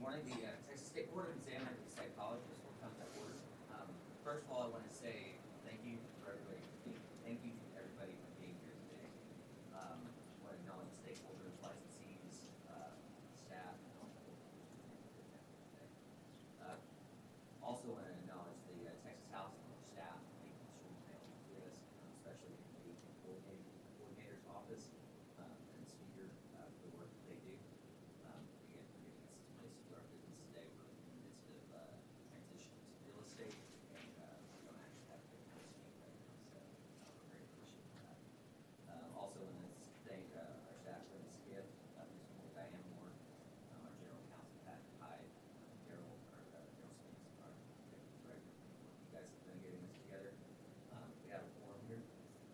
morning. The Texas State Board of Examiners and Psychologists will come to order. First of all, I want to say thank you for everybody. Thank you to everybody for being here today. I want to acknowledge stakeholders, licensees, staff, and all the today. Also want to acknowledge the Texas House and their staff making sure they do this, especially the coordinator's office and speaker for the work that they do. Again, for getting us to places to our business today. We're in the midst of transition to real estate, and we don't actually have a big speak right now, so we're very appreciative of that. Also want to thank our staff, Brenda Skiff, Ms. Moore, Diane Moore, our general counsel, Pat Hyde, Daryl, our Daryl Spinks, our executive director. You guys have been getting this together. We have a forum here,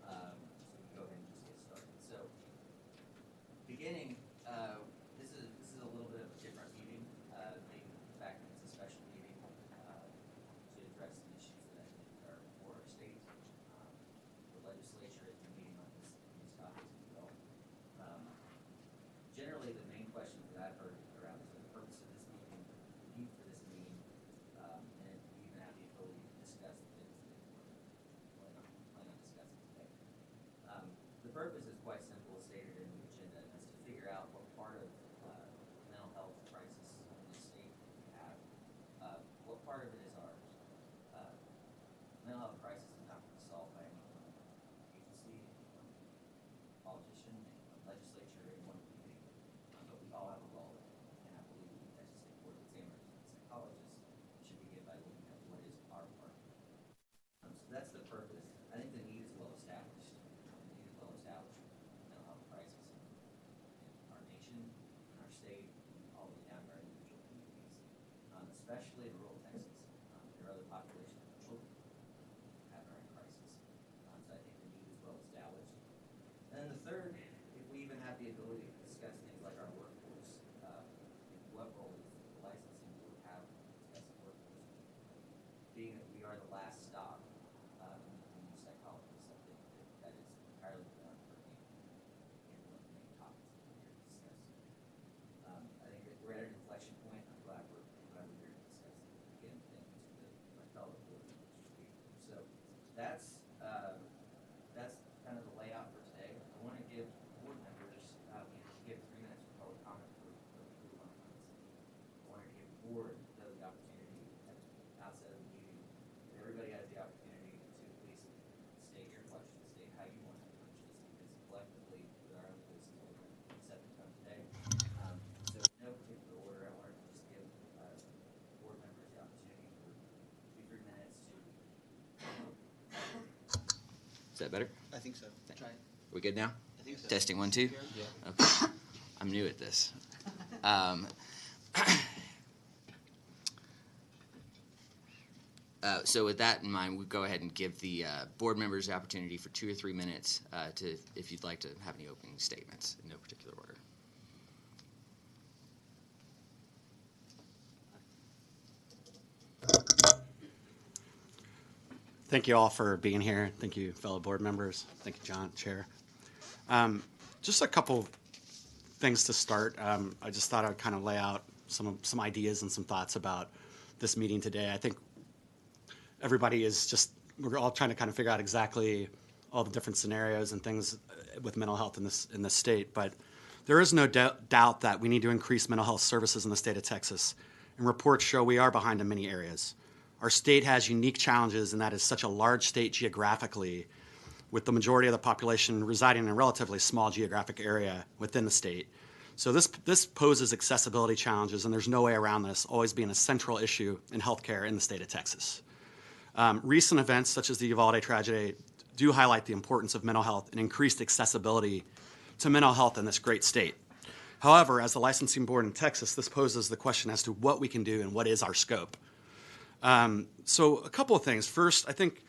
so we can go ahead and just get started. So, beginning, this is a little bit of a different meeting, maybe the fact that it's a special meeting to address some issues that I think are for our state. The legislature has been meeting on these topics as well. Generally, the main questions that I've heard around the purpose of this meeting, the need for this meeting, and we even have the ability to discuss the things that we're planning on discussing today. The purpose is quite simple, as stated in the agenda, and that's to figure out what part of mental health crisis in the state we have, what part of it is ours. Mental health crisis is not going to be solved by any one agency, any one politician, any one legislature, any one committee, but we all have a role in it, and I believe the Texas State Board of Examiners and Psychologists should begin by looking at what is our part. So that's the purpose. I think the need is well established. The need is well established for mental health crisis in our nation, in our state, and all the way down to our individual communities, especially in rural Texas. There are other populations of children that are in crisis. So I think the need is well established. And then the third, if we even have the ability to discuss things like our workforce, what role does the licensing board have in discussing workforce? Being that we are the last stop in psychologists, I think that is entirely beyond purview and one of the main topics that we're here to discuss. I think that we're at an inflection point. I'm glad we're here to discuss it. Again, thank you to my fellow board members for being here. So that's kind of the layout for today. I want to give board members, we give 3 minutes for public comment for the group on comments. I want to give the board the opportunity at the outset of the meeting. Everybody has the opportunity to please state your questions, state how you want to approach this, because collectively, with our own voices, we're going to set the tone today. So in no particular order, I want to just give board members the opportunity for 2-3 minutes to. Is that better? I think so. Try it. We good now? I think so. Testing 1, 2? Yeah. Okay. I'm new at this. So with that in mind, we'll go ahead and give the board members the opportunity for 2 or 3 minutes if you'd like to have any opening statements in no particular order. Thank you all for being here. Thank you, fellow board members. Thank you, John, Chair. Just a couple things to start. I just thought I'd kind of lay out some ideas and some thoughts about this meeting today. I think everybody we're all trying to kind of figure out exactly all the different scenarios and things with mental health in this state, but there is no doubt that we need to increase mental health services in the state of Texas, and reports show we are behind in many areas. Our state has unique challenges, and that is such a large state geographically, with the majority of the population residing in a relatively small geographic area within the state. So this poses accessibility challenges, and there's no way around this always being a central issue in healthcare in the state of Texas. Recent events such as the Uvalde tragedy do highlight the importance of mental health and increased accessibility to mental health in this great state. However, as the licensing board in Texas, this poses the question as to what we can do and what is our scope. So a couple of things. First, I think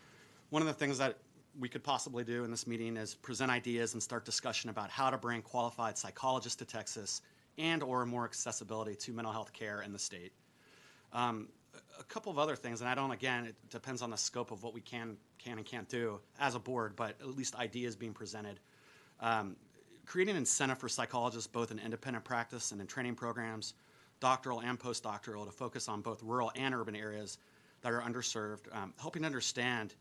one of the things that we could possibly do in this meeting is present ideas and start discussion about how to bring qualified psychologists to Texas and or more accessibility to mental health care in the state. A couple of other things, and again, it depends on the scope of what we can and can't do as a board, but at least ideas being presented. Creating an incentive for psychologists both in independent practice and in training programs doctoral and postdoctoral to focus on both rural and urban areas that are underserved, helping understand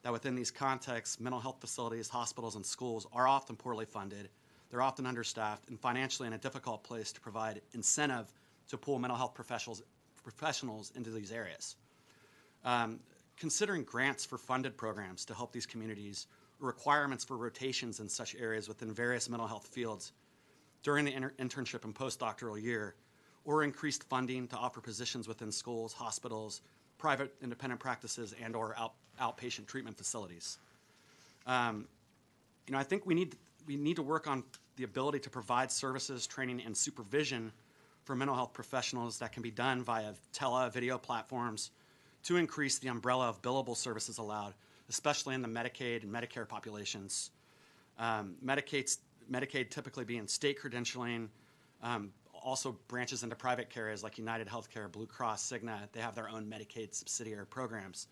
that within these contexts, mental health facilities, hospitals, and schools are often poorly funded. They're often understaffed and financially in a difficult place to provide incentive to pull mental health professionals into these areas. Considering grants for funded programs to help these communities, or requirements for rotations in such areas within various mental health fields during the internship and postdoctoral year, or increased funding to offer positions within schools, hospitals, private independent practices, and or outpatient treatment facilities. I think we need to work on the ability to provide services, training, and supervision for mental health professionals that can be done via video platforms to increase the umbrella of billable services allowed, especially in the Medicaid and Medicare populations. Medicaid typically being state credentialing, also branches into private carriers like United Healthcare, Blue Cross, Cigna. They have their own Medicaid subsidiary programs.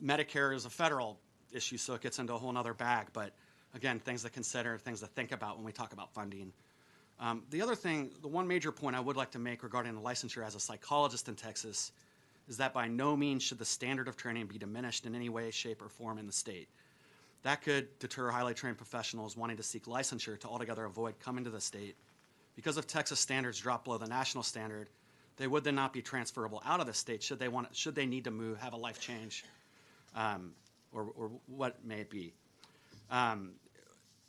Medicare is a federal issue, so it gets into a whole other bag. But again, things to consider, things to think about when we talk about funding. The one major point I would like to make regarding the licensure as a psychologist in Texas is that by no means should the standard of training be diminished in any way, shape, or form in the state. That could deter highly trained professionals wanting to seek licensure to altogether avoid coming to the state. Because if Texas standards drop below the national standard, they would then not be transferable out of the state should they need to move, have a life change, or what may it be.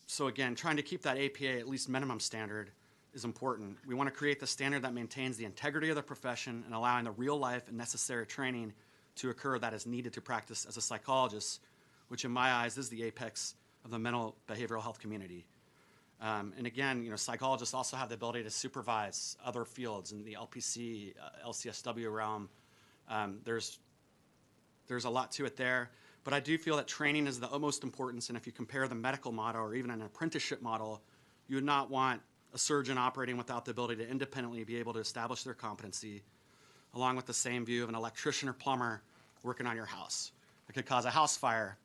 So again, trying to keep that APA at least minimum standard is important. We want to create the standard that maintains the integrity of the profession and allowing the real life and necessary training to occur that is needed to practice as a psychologist, which in my eyes is the apex of the mental behavioral health community. And again, psychologists also have the ability to supervise other fields in the LPC, LCSW realm. There's a lot to it there, but I do feel that training is the utmost importance, and if you compare the medical model or even an apprenticeship model, you would not want a surgeon operating without the ability to independently be able to establish their competency, along with the same view of an electrician or plumber working on your house. It could cause a house fire.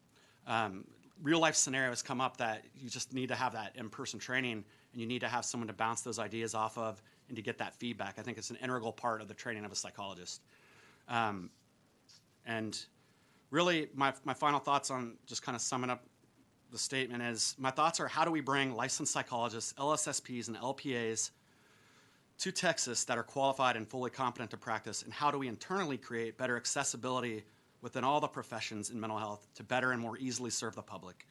Real life scenarios come up that you just need to have that in-person training, and you need to have someone to bounce those ideas off of and to get that feedback. I think it's an integral part of the training of a psychologist. And really, my final thoughts on just kind of summing up the statement is, my thoughts are, how do we bring licensed psychologists, LSSPs, and LPAs to Texas that are qualified and fully competent to practice, and how do we internally create better accessibility within all the professions in mental health to better and more easily serve the public?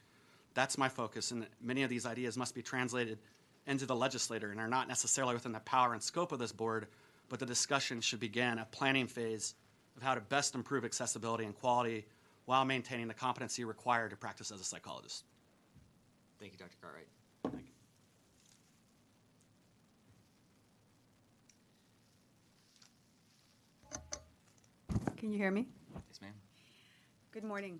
That's my focus, and many of these ideas must be translated into the legislator and are not necessarily within the power and scope of this board, but the discussion should begin a planning phase of how to best improve accessibility and quality while maintaining the competency required to practice as a psychologist. Thank you, Dr. Cartwright. Thank you. Can you hear me? Yes, ma'am. Good morning.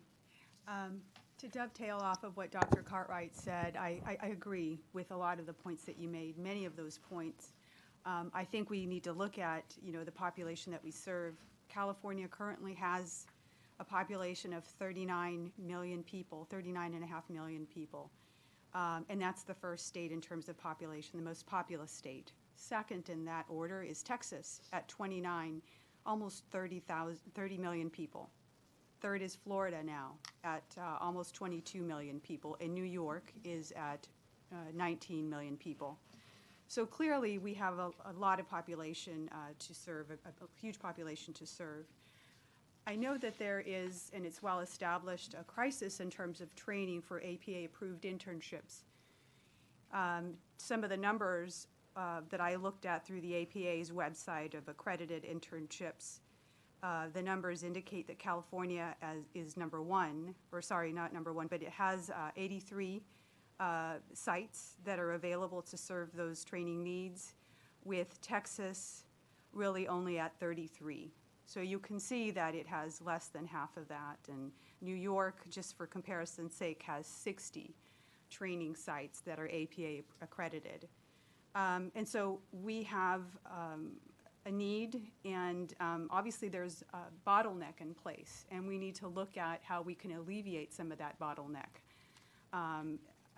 To dovetail off of what Dr. Cartwright said, I agree with a lot of the points that you made, many of those points. I think we need to look at, the population that we serve. California currently has a population of 39 million people, 39.5 million people. And that's the first state in terms of population, the most populous state. Second in that order is Texas at 29, almost 30 million people. Third is Florida now at almost 22 million people, and New York is at 19 million people. So clearly we have a lot of population to serve, a huge population to serve. I know that there is, and it's well established, a crisis in terms of training for APA-approved internships. Some of the numbers that I looked at through the APA's website of accredited internships, the numbers indicate that California is number one, or sorry, not number one, but it has 83 sites that are available to serve those training needs, with Texas really only at 33. So you can see that it has less than half of that, and New York, just for comparison's sake, has 60 training sites that are APA accredited. And so we have a need, and obviously there's a bottleneck in place, and we need to look at how we can alleviate some of that bottleneck.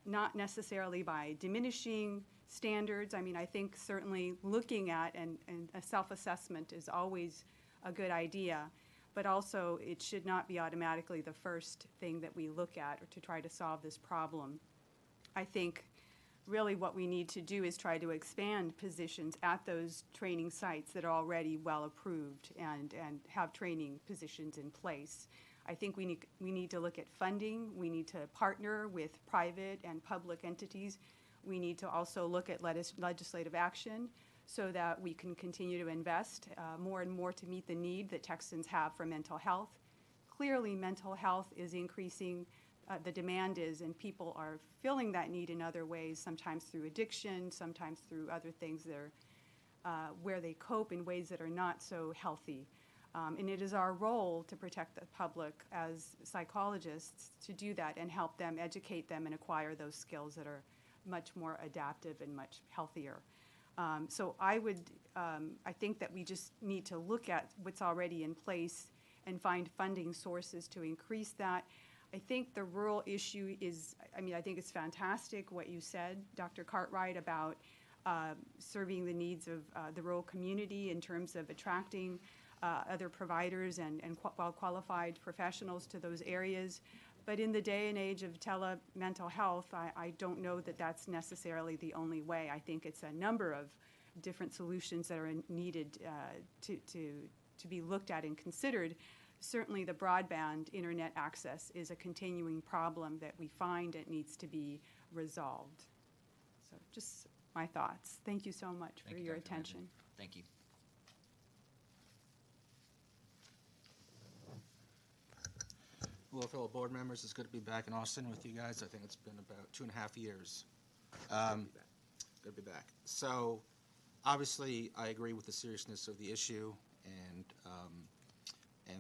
Not necessarily by diminishing standards. I mean, I think certainly looking at and a self-assessment is always a good idea, but also it should not be automatically the first thing that we look at or to try to solve this problem. I think really what we need to do is try to expand positions at those training sites that are already well approved and have training positions in place. I think we need to look at funding. We need to partner with private and public entities. We need to also look at legislative action so that we can continue to invest more and more to meet the need that Texans have for mental health. Clearly, mental health is increasing. The demand is, and people are filling that need in other ways, sometimes through addiction, sometimes through other things that are, where they cope in ways that are not so healthy. And it is our role to protect the public as psychologists to do that and help them, educate them, and acquire those skills that are much more adaptive and much healthier. So I think that we just need to look at what's already in place and find funding sources to increase that. I think the rural issue is, I mean, I think it's fantastic what you said, Dr. Cartwright, about serving the needs of the rural community in terms of attracting other providers and well-qualified professionals to those areas. But in the day and age of tele-mental health, I don't know that that's necessarily the only way. I think it's a number of different solutions that are needed to be looked at and considered. Certainly the broadband internet access is a continuing problem that we find it needs to be resolved. So just my thoughts. Thank you so much for your attention. Thank you. Hello, fellow board members. It's good to be back in Austin with you guys. I think it's been about 2.5 years. Good to be back. So, obviously, I agree with the seriousness of the issue and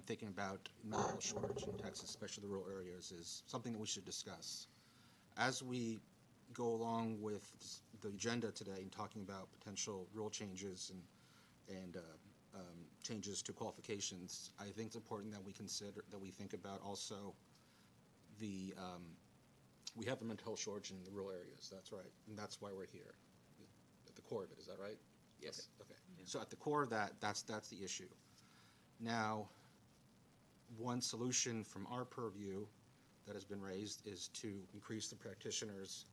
thinking about mental health shortage in Texas, especially the rural areas, is something that we should discuss. As we go along with the agenda today and talking about potential rule changes and changes to qualifications, I think it's important that we think about also we have a mental health shortage in the rural areas. That's right, and that's why we're here. At the core of it, is that right? Yes. Okay. Yeah. So at the core of that, that's the issue. Now, one solution from our purview that has been raised is to increase the practitioners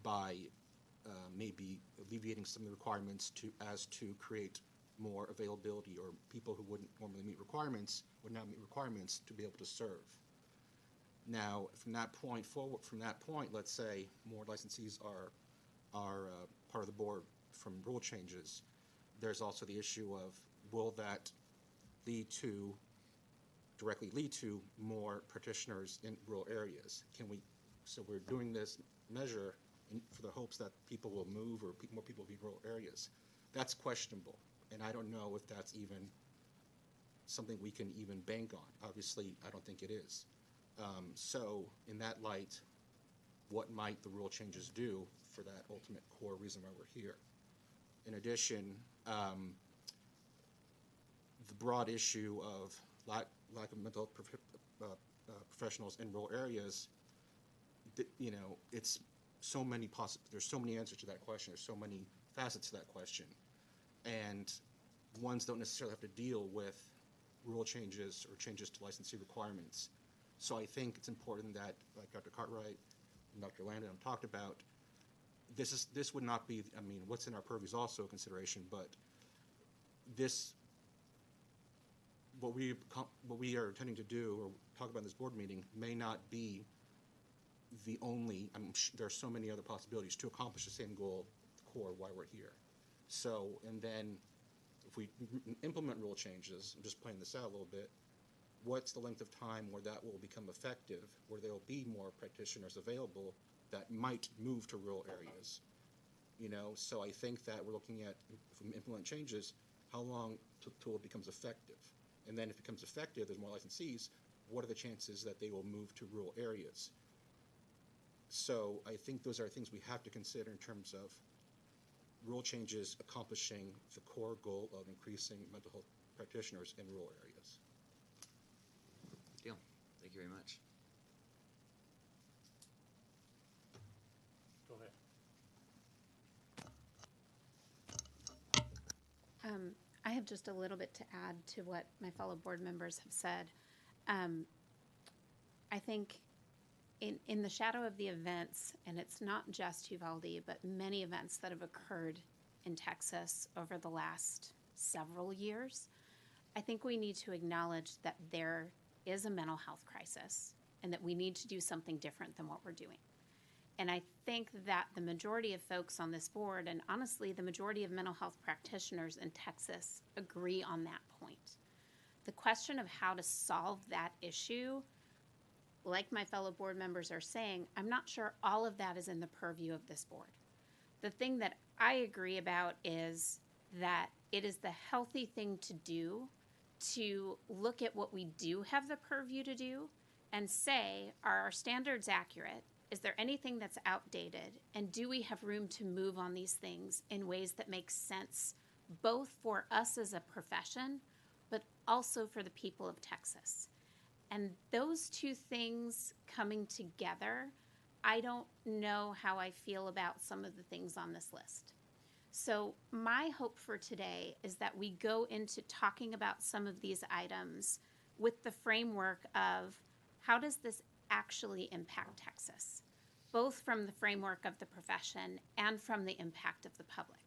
by maybe alleviating some of the requirements to create more availability, or people who wouldn't normally meet requirements would now meet requirements to be able to serve. Now, from that point forward, let's say more licensees are part of the board from rule changes. There's also the issue of, will that directly lead to more practitioners in rural areas? So we're doing this measure for the hopes that people will move or more people will be in rural areas. That's questionable, and I don't know if that's even something we can even bank on. Obviously, I don't think it is. So in that light, what might the rule changes do for that ultimate core reason why we're here? In addition, the broad issue of lack of mental health professionals in rural areas, it's so many there's so many answers to that question. There's so many facets to that question, and ones don't necessarily have to deal with rule changes or changes to licensee requirements. So I think it's important that, like Dr. Cartwright and Dr. Landon talked about, this would not be, I mean, what's in our purview is also a consideration, but what we are intending to do or talk about in this board meeting may not be the only, there are so many other possibilities to accomplish the same goal, the core, why we're here. So, and then if we implement rule changes, I'm just playing this out a little bit, what's the length of time where that will become effective, where there will be more practitioners available that might move to rural areas? So I think that we're looking at, if we implement changes, how long till it becomes effective? And then if it becomes effective, there's more licensees, what are the chances that they will move to rural areas? So I think those are things we have to consider in terms of rule changes accomplishing the core goal of increasing mental health practitioners in rural areas. Good deal. Thank you very much. Go ahead. I have just a little bit to add to what my fellow board members have said. I think in the shadow of the events, and it's not just Uvalde, but many events that have occurred in Texas over the last several years, I think we need to acknowledge that there is a mental health crisis and that we need to do something different than what we're doing. And I think that the majority of folks on this board, and honestly, the majority of mental health practitioners in Texas, agree on that point. The question of how to solve that issue, like my fellow board members are saying, I'm not sure all of that is in the purview of this board. The thing that I agree about is that it is the healthy thing to do to look at what we do have the purview to do and say, are our standards accurate? Is there anything that's outdated? And do we have room to move on these things in ways that make sense, both for us as a profession, but also for the people of Texas? And those two things coming together, I don't know how I feel about some of the things on this list. So my hope for today is that we go into talking about some of these items with the framework of how does this actually impact Texas, both from the framework of the profession and from the impact of the public.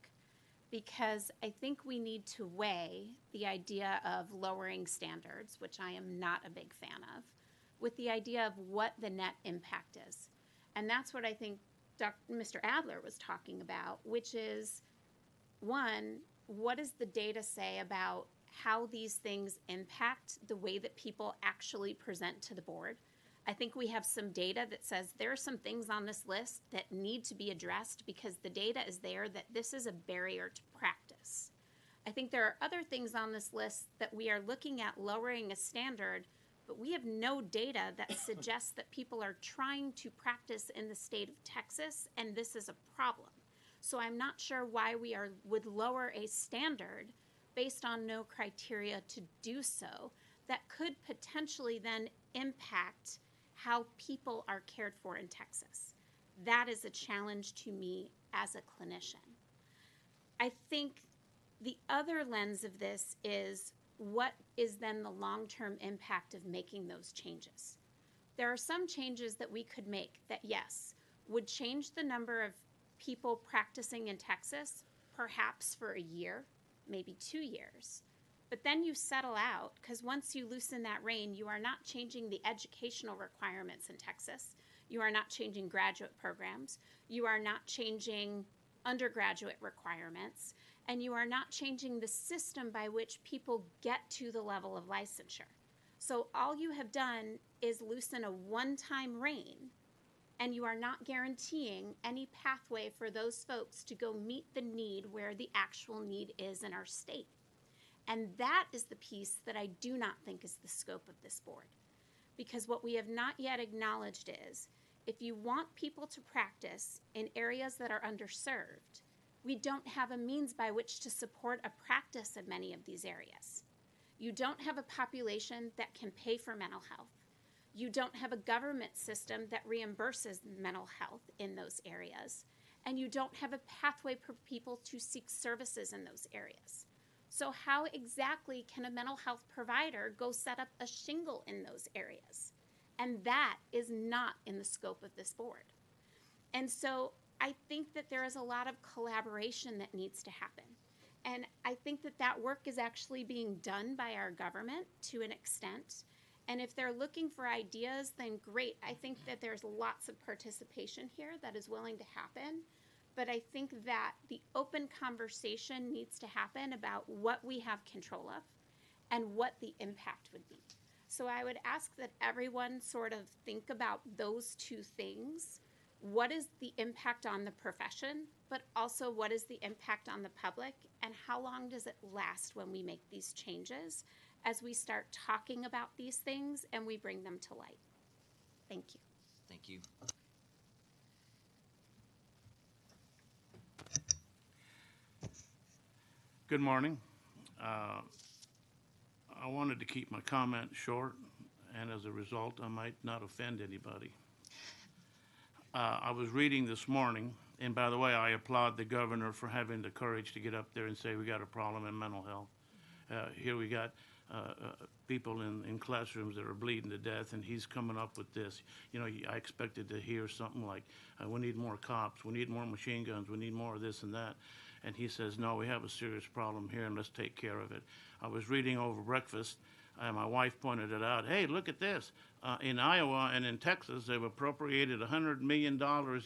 Because I think we need to weigh the idea of lowering standards, which I am not a big fan of, with the idea of what the net impact is. And that's what I think Mr. Adler was talking about, which is, one, what does the data say about how these things impact the way that people actually present to the board? I think we have some data that says there are some things on this list that need to be addressed because the data is there that this is a barrier to practice. I think there are other things on this list that we are looking at lowering a standard, but we have no data that suggests that people are trying to practice in the state of Texas, and this is a problem. So I'm not sure why we would lower a standard based on no criteria to do so that could potentially then impact how people are cared for in Texas. That is a challenge to me as a clinician. I think the other lens of this is what is then the long-term impact of making those changes? There are some changes that we could make that, yes, would change the number of people practicing in Texas, perhaps for a year, maybe 2 years. But then you settle out, because once you loosen that rein, you are not changing the educational requirements in Texas. You are not changing graduate programs. You are not changing undergraduate requirements. And you are not changing the system by which people get to the level of licensure. So all you have done is loosen a one-time rein, and you are not guaranteeing any pathway for those folks to go meet the need where the actual need is in our state. And that is the piece that I do not think is the scope of this board. Because what we have not yet acknowledged is, if you want people to practice in areas that are underserved, we don't have a means by which to support a practice in many of these areas. You don't have a population that can pay for mental health. You don't have a government system that reimburses mental health in those areas. And you don't have a pathway for people to seek services in those areas. So how exactly can a mental health provider go set up a shingle in those areas? And that is not in the scope of this board. And so I think that there is a lot of collaboration that needs to happen. And I think that that work is actually being done by our government to an extent. And if they're looking for ideas, then great. I think that there's lots of participation here that is willing to happen. But I think that the open conversation needs to happen about what we have control of and what the impact would be. So I would ask that everyone sort of think about those two things. What is the impact on the profession, but also what is the impact on the public, and how long does it last when we make these changes as we start talking about these things and we bring them to light? Thank you. Thank you. Good morning. I wanted to keep my comment short, and as a result, I might not offend anybody. I was reading this morning And by the way, I applaud the governor for having the courage to get up there and say we got a problem in mental health. Here we got people in classrooms that are bleeding to death, and he's coming up with this. You know, I expected to hear something like, we need more cops, we need more machine guns, we need more of this and that. And he says, no, we have a serious problem here, and let's take care of it. I was reading over breakfast, and my wife pointed it out. Hey, look at this. In Iowa and in Texas, they've appropriated $100 million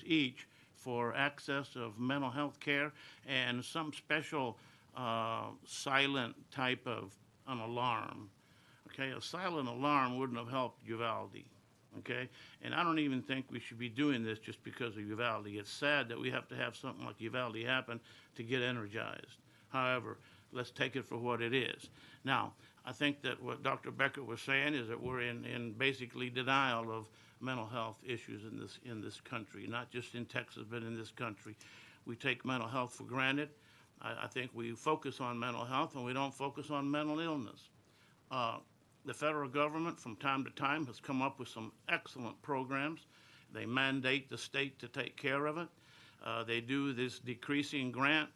each for access of mental health care and some special silent type of an alarm. Okay, a silent alarm wouldn't have helped Uvalde. Okay, and I don't even think we should be doing this just because of Uvalde. It's sad that we have to have something like Uvalde happen to get energized. However, let's take it for what it is. Now, I think that what Dr. Becker was saying is that we're in basically denial of mental health issues in this country, not just in Texas, but in this country. We take mental health for granted. I think we focus on mental health and we don't focus on mental illness. The federal government from time to time has come up with some excellent programs. They mandate the state to take care of it. They do this decreasing grant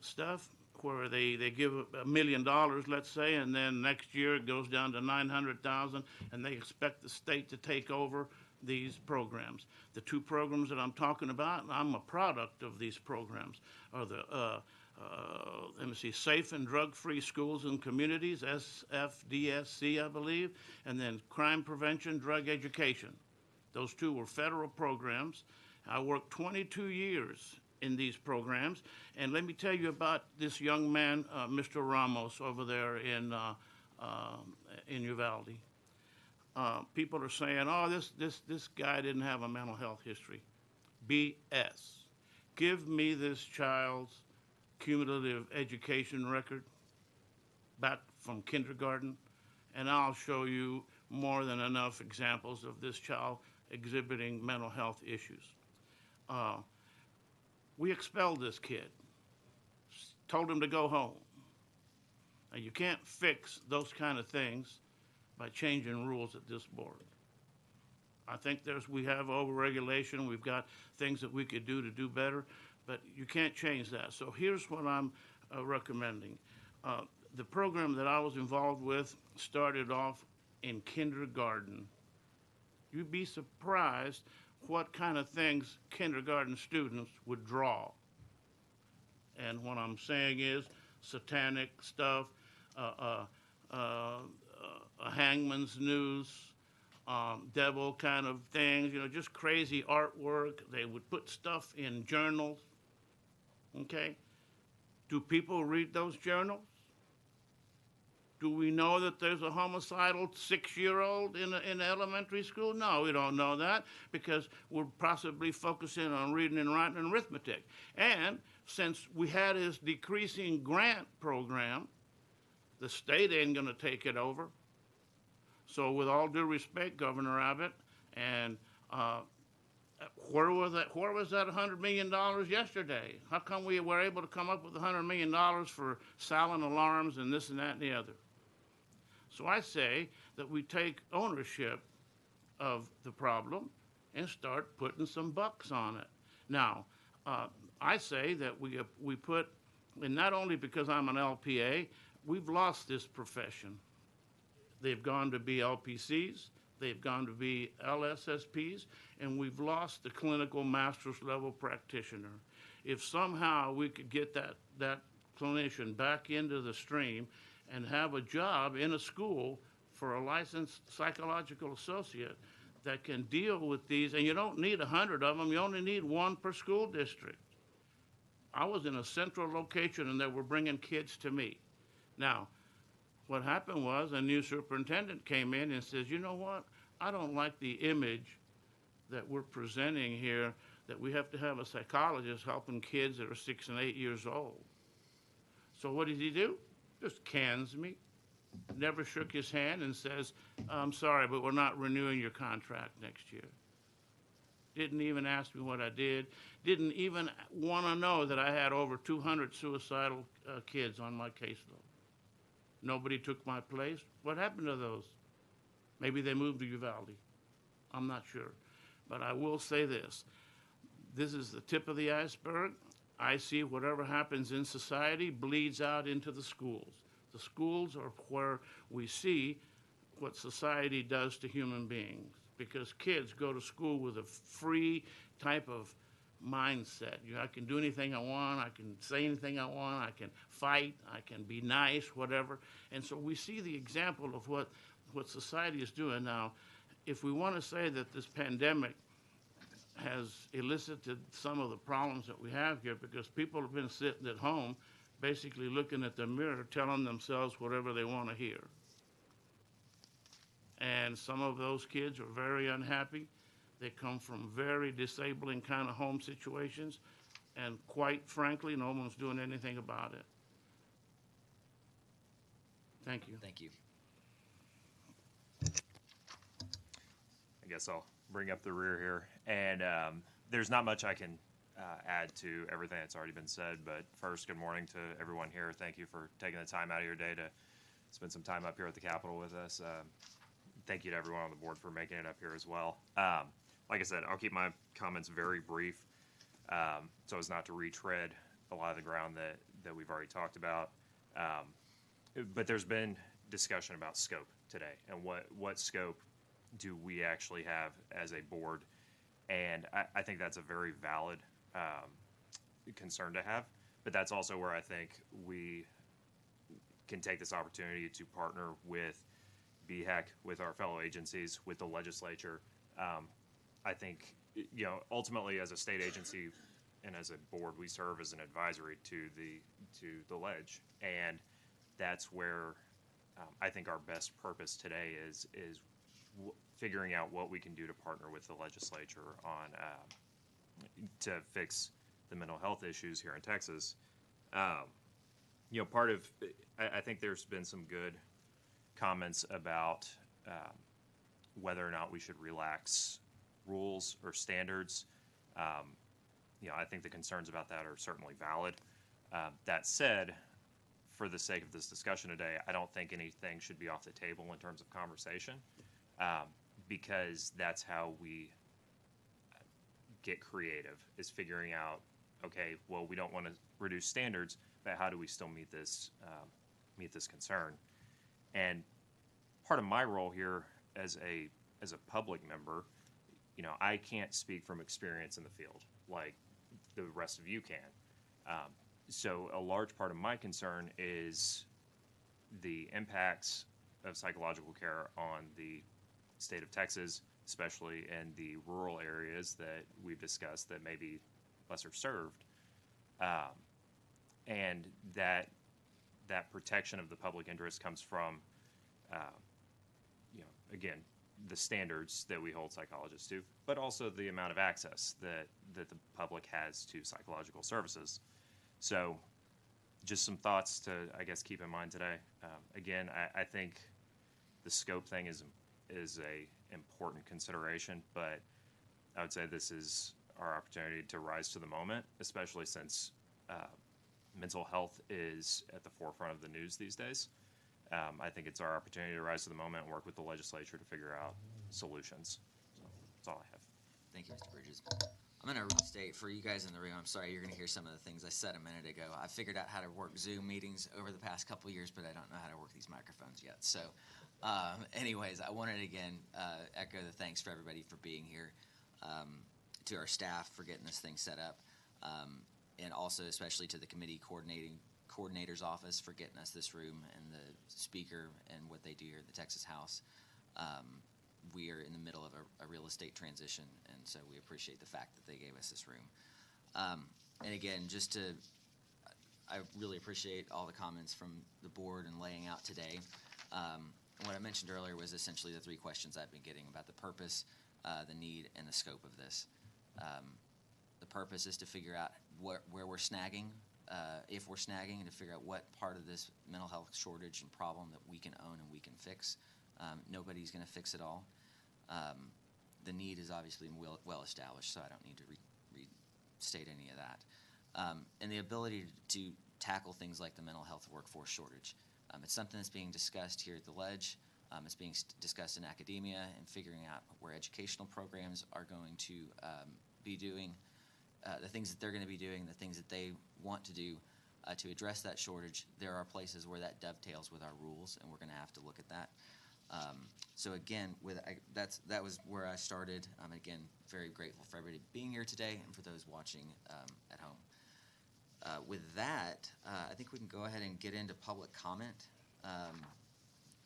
stuff where they give $1 million, let's say, and then next year it goes down to $900,000, and they expect the state to take over these programs. The two programs that I'm talking about, and I'm a product of these programs, are the Safe and Drug-Free Schools and Communities, SFDSC, I believe, and then Crime Prevention, Drug Education. Those two were federal programs. I worked 22 years in these programs, and let me tell you about this young man, Mr. Ramos, over there in Uvalde. People are saying, oh, this guy didn't have a mental health history. BS. Give me this child's cumulative education record back from kindergarten, and I'll show you more than enough examples of this child exhibiting mental health issues. We expelled this kid, told him to go home. Now, you can't fix those kind of things by changing rules at this board. I think we have overregulation, we've got things that we could do to do better, but you can't change that. So here's what I'm recommending. The program that I was involved with started off in kindergarten. You'd be surprised what kind of things kindergarten students would draw. And what I'm saying is satanic stuff, a hangman's noose, devil kind of things, just crazy artwork. They would put stuff in journals. Okay? Do people read those journals? Do we know that there's a homicidal 6-year-old in elementary school? No, we don't know that because we're possibly focusing on reading and writing and arithmetic. And since we had this decreasing grant program, the state ain't going to take it over. So with all due respect, Governor Abbott, and where was that $100 million yesterday? How come we were able to come up with $100 million for silent alarms and this and that and the other? So I say that we take ownership of the problem and start putting some bucks on it. Now, I say that we put, and not only because I'm an LPA, we've lost this profession. They've gone to be LPCs, they've gone to be LSSPs, and we've lost the clinical master's level practitioner. If somehow we could get that clinician back into the stream and have a job in a school for a licensed psychological associate that can deal with these, and you don't need 100 of them, you only need one per school district. I was in a central location and they were bringing kids to me. Now, what happened was a new superintendent came in and says, you know what, I don't like the image that we're presenting here, that we have to have a psychologist helping kids that are 6 and 8 years old. So what did he do? Just cans me, never shook his hand and says, I'm sorry, but we're not renewing your contract next year. Didn't even ask me what I did. Didn't even want to know that I had over 200 suicidal kids on my caseload. Nobody took my place. What happened to those? Maybe they moved to Uvalde. I'm not sure. But I will say this. this is the tip of the iceberg. I see whatever happens in society bleeds out into the schools. The schools are where we see what society does to human beings, because kids go to school with a free type of mindset. I can do anything I want, I can say anything I want, I can fight, I can be nice, whatever. And so we see the example of what society is doing now. If we want to say that this pandemic has elicited some of the problems that we have here, because people have been sitting at home basically looking at the mirror, telling themselves whatever they want to hear. And some of those kids are very unhappy. They come from very disabling kind of home situations, and quite frankly, no one's doing anything about it. Thank you. Thank you. I guess I'll bring up the rear here. And there's not much I can add to everything that's already been said. But first, good morning to everyone here. Thank you for taking the time out of your day to spend some time up here at the Capitol with us. Thank you to everyone on the board for making it up here as well. Like I said, I'll keep my comments very brief so as not to retread a lot of the ground that we've already talked about. But there's been discussion about scope today, and what scope do we actually have as a board. And I think that's a very valid concern to have, but that's also where I think we can take this opportunity to partner with BHEC, with our fellow agencies, with the legislature. I think, ultimately as a state agency and as a board, we serve as an advisory to the ledge, and that's where I think our best purpose today is figuring out what we can do to partner with the legislature on to fix the mental health issues here in Texas. Part of I think there's been some good comments about whether or not we should relax rules or standards. I think the concerns about that are certainly valid. That said, for the sake of this discussion today, I don't think anything should be off the table in terms of conversation, because that's how we get creative, is figuring out, okay, well, we don't want to reduce standards, but how do we still meet this concern? And part of my role here as a public member, I can't speak from experience in the field like the rest of you can. So a large part of my concern is the impacts of psychological care on the state of Texas, especially in the rural areas that we've discussed that may be lesser served. And that protection of the public interest comes from, again, the standards that we hold psychologists to, but also the amount of access that the public has to psychological services. So just some thoughts to, I guess, keep in mind today. Again, I think the scope thing is a important consideration, but I would say this is our opportunity to rise to the moment, especially since mental health is at the forefront of the news these days. I think it's our opportunity to rise to the moment and work with the legislature to figure out solutions. So that's all I have. Thank you, Mr. Bridges. I'm going to restate for you guys in the room. I'm sorry, you're going to hear some of the things I said a minute ago. I figured out how to work Zoom meetings over the past couple of years, but I don't know how to work these microphones yet. So anyways, I wanted to again echo the thanks for everybody for being here, to our staff for getting this thing set up, and also especially to the committee coordinator's office for getting us this room, and the speaker and what they do here at the Texas House. We are in the middle of a real estate transition, and so we appreciate the fact that they gave us this room. And again, I really appreciate all the comments from the board and laying out today. What I mentioned earlier was essentially the three questions I've been getting about the purpose, the need, and the scope of this. The purpose is to figure out where we're snagging, if we're snagging, and to figure out what part of this mental health shortage and problem that we can own and we can fix. Nobody's going to fix it all. The need is obviously well established, so I don't need to restate any of that. And the ability to tackle things like the mental health workforce shortage. It's something that's being discussed here at the Ledge. It's being discussed in academia, and figuring out where educational programs are going to be doing, the things that they're going to be doing, the things that they want to do to address that shortage, there are places where that dovetails with our rules, and we're going to have to look at that. So again, that was where I started. I'm again very grateful for everybody being here today and for those watching at home. With that, I think we can go ahead and get into public comment.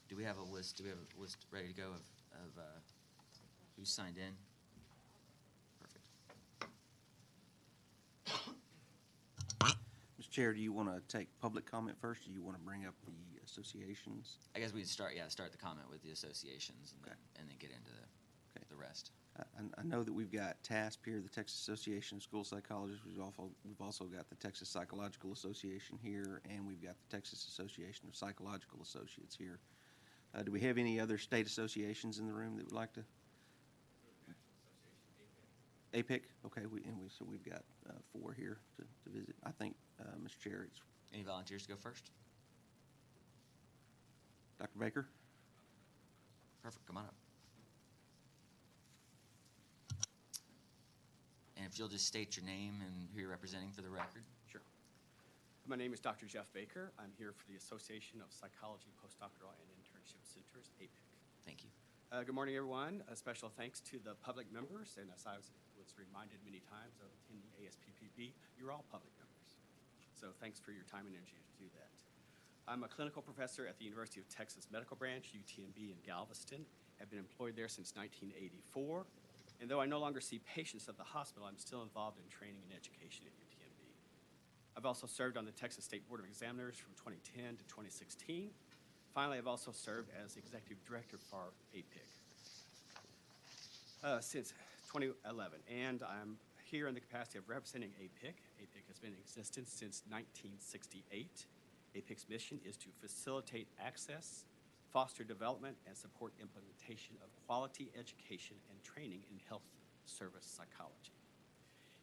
Do we have a list? Do we have a list ready to go of who's signed in? Perfect. Mr. Chair, do you want to take public comment first, or do you want to bring up the associations? I guess we'd start the comment with the associations and, Okay. then get into Okay. the rest. I know that we've got TASP here, the Texas Association of School Psychologists. We've also got the Texas Psychological Association here, and we've got the Texas Association of Psychological Associates here. Do we have any other state associations in the room that would like to? APIC? Okay, so we've got 4 here to visit. I think, Mr. Chair, it's Any volunteers to go first? Dr. Baker? Perfect, come on up. And if you'll just state your name and who you're representing for the record. Sure. My name is Dr. Jeff Baker. I'm here for the Association of Psychology Postdoctoral and Internship Centers, APIC. Thank you. Good morning, everyone. A special thanks to the public members, and as I was reminded many times of attending ASPPB, you're all public members. So thanks for your time and energy to do that. I'm a clinical professor at the University of Texas Medical Branch, UTMB in Galveston. I've been employed there since 1984. And though I no longer see patients at the hospital, I'm still involved in training and education at UTMB. I've also served on the Texas State Board of Examiners from 2010 to 2016. Finally, I've also served as executive director for APIC since 2011. And I'm here in the capacity of representing APIC. APIC has been in existence since 1968. APIC's mission is to facilitate access, foster development, and support implementation of quality education and training in health service psychology.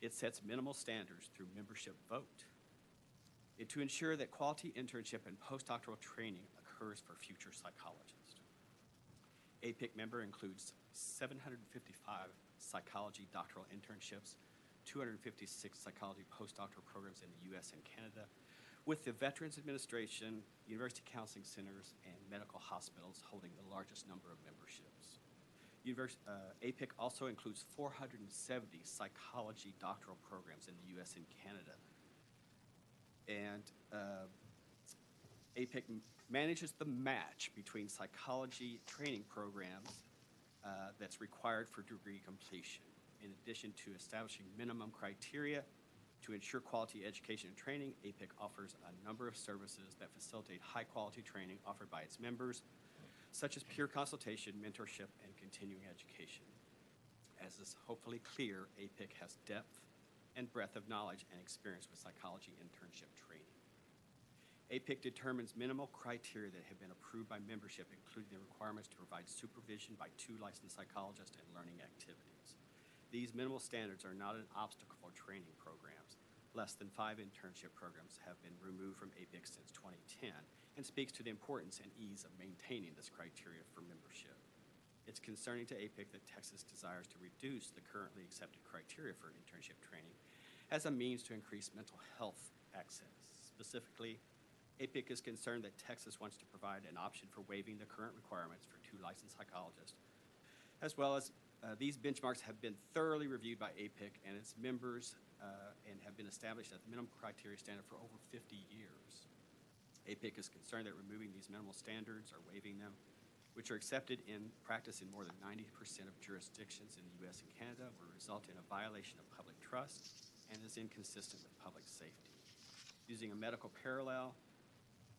It sets minimal standards through membership vote to ensure that quality internship and postdoctoral training occurs for future psychologists. APIC member includes 755 psychology doctoral internships, 256 psychology postdoctoral programs in the U.S. and Canada, with the Veterans Administration, University Counseling Centers, and medical hospitals holding the largest number of memberships. APIC also includes 470 psychology doctoral programs in the U.S. and Canada. And APIC manages the match between psychology training programs that's required for degree completion. In addition to establishing minimum criteria to ensure quality education and training, APIC offers a number of services that facilitate high-quality training offered by its members, such as peer consultation, mentorship, and continuing education. As is hopefully clear, APIC has depth and breadth of knowledge and experience with psychology internship training. APIC determines minimal criteria that have been approved by membership, including the requirements to provide supervision by 2 licensed psychologists and learning activities. These minimal standards are not an obstacle for training programs. Less than 5 internship programs have been removed from APIC since 2010 and speaks to the importance and ease of maintaining this criteria for membership. It's concerning to APIC that Texas desires to reduce the currently accepted criteria for internship training as a means to increase mental health access. Specifically, APIC is concerned that Texas wants to provide an option for waiving the current requirements for 2 licensed psychologists, as well as these benchmarks have been thoroughly reviewed by APIC and its members and have been established as the minimum criteria standard for over 50 years. APIC is concerned that removing these minimal standards or waiving them, which are accepted in practice in more than 90% of jurisdictions in the U.S. and Canada, will result in a violation of public trust and is inconsistent with public safety. Using a medical parallel,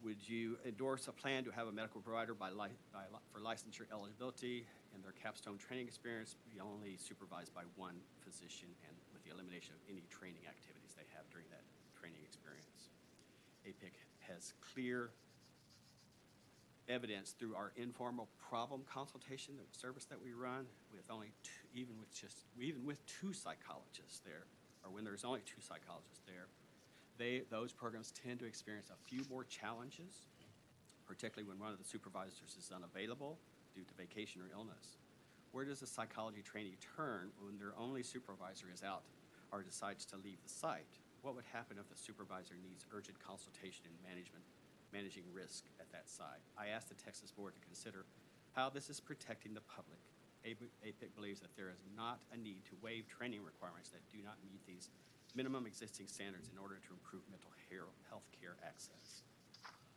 would you endorse a plan to have a medical provider for licensure eligibility and their capstone training experience be only supervised by 1 physician and with the elimination of any training activities they have during that training experience? APIC has clear evidence through our informal problem consultation service that we run with even with 2 psychologists there, or when there's only 2 psychologists there, those programs tend to experience a few more challenges, particularly when one of the supervisors is unavailable due to vacation or illness. Where does the psychology trainee turn when their only supervisor is out or decides to leave the site, what would happen if the supervisor needs urgent consultation in managing risk at that site? I asked the Texas Board to consider how this is protecting the public. APIC believes that there is not a need to waive training requirements that do not meet these minimum existing standards in order to improve mental health care access.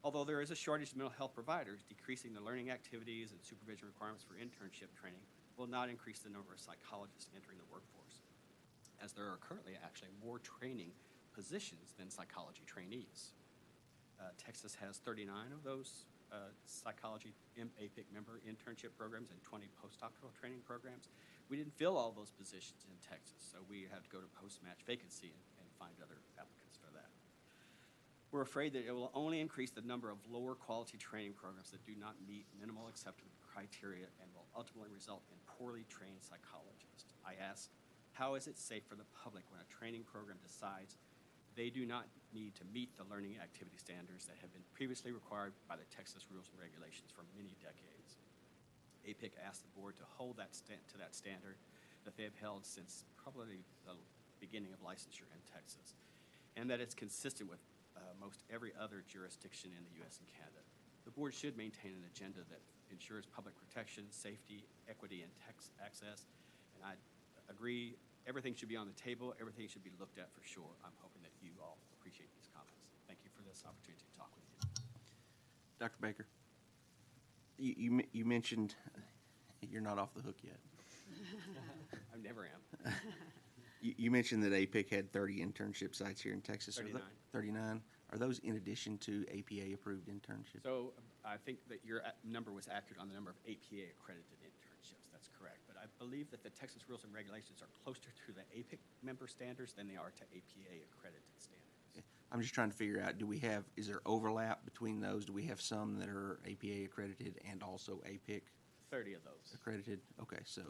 Although there is a shortage of mental health providers, decreasing the learning activities and supervision requirements for internship training will not increase the number of psychologists entering the workforce, as there are currently actually more training positions than psychology trainees. Texas has 39 of those psychology APIC member internship programs and 20 postdoctoral training programs. We didn't fill all those positions in Texas, so we had to go to post-match vacancy and find other applicants for that. We're afraid that it will only increase the number of lower quality training programs that do not meet minimal acceptable criteria and will ultimately result in poorly trained psychologists. I ask, how is it safe for the public when a training program decides they do not need to meet the learning activity standards that have been previously required by the Texas rules and regulations for many decades? APIC asked the board to hold to that standard that they have held since probably the beginning of licensure in Texas, and that it's consistent with most every other jurisdiction in the U.S. and Canada. The board should maintain an agenda that ensures public protection, safety, equity, and tax access, and I agree everything should be on the table, everything should be looked at for sure. I'm hoping that you all appreciate these comments. Thank you for this opportunity to talk with you. Dr. Baker, you mentioned you're not off the hook yet. I never am. You mentioned that APIC had 30 internship sites here in Texas. 39. 39. Are those in addition to APA-approved internships? So I think that your number was accurate on the number of APA accredited internships. That's correct. But I believe that the Texas rules and regulations are closer to the APIC member standards than they are to APA accredited standards. I'm just trying to figure out, is there overlap between those? Do we have some that are APA accredited and also APIC 30 of those. accredited? Okay, so,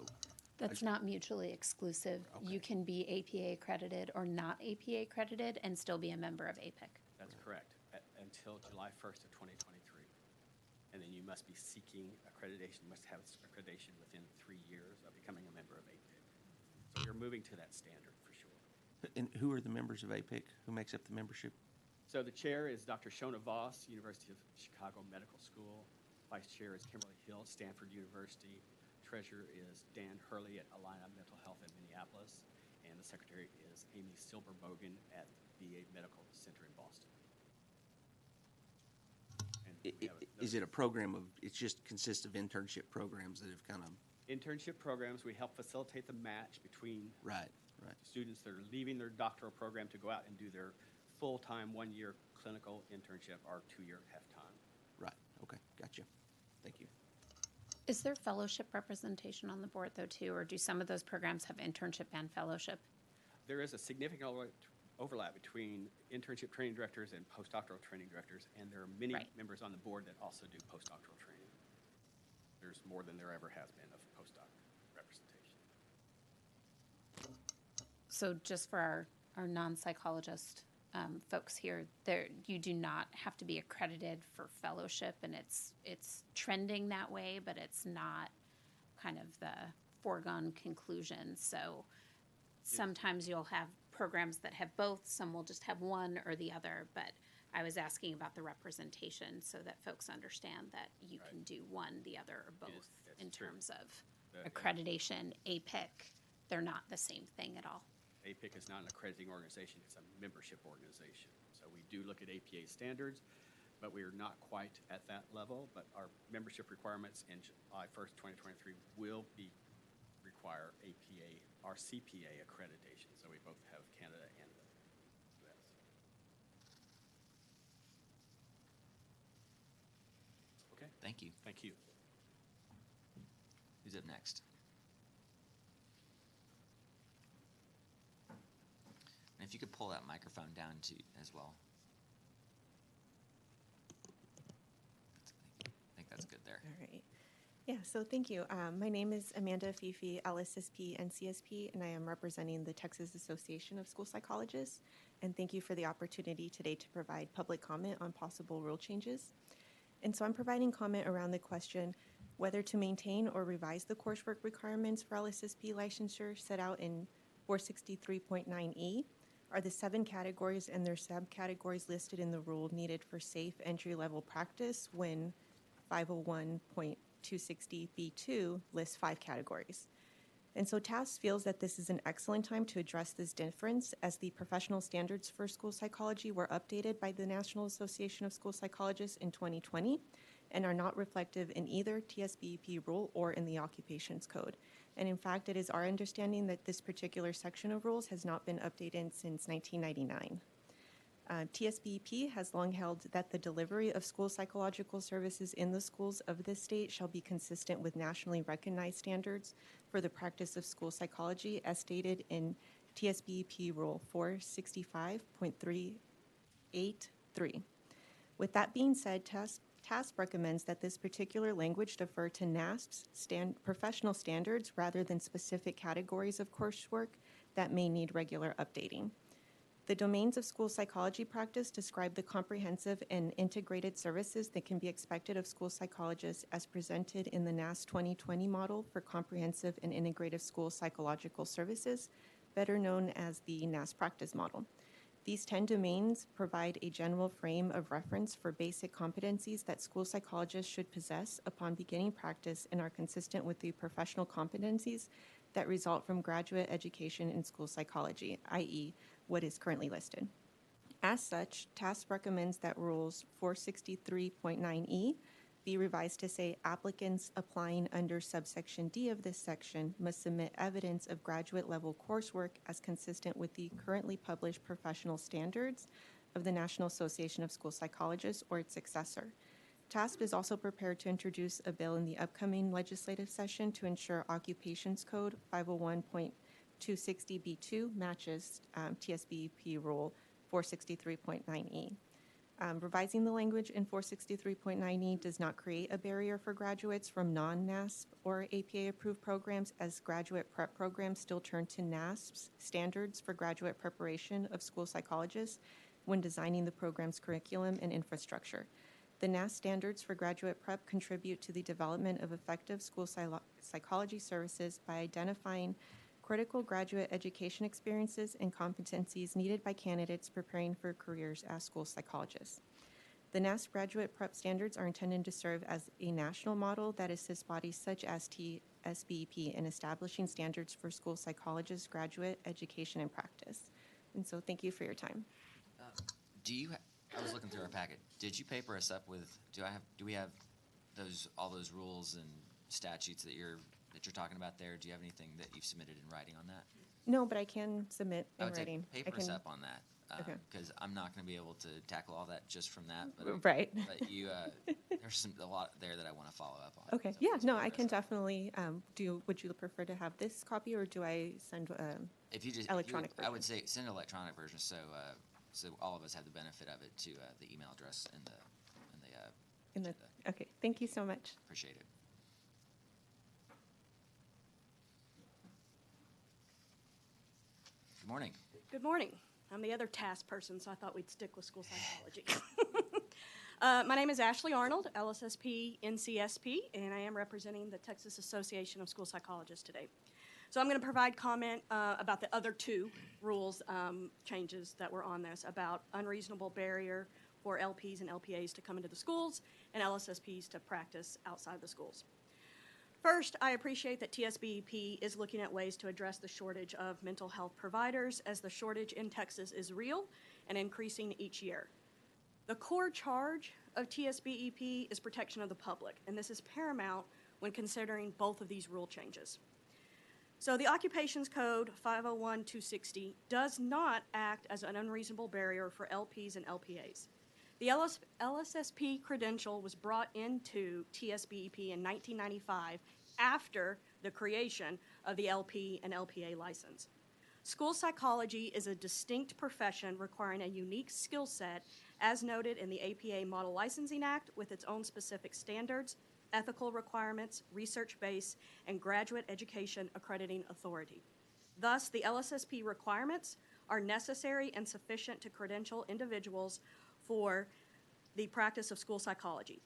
That's not mutually exclusive. You can be APA accredited or not APA accredited and still be a member of APIC. That's correct, until July 1st of 2023. And then you must be seeking accreditation, must have accreditation within 3 years of becoming a member of APIC. So you're moving to that standard for sure. and who are the members of APIC? Who makes up the membership? So the chair is Dr. Shona Voss, University of Chicago Medical School. Vice chair is Kimberly Hill, Stanford University. Treasurer is Dan Hurley at Alina Mental Health in Minneapolis. And the secretary is Amy Silberbogen at VA Medical Center in Boston. And we have Is it a program of, it just consists of internship programs that have kind of, internship programs? We help facilitate the match between right. students that are leaving their doctoral program to go out and do their full-time 1-year clinical internship or 2-year half-time. Right, okay, gotcha. Thank you. Is there fellowship representation on the board though too, or do some of those programs have internship and fellowship? There is a significant overlap between internship training directors and postdoctoral training directors, and there are many Right. members on the board that also do postdoctoral training. There's more than there ever has been of postdoc representation. So just for our non-psychologist folks here, you do not have to be accredited for fellowship, and it's trending that way, but it's not kind of the foregone conclusion. So sometimes you'll have programs that have both, some will just have one or the other, but I was asking about the representation so that folks understand that you can do one, the other, or both that's in true. terms of The- accreditation, APIC. They're not the same thing at all. APIC is not an accrediting organization, it's a membership organization. So we do look at APA standards, but we are not quite at that level. But our membership requirements in July 1st, 2023 will require APA or CPA accreditation. So we both have Canada and the US. Okay, Thank you. thank you. Who's up next? And if you could pull that microphone down too, as well. I think that's good there. All right. Yeah, so thank you. My name is Amanda Fifi, LSSP and CSP, and I am representing the Texas Association of School Psychologists. And thank you for the opportunity today to provide public comment on possible rule changes. And so I'm providing comment around the question whether to maintain or revise the coursework requirements for LSSP licensure set out in 463.9E are the 7 categories and their subcategories listed in the rule needed for safe entry-level practice when 501.260B2 lists 5 categories. And so TAS feels that this is an excellent time to address this difference as the professional standards for school psychology were updated by the National Association of School Psychologists in 2020 and are not reflective in either TSBEP rule or in the occupations code. And in fact, it is our understanding that this particular section of rules has not been updated since 1999. TSBEP has long held that the delivery of school psychological services in the schools of this state shall be consistent with nationally recognized standards for the practice of school psychology as stated in TSBEP Rule 465.383. With that being said, TASP recommends that this particular language defer to NASP's professional standards rather than specific categories of coursework that may need regular updating. The domains of school psychology practice describe the comprehensive and integrated services that can be expected of school psychologists as presented in the NAS 2020 model for comprehensive and integrative school psychological services, better known as the NAS practice model. These 10 domains provide a general frame of reference for basic competencies that school psychologists should possess upon beginning practice and are consistent with the professional competencies that result from graduate education in school psychology, i.e., what is currently listed. As such, TASP recommends that Rules 463.9E be revised to say applicants applying under subsection D of this section must submit evidence of graduate level coursework as consistent with the currently published professional standards of the National Association of School Psychologists or its successor. TASP is also prepared to introduce a bill in the upcoming legislative session to ensure Occupations Code 501.260B2 matches TSBEP Rule 463.9E. Revising the language in 463.9E does not create a barrier for graduates from non-NASP or APA-approved programs, as graduate prep programs still turn to NASP's standards for graduate preparation of school psychologists when designing the program's curriculum and infrastructure. The NAS standards for graduate prep contribute to the development of effective school psychology services by identifying critical graduate education experiences and competencies needed by candidates preparing for careers as school psychologists. The NAS graduate prep standards are intended to serve as a national model that assists bodies such as TSBEP in establishing standards for school psychologists' graduate education and practice. And so thank you for your time. I was looking through our packet. Did you paper us up with, do we have all those rules and statutes that you're talking about there? Do you have anything that you've submitted in writing on that? No, but I can submit I in would say writing. paper us up on that. Okay. Because I'm not going to be able to tackle all that just from that. But, Right. But you, there's a lot there that I want to follow up on. Okay, So yeah, please no, paper I us can up. definitely, would you prefer to have this copy or do I send, If you just electronic I would version? say send an electronic version so all of us have the benefit of it to the email address and the agenda. okay, thank you so much. Appreciate it. Good morning. Good morning. I'm the other task person, so I thought we'd stick with school psychology. My name is Ashley Arnold, LSSP, NCSP, and I am representing the Texas Association of School Psychologists today. So I'm going to provide comment about the other two rules changes that were on this, about unreasonable barrier for LPs and LPAs to come into the schools and LSSPs to practice outside the schools. First, I appreciate that TSBEP is looking at ways to address the shortage of mental health providers, as the shortage in Texas is real and increasing each year. The core charge of TSBEP is protection of the public, and this is paramount when considering both of these rule changes. So the Occupations Code 501.260 does not act as an unreasonable barrier for LPs and LPAs. The LSSP credential was brought into TSBEP in 1995 after the creation of the LP and LPA license. School psychology is a distinct profession requiring a unique skill set as noted in the APA Model Licensing Act with its own specific standards, ethical requirements, research base, and graduate education accrediting authority. Thus, the LSSP requirements are necessary and sufficient to credential individuals for the practice of school psychology.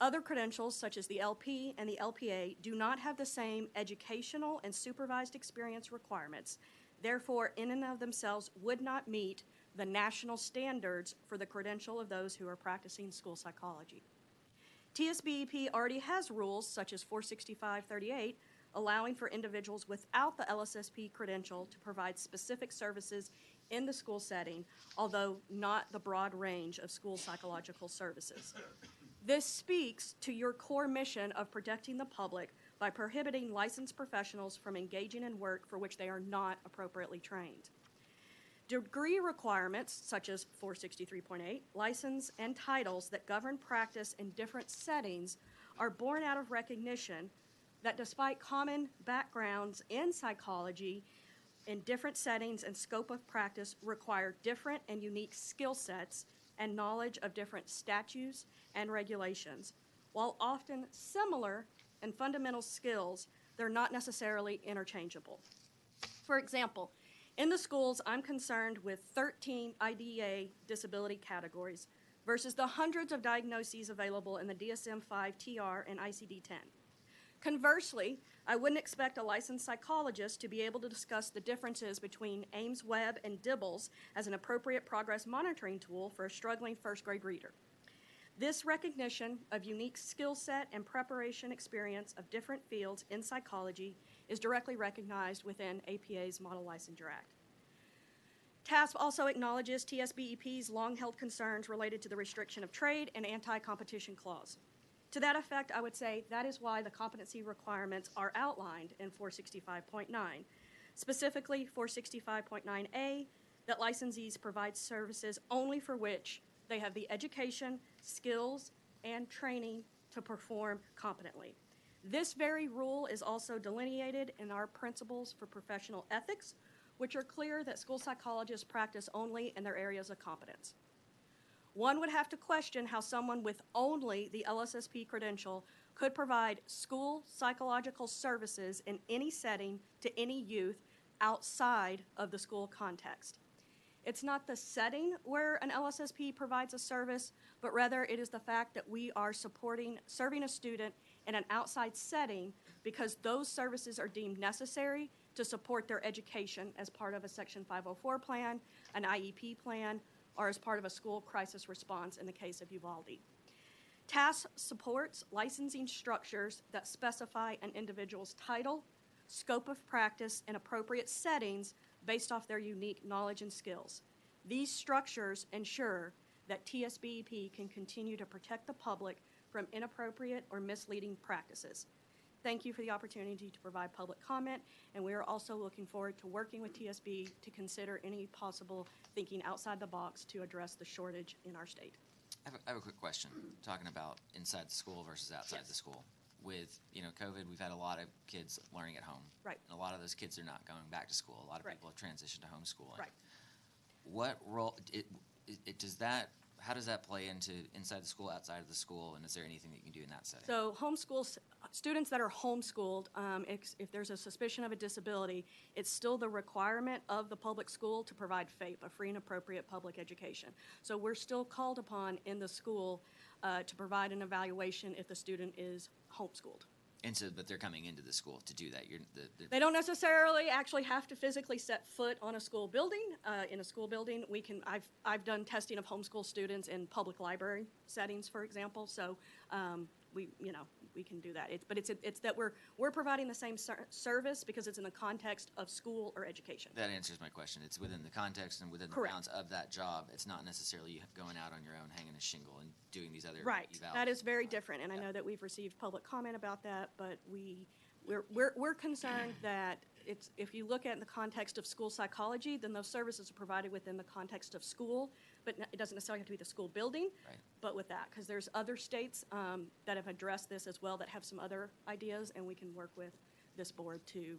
Other credentials, such as the LP and the LPA, do not have the same educational and supervised experience requirements therefore, in and of themselves, would not meet the national standards for the credential of those who are practicing school psychology. TSBEP already has rules such as 46538 allowing for individuals without the LSSP credential to provide specific services in the school setting, although not the broad range of school psychological services. This speaks to your core mission of protecting the public by prohibiting licensed professionals from engaging in work for which they are not appropriately trained. Degree requirements, such as 463.8, license, and titles that govern practice in different settings are born out of recognition that despite common backgrounds in psychology, in different settings and scope of practice require different and unique skill sets and knowledge of different statutes and regulations. While often similar in fundamental skills, they're not necessarily interchangeable. For example, in the schools, I'm concerned with 13 IDEA disability categories versus the hundreds of diagnoses available in the DSM-5, TR, and ICD-10. Conversely, I wouldn't expect a licensed psychologist to be able to discuss the differences between Ames, Webb, and Dibbles as an appropriate progress monitoring tool for a struggling first-grade reader. This recognition of unique skill set and preparation experience of different fields in psychology is directly recognized within APA's Model Licensure Act. TASP also acknowledges TSBEP's long-held concerns related to the restriction of trade and anti-competition clause. To that effect, I would say that is why the competency requirements are outlined in 465.9, specifically 465.9A, that licensees provide services only for which they have the education, skills, and training to perform competently. This very rule is also delineated in our principles for professional ethics, which are clear that school psychologists practice only in their areas of competence. One would have to question how someone with only the LSSP credential could provide school psychological services in any setting to any youth outside of the school context. It's not the setting where an LSSP provides a service, but rather it is the fact that we are serving a student in an outside setting because those services are deemed necessary to support their education as part of a Section 504 plan, an IEP plan, or as part of a school crisis response in the case of Uvalde. TASP supports licensing structures that specify an individual's title, scope of practice, and appropriate settings based off their unique knowledge and skills. These structures ensure that TSBEP can continue to protect the public from inappropriate or misleading practices. Thank you for the opportunity to provide public comment, and we are also looking forward to working with TSB to consider any possible thinking outside the box to address the shortage in our state. I have a quick question, talking about inside the school versus outside the school. With, COVID, we've had a lot of kids learning at home. Right. And a lot of those kids are not going back to school. A lot of Right. people have transitioned to homeschooling. Right. What role, how does that play into inside the school, outside of the school, and is there anything that you can do in that setting? So students that are homeschooled, if there's a suspicion of a disability, it's still the requirement of the public school to provide FAPE, a free and appropriate public education. So we're still called upon in the school to provide an evaluation if the student is homeschooled. And so, but they're coming into the school to do that. They don't necessarily actually have to physically set foot on a school building. In a school building, I've done testing of homeschool students in public library settings, for example. So we can do that. It's that we're providing the same service because it's in the context of school or education. That answers my question. It's within the context and within the Correct. bounds of that job. It's not necessarily going out on your own, hanging a shingle and doing these other Right. evals. That is very different, and I know that we've received public comment about that, but we're concerned that if you look at it in the context of school psychology, then those services are provided within the context of school, but it doesn't necessarily have to be the school building. Right. But with that, because there's other states that have addressed this as well that have some other ideas, and we can work with this board to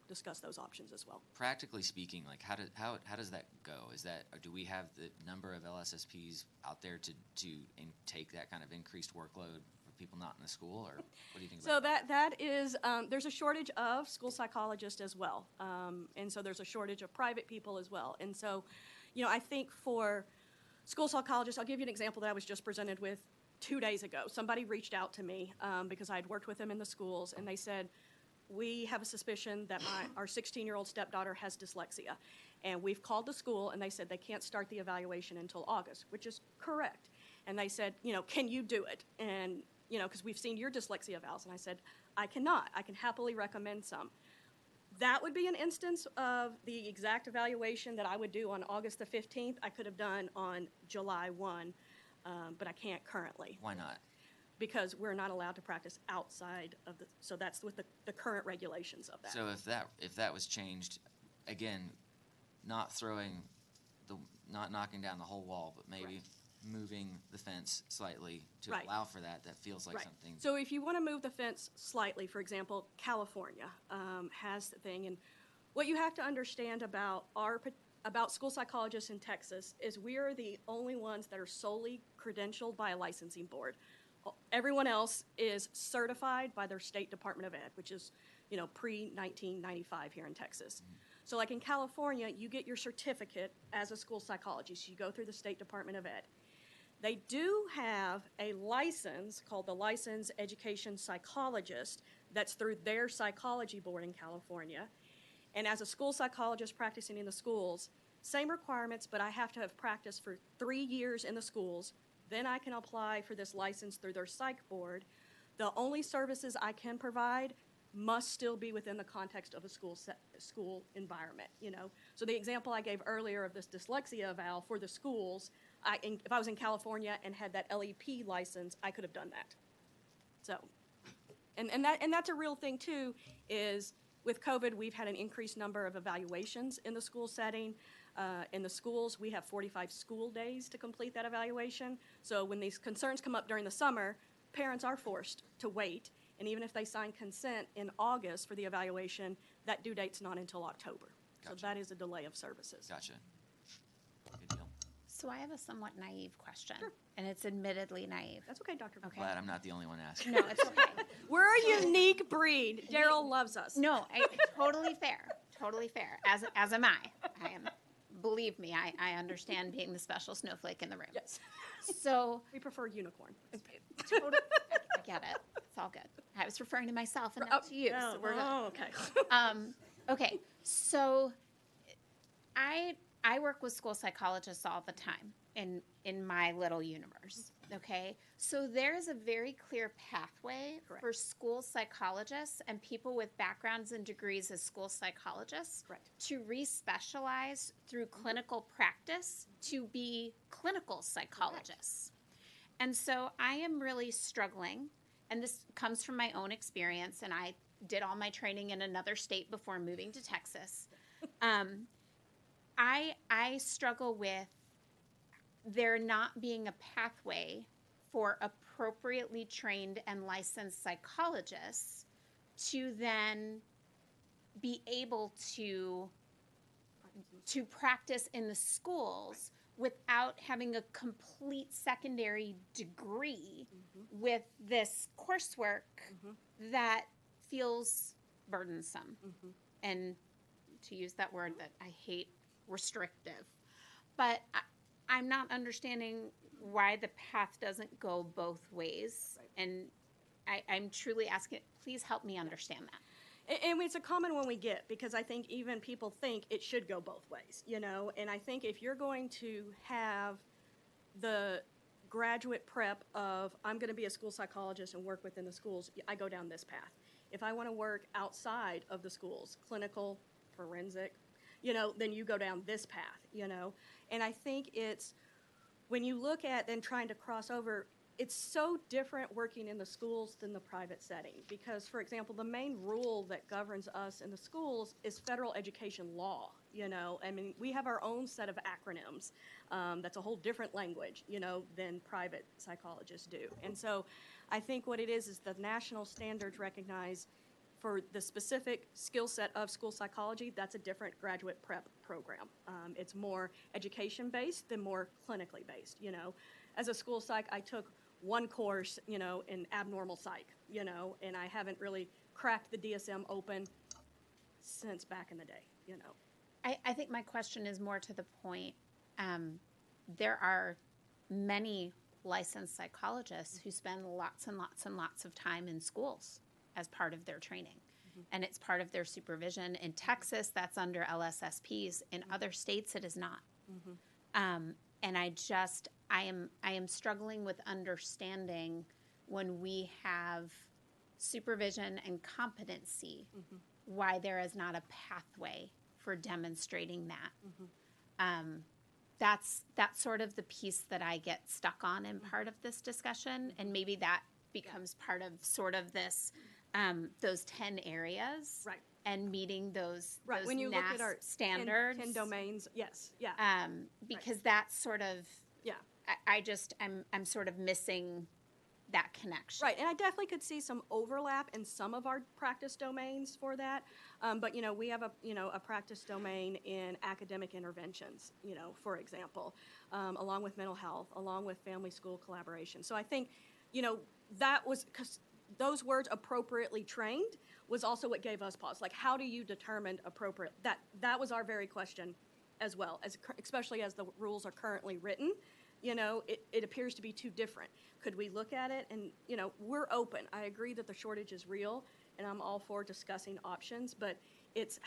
discuss those options as well. Practically speaking, like how does that go? Or do we have the number of LSSPs out there to take that kind of increased workload for people not in the school, or what do you think about that? So that is, there's a shortage of school psychologists as well, and so there's a shortage of private people as well. And so, I think for school psychologists, I'll give you an example that I was just presented with 2 days ago. Somebody reached out to me because I had worked with them in the schools, and they said, we have a suspicion that our 16-year-old stepdaughter has dyslexia. And we've called the school, and they said they can't start the evaluation until August, which is correct. And they said, can you do it? And, because we've seen your dyslexia evals. And I said, I cannot. I can happily recommend some. That would be an instance of the exact evaluation that I would do on August the 15th. I could have done on July 1, but I can't currently. Why not? Because we're not allowed to practice outside of so that's with the current regulations of that. So if that was changed, again, not knocking down the whole wall, but maybe Right. moving the fence slightly to Right. allow for that feels like Right. something. So if you want to move the fence slightly, for example, California has the thing, and what you have to understand about about school psychologists in Texas is we are the only ones that are solely credentialed by a licensing board. Everyone else is certified by their state Department of Ed, which is, pre-1995 here in Texas. So like in California, you get your certificate as a school psychologist. You go through the state Department of Ed. They do have a license called the Licensed Education Psychologist that's through their psychology board in California. And as a school psychologist practicing in the schools, same requirements, but I have to have practiced for 3 years in the schools. Then I can apply for this license through their psych board. The only services I can provide must still be within the context of a school environment, So the example I gave earlier of this dyslexia eval for the schools, if I was in California and had that LEP license, I could have done that. So, and that's a real thing too, is with COVID, we've had an increased number of evaluations in the school setting. In the schools, we have 45 school days to complete that evaluation. So when these concerns come up during the summer, parents are forced to wait. And even if they sign consent in August for the evaluation, that due date's not until October. Gotcha. So that is a delay of services. Gotcha. Good deal. So I have a somewhat naive question. Sure. And it's admittedly naive. That's okay, Dr. Okay. Glad I'm not the only one asking. No, it's okay. We're a unique breed. Daryl loves us. No, totally fair. Totally fair. As am I. I am. Believe me, I understand being the special snowflake in the room. Yes. So We prefer unicorn. totally, I get it. It's all good. I was referring to myself and not to you. So we're good. Oh, okay. Okay, so I work with school psychologists all the time in my little universe. Okay, so there's a very clear pathway Correct. for school psychologists and people with backgrounds and degrees as school psychologists Correct. to re-specialize through clinical practice to be clinical psychologists. And so I am really struggling, and this comes from my own experience, and I did all my training in another state before moving to Texas. I struggle with there not being a pathway for appropriately trained and licensed psychologists to then be able to practice in the schools without having a complete secondary degree with this coursework that feels burdensome. And to use that word that I hate, restrictive. But I'm not understanding why the path doesn't go both ways. Right. And I'm truly asking, please help me understand that. And it's a common one we get because I think even people think it should go both ways, And I think if you're going to have the graduate prep of I'm going to be a school psychologist and work within the schools, I go down this path. If I want to work outside of the schools, clinical, forensic, then you go down this path, And I think it's when you look at then trying to cross over, it's so different working in the schools than the private setting because, for example, the main rule that governs us in the schools is federal education law, I mean, we have our own set of acronyms. That's a whole different language, than private psychologists do. And so I think what it is the national standards recognize for the specific skill set of school psychology, that's a different graduate prep program. It's more education-based than more clinically based, As a school psych, I took one course, in abnormal psych, and I haven't really cracked the DSM open since back in the day, I think my question is more to the point. There are many licensed psychologists who spend lots and lots and lots of time in schools as part of their training. and it's part of their supervision. In Texas, that's under LSSPs. In other states, it is not. And I am struggling with understanding when we have supervision and competency, why there is not a pathway for demonstrating that. That's sort of the piece that I get stuck on in part of this discussion, and maybe that becomes part of sort of this, those 10 areas. Right. And meeting those When you look at NASP our standards. 10 domains, yes, yeah. Because that's sort of, Yeah. I'm sort of missing that connection. Right, and I definitely could see some overlap in some of our practice domains for that. But, we have a practice domain in academic interventions, for example, along with mental health, along with family school collaboration. So I think, that was, because those words appropriately trained was also what gave us pause. Like, how do you determine appropriate? That was our very question as well, especially as the rules are currently written. It appears to be too different. Could we look at it? And, we're open. I agree that the shortage is real, and I'm all for discussing options, but it's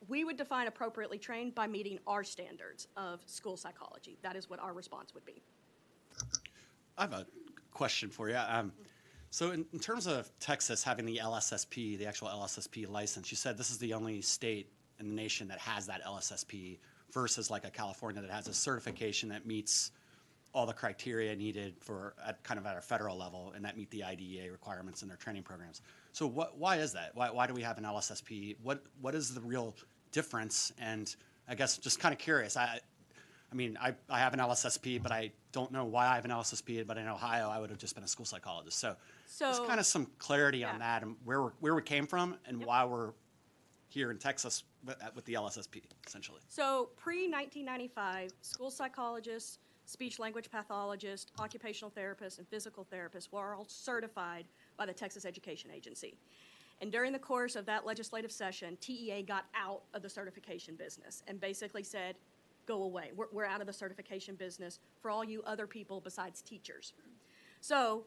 we would define appropriately trained by meeting our standards of school psychology. That is what our response would be. I have a question for you. So in terms of Texas having the LSSP, the actual LSSP license, you said this is the only state in the nation that has that LSSP versus like a California that has a certification that meets all the criteria needed for at a federal level and that meet the IDEA requirements in their training programs. So why is that? Why do we have an LSSP? What is the real difference? And I guess just kind of curious. I have an LSSP, but I don't know why I have an LSSP. But in Ohio, I would have just been a school psychologist. So just kind of some clarity on that and where we came from and why we're here in Texas with the LSSP, essentially. So pre-1995, school psychologists, speech language pathologists, occupational therapists, and physical therapists were all certified by the Texas Education Agency. And during the course of that legislative session, TEA got out of the certification business and basically said, go away. We're out of the certification business for all you other people besides teachers. So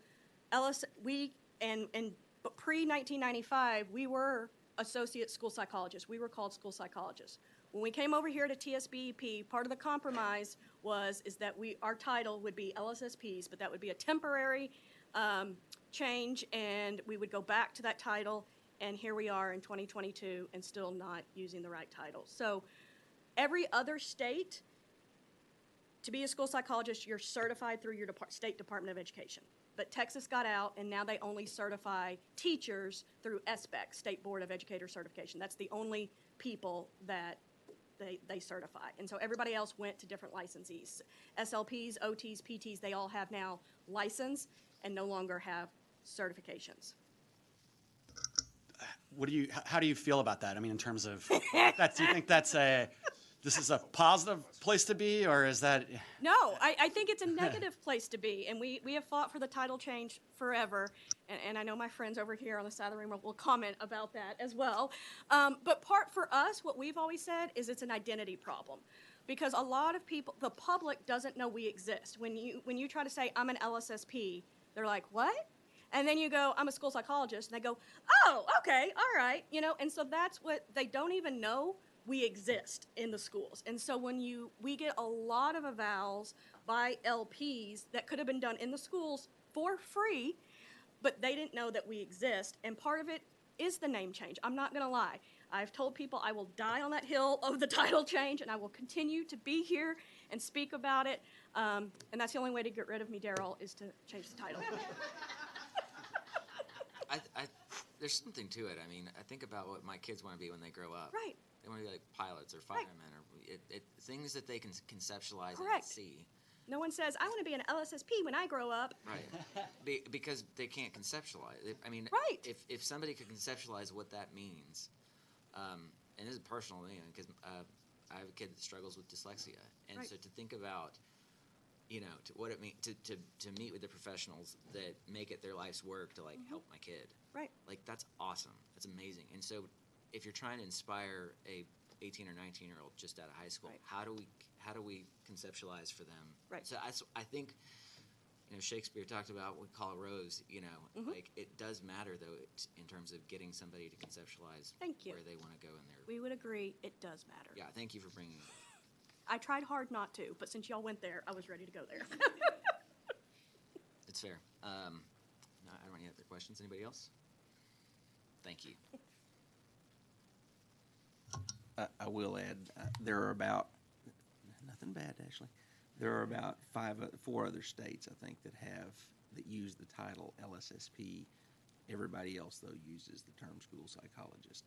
pre-1995, we were associate school psychologists. We were called school psychologists. When we came over here to TSBEP, part of the compromise is that our title would be LSSPs, but that would be a temporary change, and we would go back to that title, and here we are in 2022 and still not using the right title. So every other state, to be a school psychologist, you're certified through your state Department of Education. But Texas got out, and now they only certify teachers through SBEC, State Board of Educator Certification. That's the only people that they certify. And so everybody else went to different licensees. SLPs, OTs, PTs, they all have now license and no longer have certifications. How do you feel about that? I mean, in terms of do you think this is a positive place to be, or is that? No, I think it's a negative place to be, and we have fought for the title change forever, and I know my friends over here on the side of the room will comment about that as well. But for us, what we've always said is it's an identity problem, because a lot of people, the public doesn't know we exist. When you try to say I'm an LSSP, they're like, what? And then you go, I'm a school psychologist, and they go, oh, okay, all right, and so that's what they don't even know. We exist in the schools. And so we get a lot of evals by LPs that could have been done in the schools for free, but they didn't know that we exist. And part of it is the name change. I'm not gonna lie. I've told people I will die on that hill of the title change, and I will continue to be here and speak about it. And that's the only way to get rid of me, Daryl, is to change the title. There's something to it. I mean, I think about what my kids want to be when they grow up. Right. They want to be like pilots or firemen or things that they can conceptualize Correct. and see. No one says, I want to be an LSSP when I grow up. Right. Because they can't conceptualize. I mean, right. If somebody could conceptualize what that means, and this is personal to me, because I have a kid that struggles with dyslexia. And right. So to think about, to what it means to meet with the professionals that make it their life's work to help my kid. Right. That's awesome. That's amazing. And so if you're trying to inspire a 18 or 19-year-old just out of high school, right. how do we conceptualize for them? Right. So I think Shakespeare talked about we call a rose, Mm-hmm. like it does matter though in terms of getting somebody to conceptualize Thank you. where they want to go in there. We would agree it does matter. Yeah, thank you for bringing it up. I tried hard not to, but since y'all went there, I was ready to go there. It's fair. No, I don't have any other questions. Anybody else? Thank you. I will add, there are about, nothing bad actually, there are about four other states, I think, that use the title LSSP. Everybody else, though, uses the term school psychologist.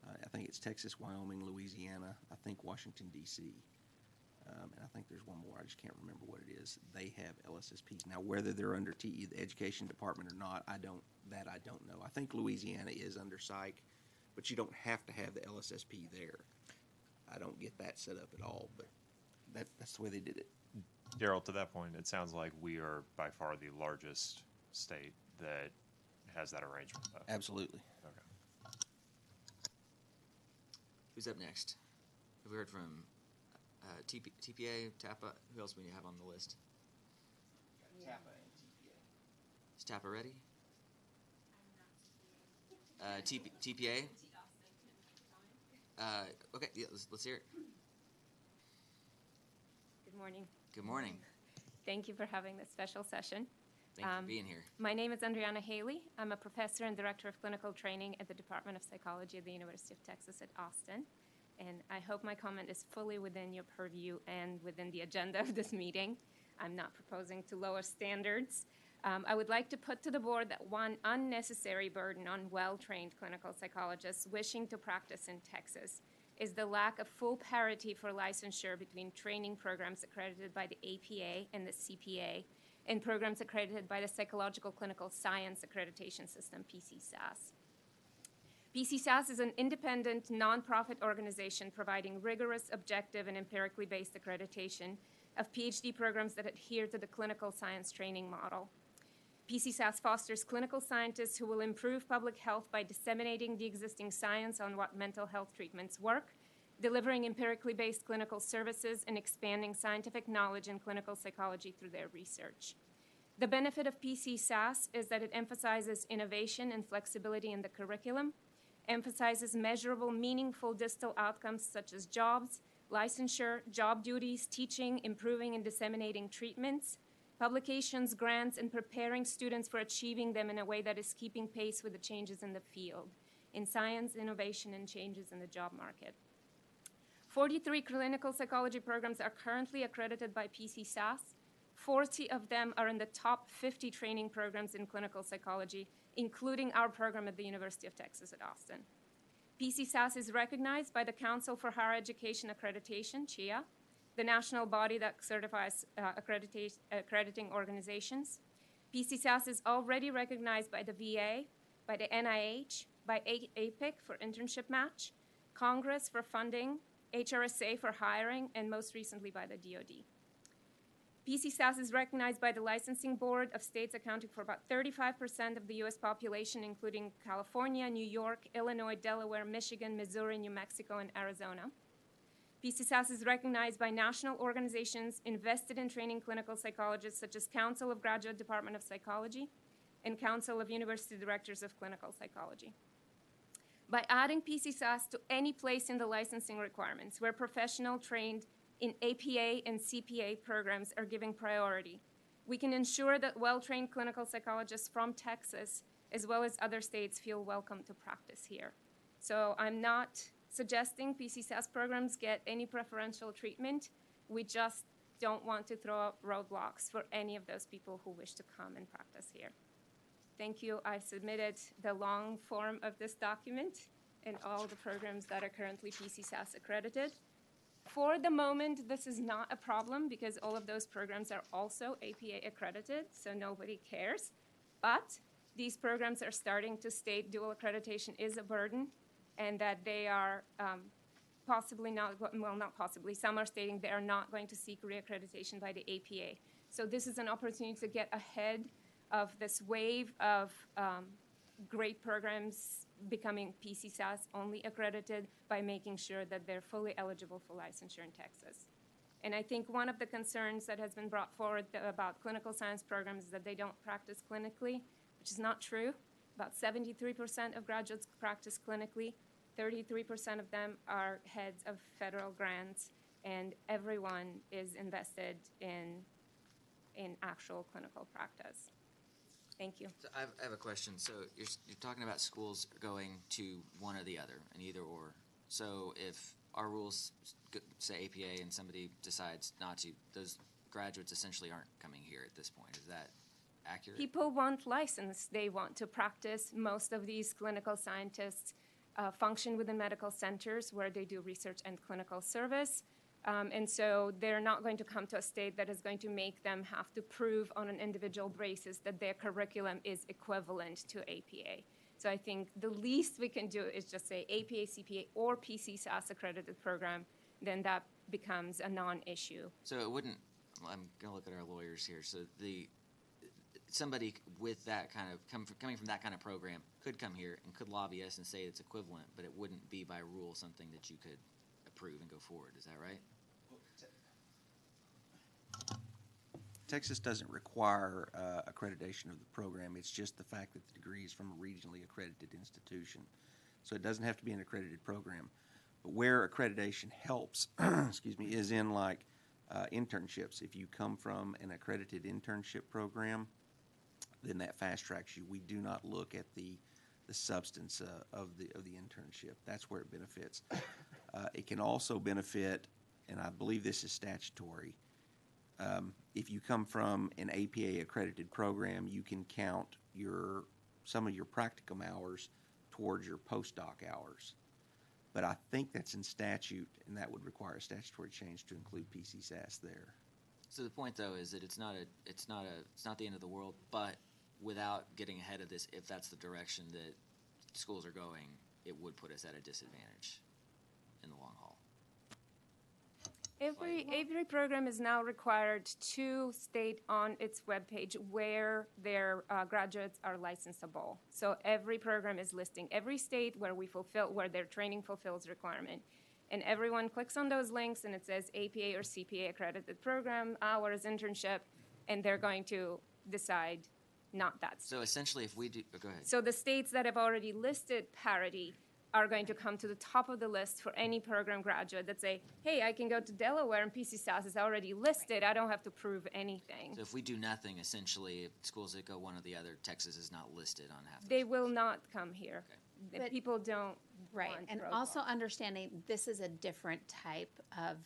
I think it's Texas, Wyoming, Louisiana, I think Washington, D.C., and I think there's one more, I just can't remember what it is. They have LSSPs. Now, whether they're under TE, the education department, or not, I don't know. I think Louisiana is under psych, but you don't have to have the LSSP there. I don't get that set up at all, but that's the way they did it. Daryl, to that point, it sounds like we are by far the largest state that has that arrangement, though. Absolutely. Okay. Who's up next? Have we heard from TPA, TAPA? Who else do we have on the list? TAPA and TPA. Is TAPA ready? TPA? Okay, yeah, let's hear it. Good morning. Good morning. Thank you for having this special session. Thank you for being here. My name is Andriana Haley. I'm a professor and director of clinical training at the Department of Psychology at the University of Texas at Austin. And I hope my comment is fully within your purview and within the agenda of this meeting. I'm not proposing to lower standards. I would like to put to the board that one unnecessary burden on well-trained clinical psychologists wishing to practice in Texas is the lack of full parity for licensure between training programs accredited by the APA and the CPA and programs accredited by the Psychological Clinical Science Accreditation System, PCSAS. PCSAS is an independent, nonprofit organization providing rigorous, objective, and empirically based accreditation of PhD programs that adhere to the clinical science training model. PCSAS fosters clinical scientists who will improve public health by disseminating the existing science on what mental health treatments work, delivering empirically based clinical services, and expanding scientific knowledge in clinical psychology through their research. The benefit of PCSAS is that it emphasizes innovation and flexibility in the curriculum, emphasizes measurable, meaningful distal outcomes such as jobs, licensure, job duties, teaching, improving and disseminating treatments, publications, grants, and preparing students for achieving them in a way that is keeping pace with the changes in the field, in science, innovation, and changes in the job market. 43 clinical psychology programs are currently accredited by PCSAS. 40 of them are in the top 50 training programs in clinical psychology, including our program at the University of Texas at Austin. PCSAS is recognized by the Council for Higher Education Accreditation, CHIA, the national body that certifies accrediting organizations. PCSAS is already recognized by the VA, by the NIH, by APIC for internship match, Congress for funding, HRSA for hiring, and most recently by the DoD. PCSAS is recognized by the Licensing Board of states accounting for about 35% of the U.S. population, including California, New York, Illinois, Delaware, Michigan, Missouri, New Mexico, and Arizona. PCSAS is recognized by national organizations invested in training clinical psychologists, such as Council of Graduate Department of Psychology and Council of University Directors of Clinical Psychology. By adding PCSAS to any place in the licensing requirements where professional trained in APA and CPA programs are given priority, we can ensure that well-trained clinical psychologists from Texas, as well as other states, feel welcome to practice here. So I'm not suggesting PCSAS programs get any preferential treatment. We just don't want to throw up roadblocks for any of those people who wish to come and practice here. Thank you. I've submitted the long form of this document and all the programs that are currently PCSAS accredited. For the moment, this is not a problem because all of those programs are also APA accredited, so nobody cares. But these programs are starting to state dual accreditation is a burden and that they are possibly not, well, not possibly, some are stating they are not going to seek reaccreditation by the APA. So this is an opportunity to get ahead of this wave of great programs becoming PCSAS only accredited by making sure that they're fully eligible for licensure in Texas. And I think one of the concerns that has been brought forward about clinical science programs is that they don't practice clinically, which is not true. About 73% of graduates practice clinically. 33% of them are heads of federal grants, and everyone is invested in actual clinical practice. Thank you. So I have a question. So you're talking about schools going to one or the other, an either or. So if our rules say APA and somebody decides not to, those graduates essentially aren't coming here at this point. Is that accurate? People want license. They want to practice. Most of these clinical scientists function within medical centers where they do research and clinical service. And so they're not going to come to a state that is going to make them have to prove on an individual basis that their curriculum is equivalent to APA. So I think the least we can do is just say APA, CPA, or PCSAS accredited program, then that becomes a non-issue. So it wouldn't, I'm going to look at our lawyers here. So somebody with that kind of, coming from that kind of program could come here and could lobby us and say it's equivalent, but it wouldn't be by rule something that you could approve and go forward. Is that right? Texas doesn't require accreditation of the program. It's just the fact that the degree is from a regionally accredited institution. So it doesn't have to be an accredited program. But where accreditation helps, excuse me, is in like internships. If you come from an accredited internship program, then that fast tracks you. We do not look at the substance of the internship. That's where it benefits. It can also benefit, and I believe this is statutory, if you come from an APA accredited program, you can count some of your practicum hours towards your postdoc hours. But I think that's in statute, and that would require a statutory change to include PCSAS there. So the point, though, is that it's not the end of the world, but without getting ahead of this, if that's the direction that schools are going, it would put us at a disadvantage in the long haul. Every program is now required to state on its webpage where their graduates are licensable. So every program is listing every state where their training fulfills requirement. And everyone clicks on those links and it says APA or CPA accredited program, hours, internship, and they're going to decide not that. So essentially if we do, go ahead. So the states that have already listed parity are going to come to the top of the list for any program graduate that say, hey, I can go to Delaware and PCSAS is already listed. I don't have to prove anything. So if we do nothing, essentially, if schools that go one or the other, Texas is not listed on half. They will not come here. Okay. But- People don't Right, want and roll also call. understanding this is a different type of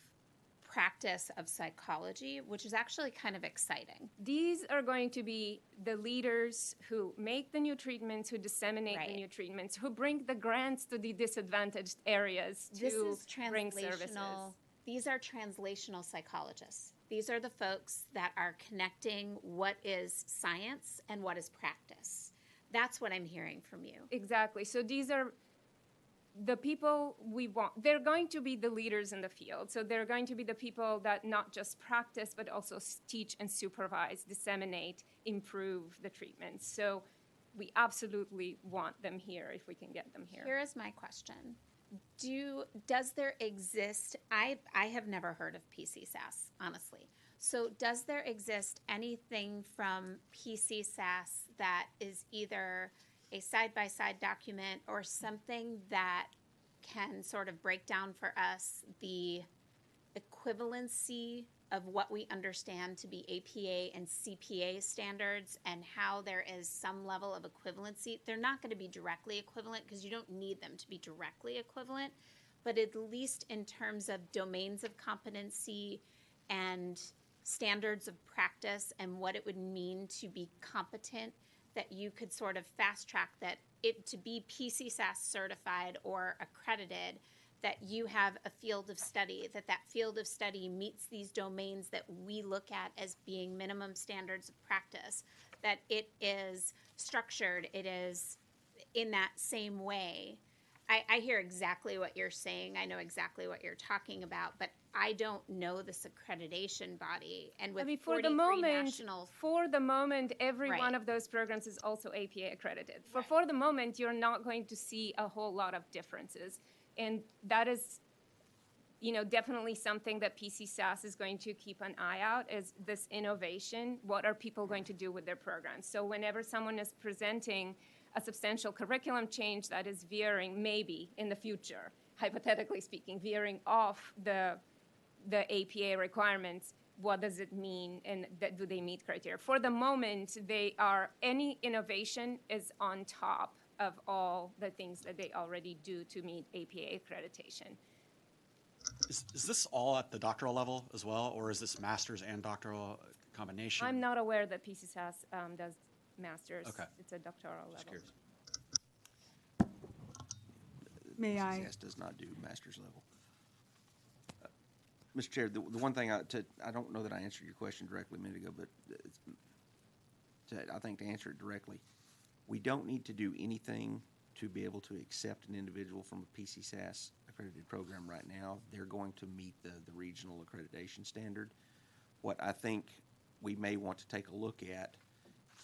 practice of psychology, which is actually kind of exciting. These are going to be the leaders who make the new treatments, who disseminate the Right. new treatments, who bring the grants to the disadvantaged areas This to is bring services. These are translational psychologists. These are the folks that are connecting what is science and what is practice. That's what I'm hearing from you. Exactly. So these are the people we want. They're going to be the leaders in the field. So they're going to be the people that not just practice, but also teach and supervise, disseminate, improve the treatments. So we absolutely want them here if we can get them here. Here is my question. Does there exist, I have never heard of PCSAS, honestly. So does there exist anything from PCSAS that is either a side-by-side document or something that can sort of break down for us the equivalency of what we understand to be APA and CPA standards and how there is some level of equivalency? They're not going to be directly equivalent because you don't need them to be directly equivalent, but at least in terms of domains of competency and standards of practice and what it would mean to be competent, that you could sort of fast track that it to be PCSAS certified or accredited, that you have a field of study, that field of study meets these domains that we look at as being minimum standards of practice, that it is structured, it is in that same way. I hear exactly what you're saying. I know exactly what you're talking about, but I don't know this accreditation body. And with I mean, for 43 the moment, every Right. one of those programs is also APA accredited. For the moment, you're not going to see a whole lot of differences. And that is, definitely something that PCSAS is going to keep an eye out is this innovation. What are people going to do with their programs? So whenever someone is presenting a substantial curriculum change that is veering, maybe in the future, hypothetically speaking, veering off the APA requirements, what does it mean, and do they meet criteria? For the moment, any innovation is on top of all the things that they already do to meet APA accreditation. Is this all at the doctoral level as well, or is this master's and doctoral combination? I'm not aware that PCSAS does master's. Okay. It's a doctoral Just level. curious. May I? PCSAS does not do master's level. Mr. Chair, the one thing I don't know that I answered your question directly a minute ago, but I think to answer it directly, we don't need to do anything to be able to accept an individual from a PCSAS accredited program right now. They're going to meet the regional accreditation standard. What I think we may want to take a look at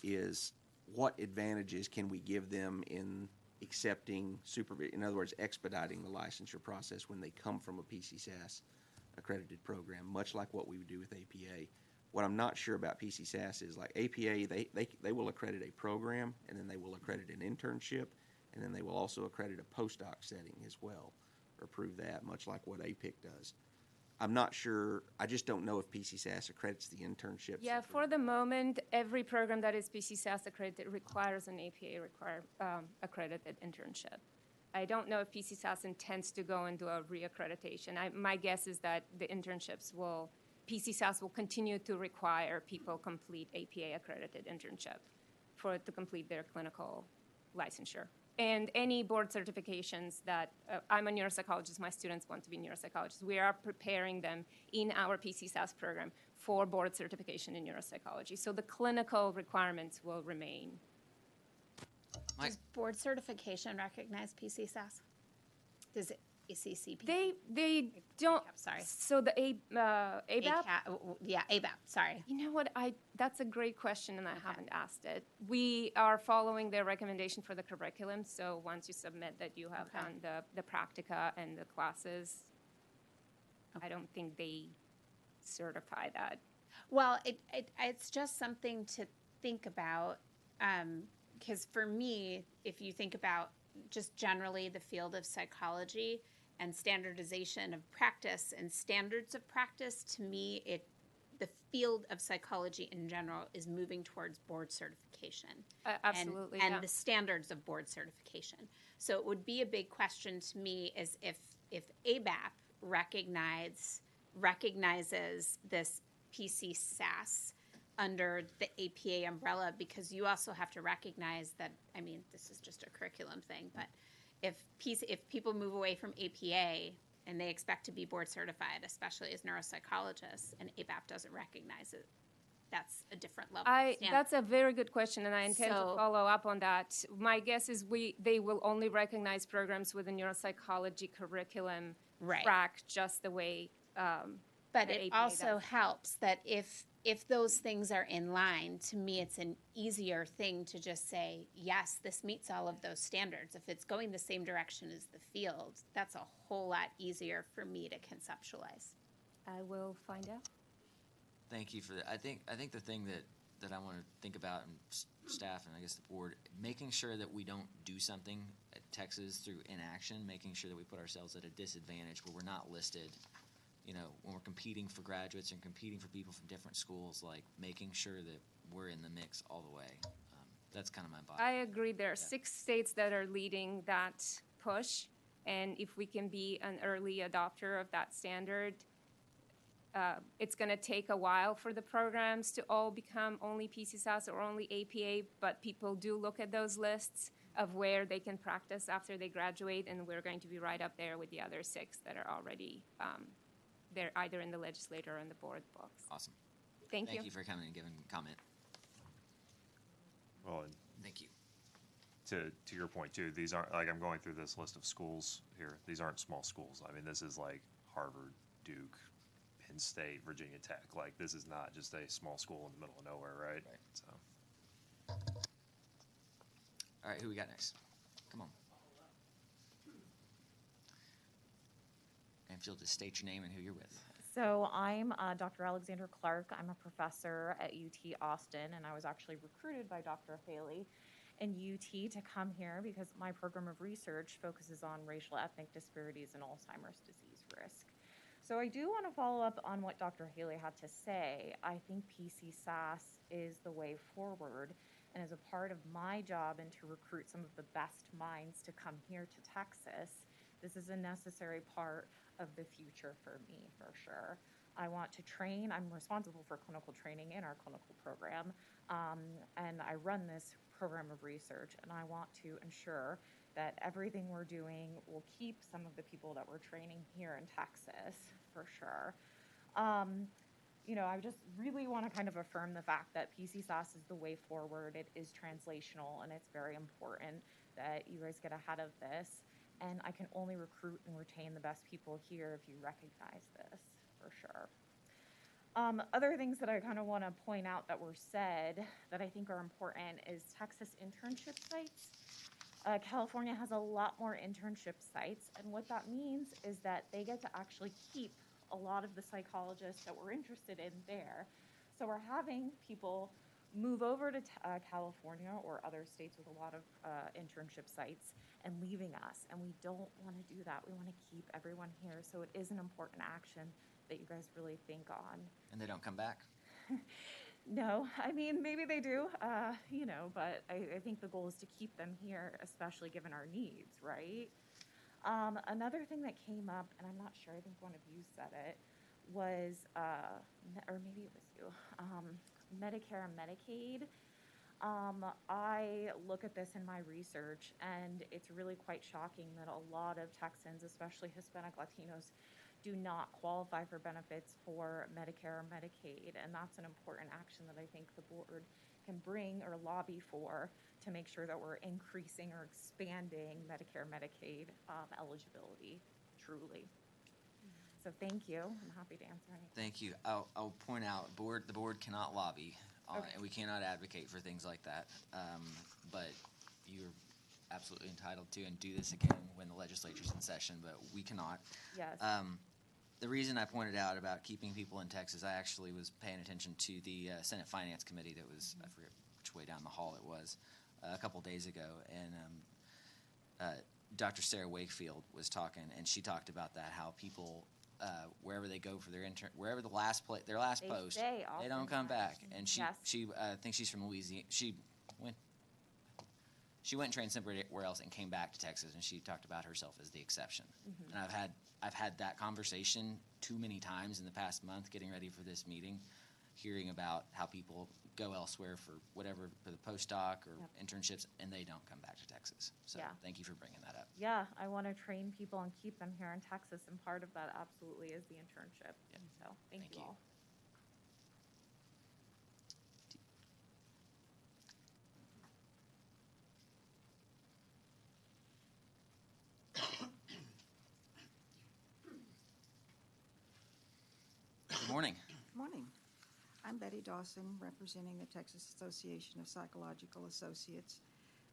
is what advantages can we give them in accepting supervision, in other words, expediting the licensure process when they come from a PCSAS accredited program, much like what we would do with APA. What I'm not sure about PCSAS is like APA, they will accredit a program, and then they will accredit an internship, and then they will also accredit a postdoc setting as well, or approve that, much like what APIC does. I'm not sure, I just don't know if PCSAS accredits the internships. Yeah, for the moment, every program that is PCSAS accredited requires an APA accredited internship. I don't know if PCSAS intends to go and do a reaccreditation. My guess is that the internships PCSAS will continue to require people complete APA accredited internship to complete their clinical licensure. And any board certifications that, I'm a neuropsychologist, my students want to be neuropsychologists. We are preparing them in our PCSAS program for board certification in neuropsychology. So the clinical requirements will remain. Does board certification recognize PCSAS? Does it ACCP? They don't. Sorry. So the ABAP? Yeah, ABAP, sorry. You know what, that's a great question, and I haven't asked it. We are following their recommendation for the curriculum, so once you submit that you have done the practica and the classes, I don't think they certify that. Well, it's just something to think about, because for me, if you think about just generally the field of psychology and standardization of practice and standards of practice, to me, the field of psychology in general is moving towards board certification. Absolutely, and the standards of board certification. So it would be a big question to me is if ABAP recognizes this PCSAS under the APA umbrella, because you also have to recognize that, I mean, this is just a curriculum thing, but if people move away from APA and they expect to be board certified, especially as neuropsychologists, and ABAP doesn't recognize it, that's a different level of standard. That's a very good question, and I intend to follow up on that. My guess is they will only recognize programs with a neuropsychology curriculum track just the way but it also helps that if those things are in line, to me, it's an easier thing to just say, yes, this meets all of those standards. If it's going the same direction as the field, that's a whole lot easier for me to conceptualize. I will find out. Thank you for that. I think the thing that I want to think about, and staff and I guess the board, making sure that we don't do something at Texas through inaction, making sure that we put ourselves at a disadvantage where we're not listed. You know, when we're competing for graduates and competing for people from different schools, like making sure that we're in the mix all the way. That's kind of my bottom. I agree. There are 6 states that are leading that push, and if we can be an early adopter of that standard, it's going to take a while for the programs to all become only PCSAS or only APA, but people do look at those lists of where they can practice after they graduate, and we're going to be right up there with the other 6 that are already they're either in the legislature or in the board books. Awesome. Thank you. Thank you for coming and giving comment. Well, and thank you. To your point too, these aren't, like, I'm going through this list of schools here. These aren't small schools. I mean, this is like Harvard, Duke, Penn State, Virginia Tech. Like, this is not just a small school in the middle of nowhere, right? So. All right, who we got next? Come on. Okay. if you'll just state your name and who you're with. So I'm Dr. Alexander Clark. I'm a professor at UT Austin, and I was actually recruited by Dr. Haley in UT to come here because my program of research focuses on racial ethnic disparities and Alzheimer's disease risk. So I do want to follow up on what Dr. Haley had to say. I think PCSAS is the way forward, and as a part of my job and to recruit some of the best minds to come here to Texas, this is a necessary part of the future for me, for sure. I want to train. I'm responsible for clinical training in our clinical program, and I run this program of research, and I want to ensure that everything we're doing will keep some of the people that we're training here in Texas, for sure. I just really want to kind of affirm the fact that PCSAS is the way forward. It is translational, and it's very important that you guys get ahead of this. And I can only recruit and retain the best people here if you recognize this, for sure. Other things that I kind of want to point out that were said that I think are important is Texas internship sites. California has a lot more internship sites, and what that means is that they get to actually keep a lot of the psychologists that we're interested in there. So we're having people move over to California or other states with a lot of internship sites and leaving us, and we don't want to do that. We want to keep everyone here, so it is an important action that you guys really think on. And they don't come back? No, I mean, maybe they do, but I think the goal is to keep them here, especially given our needs, right? Another thing that came up, and I'm not sure, I think one of you said it, was, or maybe it was you, Medicare and Medicaid. I look at this in my research, and it's really quite shocking that a lot of Texans, especially Hispanic Latinos, do not qualify for benefits for Medicare or Medicaid, and that's an important action that I think the board can bring or lobby for to make sure that we're increasing or expanding Medicare, Medicaid eligibility, truly. So thank you. I'm happy to answer anything. Thank you. I'll point out, the board cannot lobby, Okay. and we cannot advocate for things like that. But you're absolutely entitled to, and do this again when the legislature's in session, but we cannot. Yes. The reason I pointed out about keeping people in Texas, I actually was paying attention to the Senate Finance Committee that was, I forget which way down the hall it was, a couple days ago, and Dr. Sarah Wakefield was talking, and she talked about that, how people, wherever they go for their wherever their last post, they don't come back. And she, Yes. I think she's from Louisiana. She went and trained somewhere else and came back to Texas, and she talked about herself as the exception. Mm-hmm. And I've had that conversation too many times in the past month getting ready for this meeting, hearing about how people go elsewhere for whatever, for the postdoc or internships, and they don't come back to Texas. So Yeah. thank you for bringing that up. Yeah, I want to train people and keep them here in Texas, and part of that absolutely is the internship. Yeah. So thank you all. Good morning. Morning. I'm Betty Dawson, representing the Texas Association of Psychological Associates.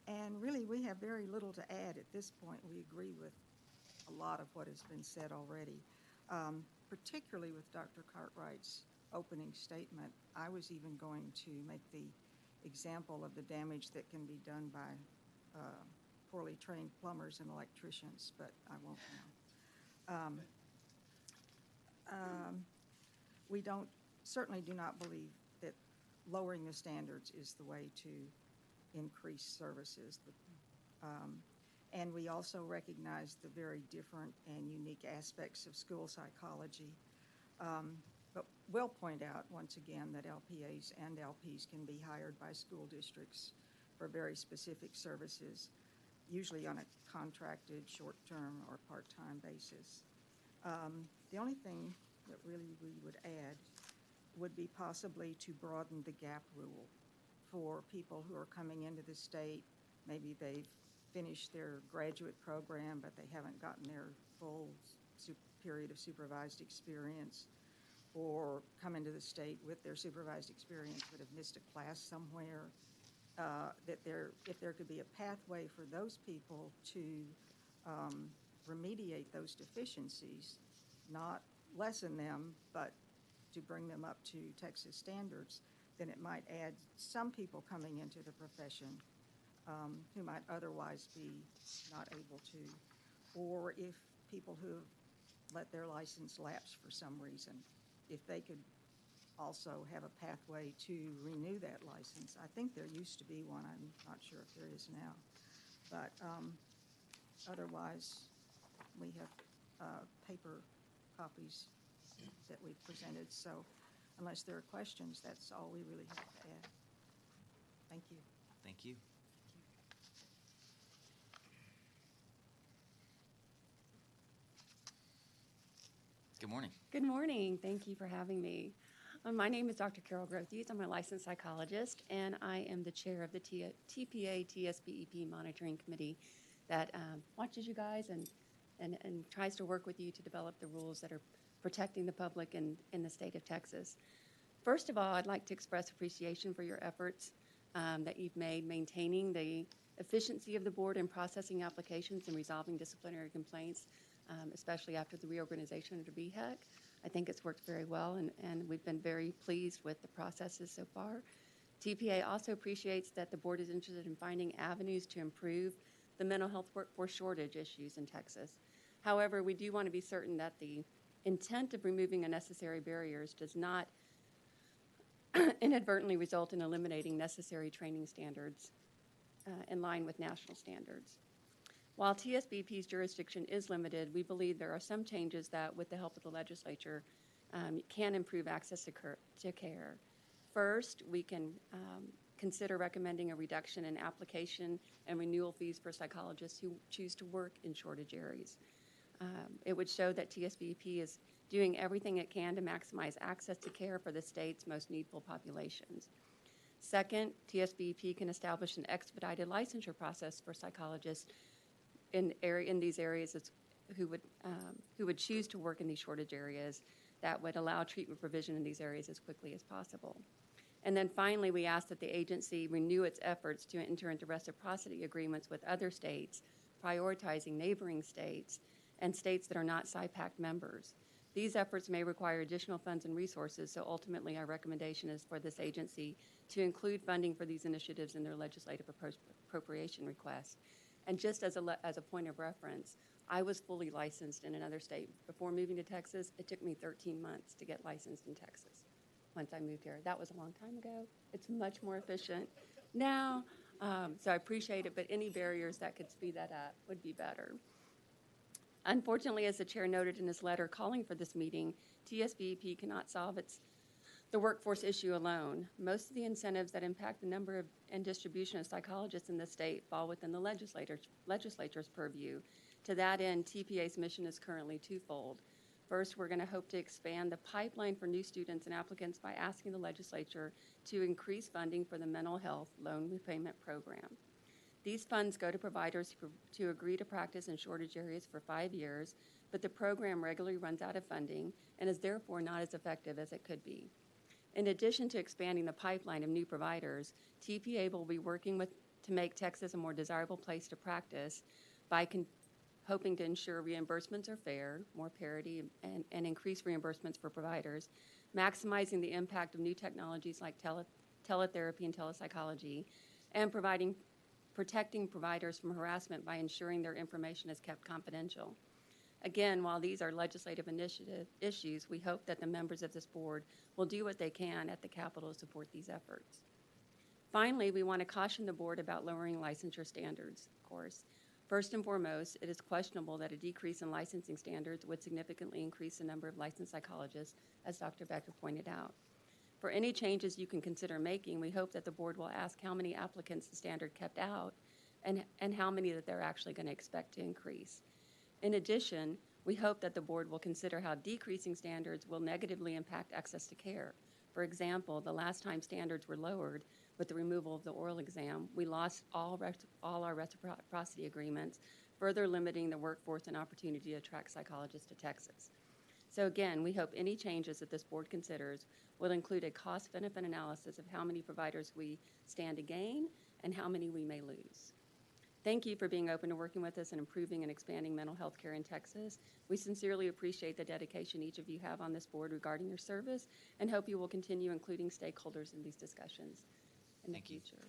And really, we have very little to add at this point. We agree with a lot of what has been said already, particularly with Dr. Cartwright's opening statement. I was even going to make the example of the damage that can be done by poorly trained plumbers and electricians, but I won't now. We certainly do not believe that lowering the standards is the way to increase services. And we also recognize the very different and unique aspects of school psychology. But we'll point out once again that LPAs and LPs can be hired by school districts for very specific services, usually on a contracted, short-term, or part-time basis. The only thing that really we would add would be possibly to broaden the gap rule for people who are coming into the state. Maybe they've finished their graduate program, but they haven't gotten their full period of supervised experience, or come into the state with their supervised experience but have missed a class somewhere. If there could be a pathway for those people to remediate those deficiencies, not lessen them, but to bring them up to Texas standards, then it might add some people coming into the profession who might otherwise be not able to, or if people who have let their license lapse for some reason, if they could also have a pathway to renew that license. I think there used to be one. I'm not sure if there is now. But otherwise, we have paper copies that we've presented. So unless there are questions, that's all we really have to add. Thank you. Thank you. Good morning. Good morning. Thank you for having me. My name is Dr. Carol Grothies. I'm a licensed psychologist, and I am the chair of the TPA TSBEP Monitoring Committee that watches you guys and tries to work with you to develop the rules that are protecting the public in the state of Texas. First of all, I'd like to express appreciation for your efforts that you've made maintaining the efficiency of the board in processing applications and resolving disciplinary complaints, especially after the reorganization under BHEC. I think it's worked very well, and we've been very pleased with the processes so far. TPA also appreciates that the board is interested in finding avenues to improve the mental health workforce shortage issues in Texas. However, we do want to be certain that the intent of removing unnecessary barriers does not inadvertently result in eliminating necessary training standards in line with national standards. While TSBP's jurisdiction is limited, we believe there are some changes that, with the help of the legislature, can improve access to care. First, we can consider recommending a reduction in application and renewal fees for psychologists who choose to work in shortage areas. It would show that TSBP is doing everything it can to maximize access to care for the state's most needful populations. Second, TSBP can establish an expedited licensure process for psychologists in these areas who would choose to work in these shortage areas that would allow treatment provision in these areas as quickly as possible. And then finally, we ask that the agency renew its efforts to enter into reciprocity agreements with other states, prioritizing neighboring states and states that are not SIPAC members. These efforts may require additional funds and resources, so ultimately our recommendation is for this agency to include funding for these initiatives in their legislative appropriation requests. And just as a point of reference, I was fully licensed in another state. Before moving to Texas, it took me 13 months to get licensed in Texas once I moved here. That was a long time ago. It's much more efficient now, so I appreciate it, but any barriers that could speed that up would be better. Unfortunately, as the chair noted in his letter calling for this meeting, TSBEP cannot solve the workforce issue alone. Most of the incentives that impact the number of and distribution of psychologists in the state fall within the legislature's purview. To that end, TPA's mission is currently twofold. First, we're going to hope to expand the pipeline for new students and applicants by asking the legislature to increase funding for the mental health loan repayment program. These funds go to providers to agree to practice in shortage areas for 5 years, but the program regularly runs out of funding and is therefore not as effective as it could be. In addition to expanding the pipeline of new providers, TPA will be working to make Texas a more desirable place to practice by hoping to ensure reimbursements are fair, more parity, and increase reimbursements for providers, maximizing the impact of new technologies like teletherapy and telepsychology, and protecting providers from harassment by ensuring their information is kept confidential. Again, while these are legislative initiative issues, we hope that the members of this board will do what they can at the Capitol to support these efforts. Finally, we want to caution the board about lowering licensure standards, of course. First and foremost, it is questionable that a decrease in licensing standards would significantly increase the number of licensed psychologists, as Dr. Becker pointed out. For any changes you can consider making, we hope that the board will ask how many applicants the standard kept out and how many that they're actually going to expect to increase. In addition, we hope that the board will consider how decreasing standards will negatively impact access to care. For example, the last time standards were lowered with the removal of the oral exam, we lost all our reciprocity agreements, further limiting the workforce and opportunity to attract psychologists to Texas. So again, we hope any changes that this board considers will include a cost-benefit analysis of how many providers we stand to gain and how many we may lose. Thank you for being open to working with us and improving and expanding mental health care in Texas. We sincerely appreciate the dedication each of you have on this board regarding your service and hope you will continue including stakeholders in these discussions in the future.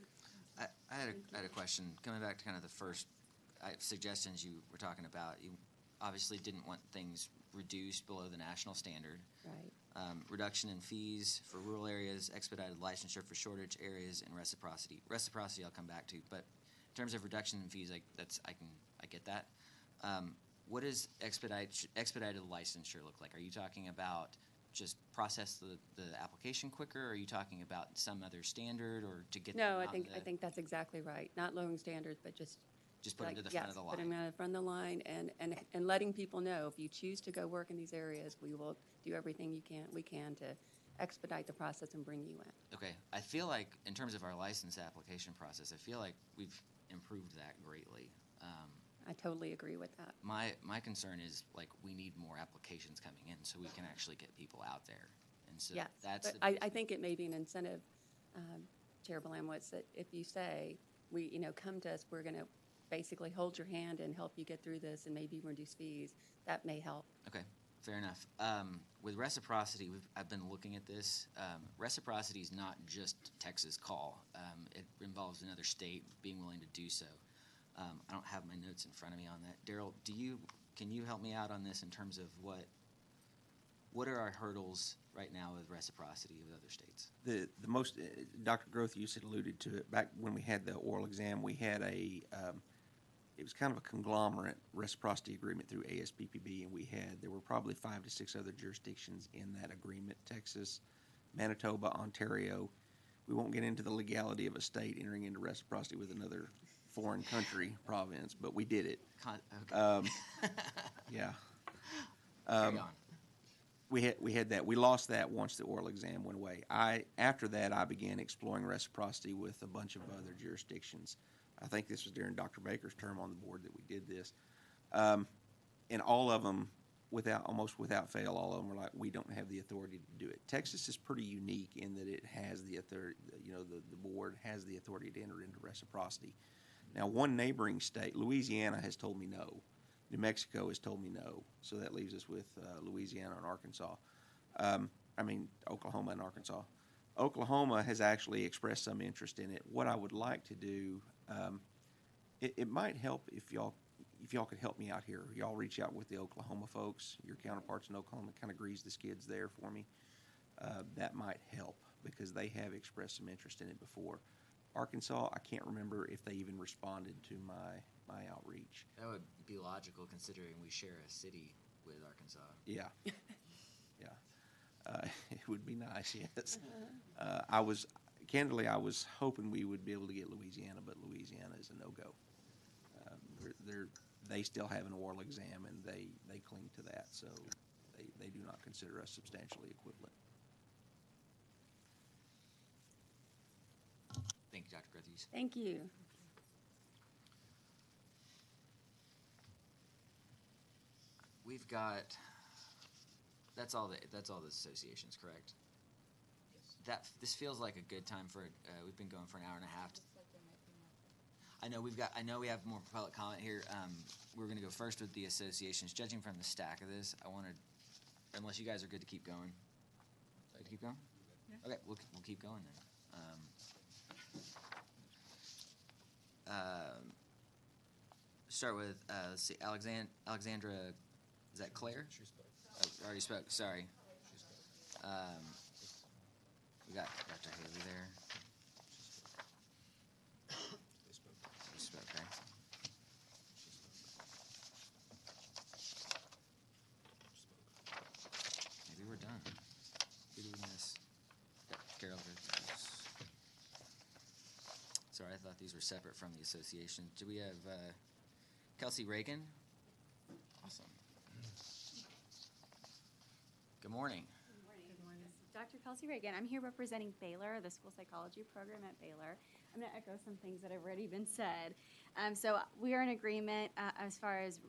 I had a question. Coming back to kind of the first suggestions you were talking about, you obviously didn't want things reduced below the national standard. Right. Reduction in fees for rural areas, expedited licensure for shortage areas, and reciprocity. Reciprocity I'll come back to, but in terms of reduction in fees, I get that. What does expedited licensure look like? Are you talking about just process the application quicker? Or are you talking about some other standard or to get No, them I think that's exactly right. Not lowering standards, but just put them to the front of the line. Put them in front of the line and letting people know if you choose to go work in these areas, we will do everything we can to expedite the process and bring you in. Okay, I feel like in terms of our license application process, I feel like we've improved that greatly. I totally agree with that. My concern is like we need more applications coming in so we can actually get people out there. And so Yes, that's but I think it may be an incentive, Chair Belamwitz, that if you say, come to us, we're going to basically hold your hand and help you get through this and maybe reduce fees, that may help. Okay, fair enough. With reciprocity, I've been looking at this. Reciprocity is not just Texas call. It involves another state being willing to do so. I don't have my notes in front of me on that. Daryl, can you help me out on this in terms of what are our hurdles right now with reciprocity with other states? The most, Dr. Groth, you said alluded to it, back when we had the oral exam, we had it was kind of a conglomerate reciprocity agreement through ASPPB, and there were probably 5 to 6 other jurisdictions in that agreement: Texas, Manitoba, Ontario. We won't get into the legality of a state entering into reciprocity with another foreign country, province, but we did it. Okay. Yeah. Carry on. We had that. We lost that once the oral exam went away. After that, I began exploring reciprocity with a bunch of other jurisdictions. I think this was during Dr. Baker's term on the board that we did this. And all of them, almost without fail, all of them were like, we don't have the authority to do it. Texas is pretty unique in that it has the authority, the board has the authority to enter into reciprocity. Now, one neighboring state, Louisiana, has told me no. New Mexico has told me no. So that leaves us with Louisiana and Arkansas. Oklahoma and Arkansas. Oklahoma has actually expressed some interest in it. What I would like to do, it might help if y'all could help me out here. Y'all reach out with the Oklahoma folks, your counterparts in Oklahoma, kind of grease the skids there for me. That might help because they have expressed some interest in it before. Arkansas, I can't remember if they even responded to my outreach. That would be logical considering we share a city with Arkansas. Yeah. Yeah. It would be nice, yes. I was hoping we would be able to get Louisiana, but Louisiana is a no-go. They still have an oral exam, and they cling to that, so they do not consider us substantially equivalent. Thank you, Dr. Groth. Thank you. We've got, that's all the associations, correct? Yes. This feels like a good time for, we've been going for an hour and a half. I know we have more public comment here. We're going to go first with the associations. Judging from the stack of this, unless you guys are good to keep going. Good to keep going? Yeah. Okay, we'll keep going then. Start with, let's see, Alexandra, is that Claire? She spoke. Oh, already spoke, sorry. We got Dr. Haley there. She spoke, okay. Maybe we're done. Who did we miss? Carol. Sorry, I thought these were separate from the association. Do we have Kelsey Reagan? Awesome. Good morning. Good morning. Dr. Kelsey Reagan. I'm here representing Baylor, the school psychology program at Baylor. I'm going to echo some things that have already been said. So we are in agreement as far as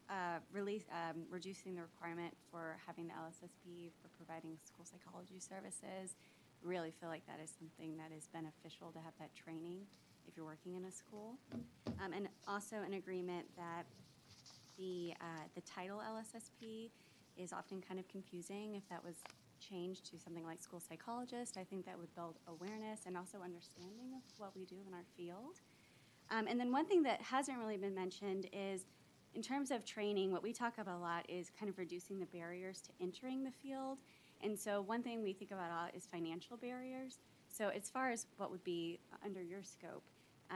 reducing the requirement for having the LSSP for providing school psychology services. Really feel like that is something that is beneficial to have that training if you're working in a school. And also an agreement that the title LSSP is often kind of confusing. If that was changed to something like school psychologist, I think that would build awareness and also understanding of what we do in our field. And then one thing that hasn't really been mentioned is, in terms of training, what we talk about a lot is kind of reducing the barriers to entering the field. And so one thing we think about a lot is financial barriers. So as far as what would be under your scope,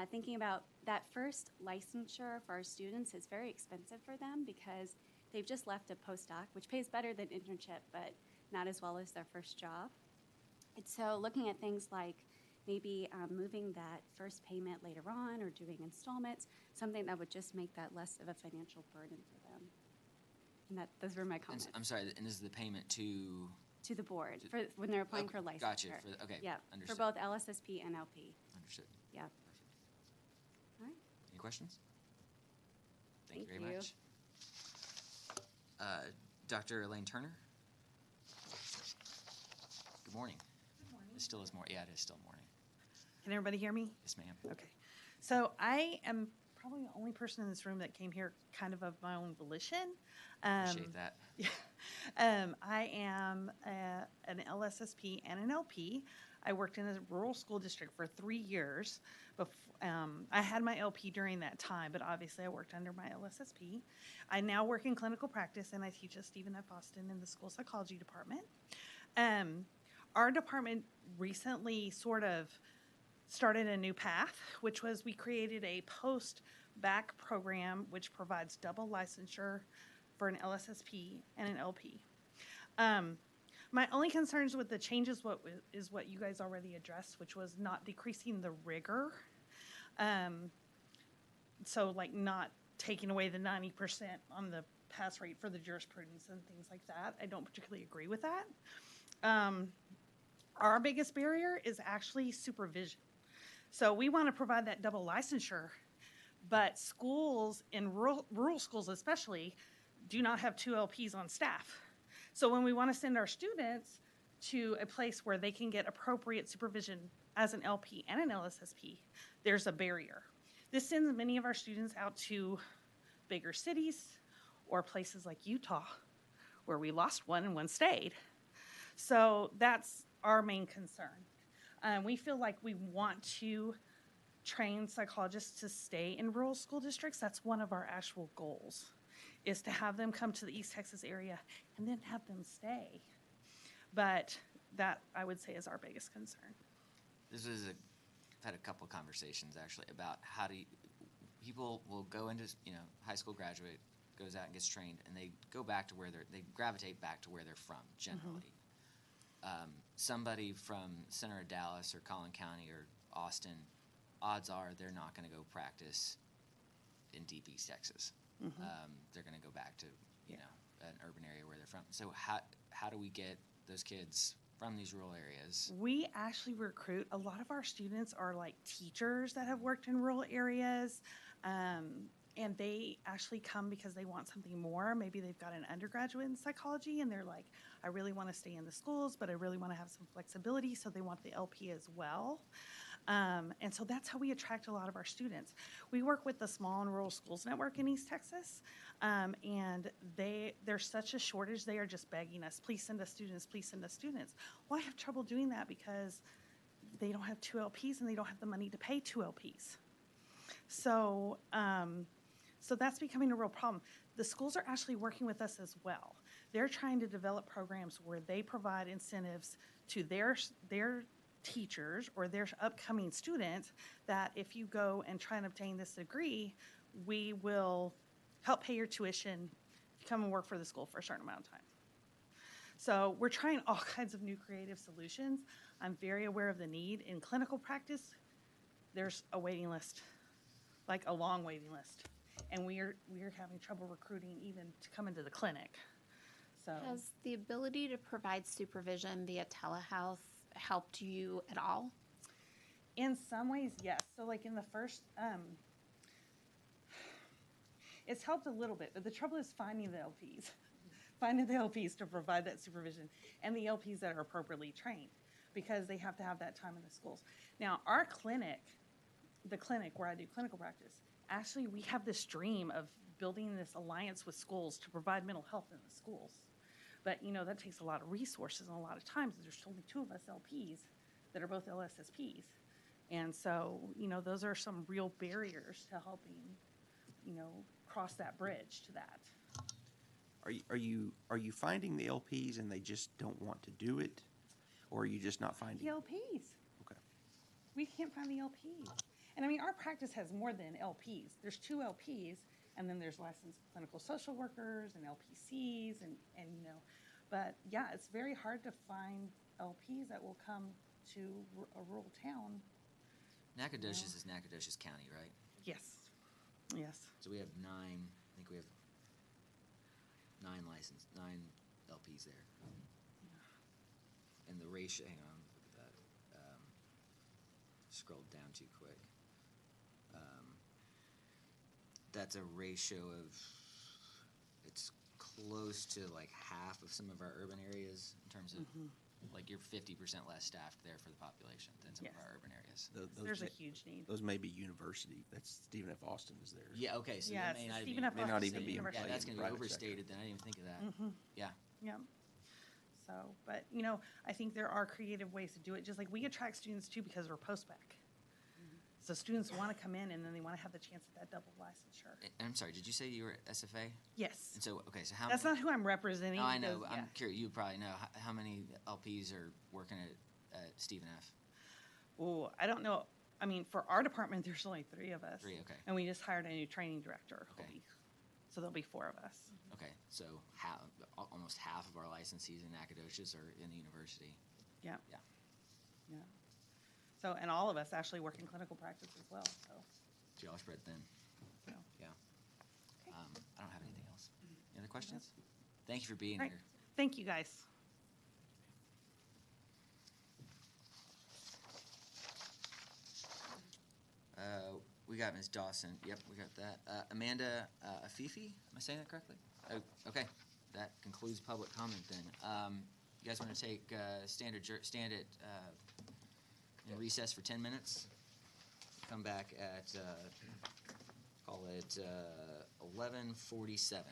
thinking about that first licensure for our students is very expensive for them because they've just left a postdoc, which pays better than internship, but not as well as their first job. And so looking at things like maybe moving that first payment later on or doing installments, something that would just make that less of a financial burden for them. And those were my comments. I'm sorry, and this is the payment to To the board for when they're applying for licensure. Gotcha. Okay. Yeah, Understood. for both LSSP and LP. Understood. Yeah. All right. Any questions? Thank you Thank very you. much. Dr. Elaine Turner. Good morning. Good morning. It still is morning. Yeah, it is still morning. Can everybody hear me? Yes, ma'am. Okay. So I am probably the only person in this room that came here kind of my own volition. Appreciate that. I am an LSSP and an LP. I worked in a rural school district for 3 years. I had my LP during that time, but obviously I worked under my LSSP. I now work in clinical practice, and I teach at Stephen F. Austin in the school psychology department. Our department recently sort of started a new path, which was we created a post-bac program which provides double licensure for an LSSP and an LP. My only concerns with the changes is what you guys already addressed, which was not decreasing the rigor. So like not taking away the 90% on the pass rate for the jurisprudence and things like that. I don't particularly agree with that. Our biggest barrier is actually supervision. So we want to provide that double licensure, but schools, in rural schools especially, do not have 2 LPs on staff. So when we want to send our students to a place where they can get appropriate supervision as an LP and an LSSP, there's a barrier. This sends many of our students out to bigger cities or places like Utah, where we lost one and one stayed. So that's our main concern. We feel like we want to train psychologists to stay in rural school districts. That's one of our actual goals, is to have them come to the East Texas area and then have them stay. But that, I would say, is our biggest concern. I've had a couple conversations actually about how people will go into, high school graduate, goes out and gets trained, and they go back to they gravitate back to where they're from generally. Somebody from center of Dallas or Collin County or Austin, odds are they're not going to go practice in deep East Texas. They're going to go back to an urban area where they're from. So how do we get those kids from these rural areas? We actually recruit. A lot of our students are like teachers that have worked in rural areas, and they actually come because they want something more. Maybe they've got an undergraduate in psychology, and they're like, I really want to stay in the schools, but I really want to have some flexibility, so they want the LP as well. And so that's how we attract a lot of our students. We work with the Small and Rural Schools Network in East Texas, and there's such a shortage. They are just begging us, please send us students, please send us students. Well, I have trouble doing that because they don't have 2 LPs and they don't have the money to pay 2 LPs. So, so that's becoming a real problem. The schools are actually working with us as well. They're trying to develop programs where they provide incentives to their teachers or their upcoming students that if you go and try and obtain this degree, we will help pay your tuition if you come and work for the school for a certain amount of time. So we're trying all kinds of new creative solutions. I'm very aware of the need. In clinical practice, there's a waiting list, like a long waiting list. And we're having trouble recruiting even to come into the clinic. So has the ability to provide supervision via telehealth helped you at all? In some ways, yes. So like in the first, it's helped a little bit, but the trouble is finding the LPs to provide that supervision, and the LPs that are appropriately trained, because they have to have that time in the schools. Now, our clinic the clinic where I do clinical practice, actually, we have this dream of building this alliance with schools to provide mental health in the schools. But, that takes a lot of resources and a lot of times. There's only 2 of us LPs that are both LSSPs. And so, those are some real barriers to helping, cross that bridge to that. Are you finding the LPs and they just don't want to do it? Or are you just not finding? The LPs. Okay. We can't find the LPs. And I mean, our practice has more than LPs. There's 2 LPs, and then there's licensed clinical social workers and LPCs, and but yeah, it's very hard to find LPs that will come to a rural town. Nacogdoches is Nacogdoches County, right? Yes. Yes. So we have 9, I think we have 9 LPs there. And the ratio, hang on, look at that. Scrolled down too quick. That's a ratio of, it's close to like half of some of our urban areas in terms of, like you're 50% less staffed there for the population than some of our urban areas. There's a huge need. Those may be university. That's Stephen F. Austin is there. Yeah, okay, so Yeah, that may not Stephen even, F. May not Austin even be in University. yeah, that's gonna be private overstated, sector. then I didn't even think of that. Yeah. Yeah. So, but, I think there are creative ways to do it, just like we attract students too because we're post-bac. So students want to come in and then they want to have the chance at that double licensure. And I'm sorry, did you say you were SFA? Yes. And so, okay, so how That's many? not who I'm representing. No, I know, because- I'm yeah. curious, you probably know, how many LPs are working at Stephen F.? Oh, I don't know. I mean, for our department, there's only 3 of us. 3, okay. And we just hired a new training director. Okay. So there'll be 4 of us. Okay, so almost half of our licensees in Nacogdoches are in the university. Yeah. Yeah. Yeah. So, and all of us actually work in clinical practice as well, so. So y'all are spread thin. So. Yeah. I don't have anything else. Any other questions? Thank you for being Right. here. Thank you, guys. We got Ms. Dawson. Yep, we got that. Amanda Afifi, am I saying that correctly? Oh, okay. That concludes public comment then. You guys want to take stand at in recess for 10 minutes? Come back at call it 11:47.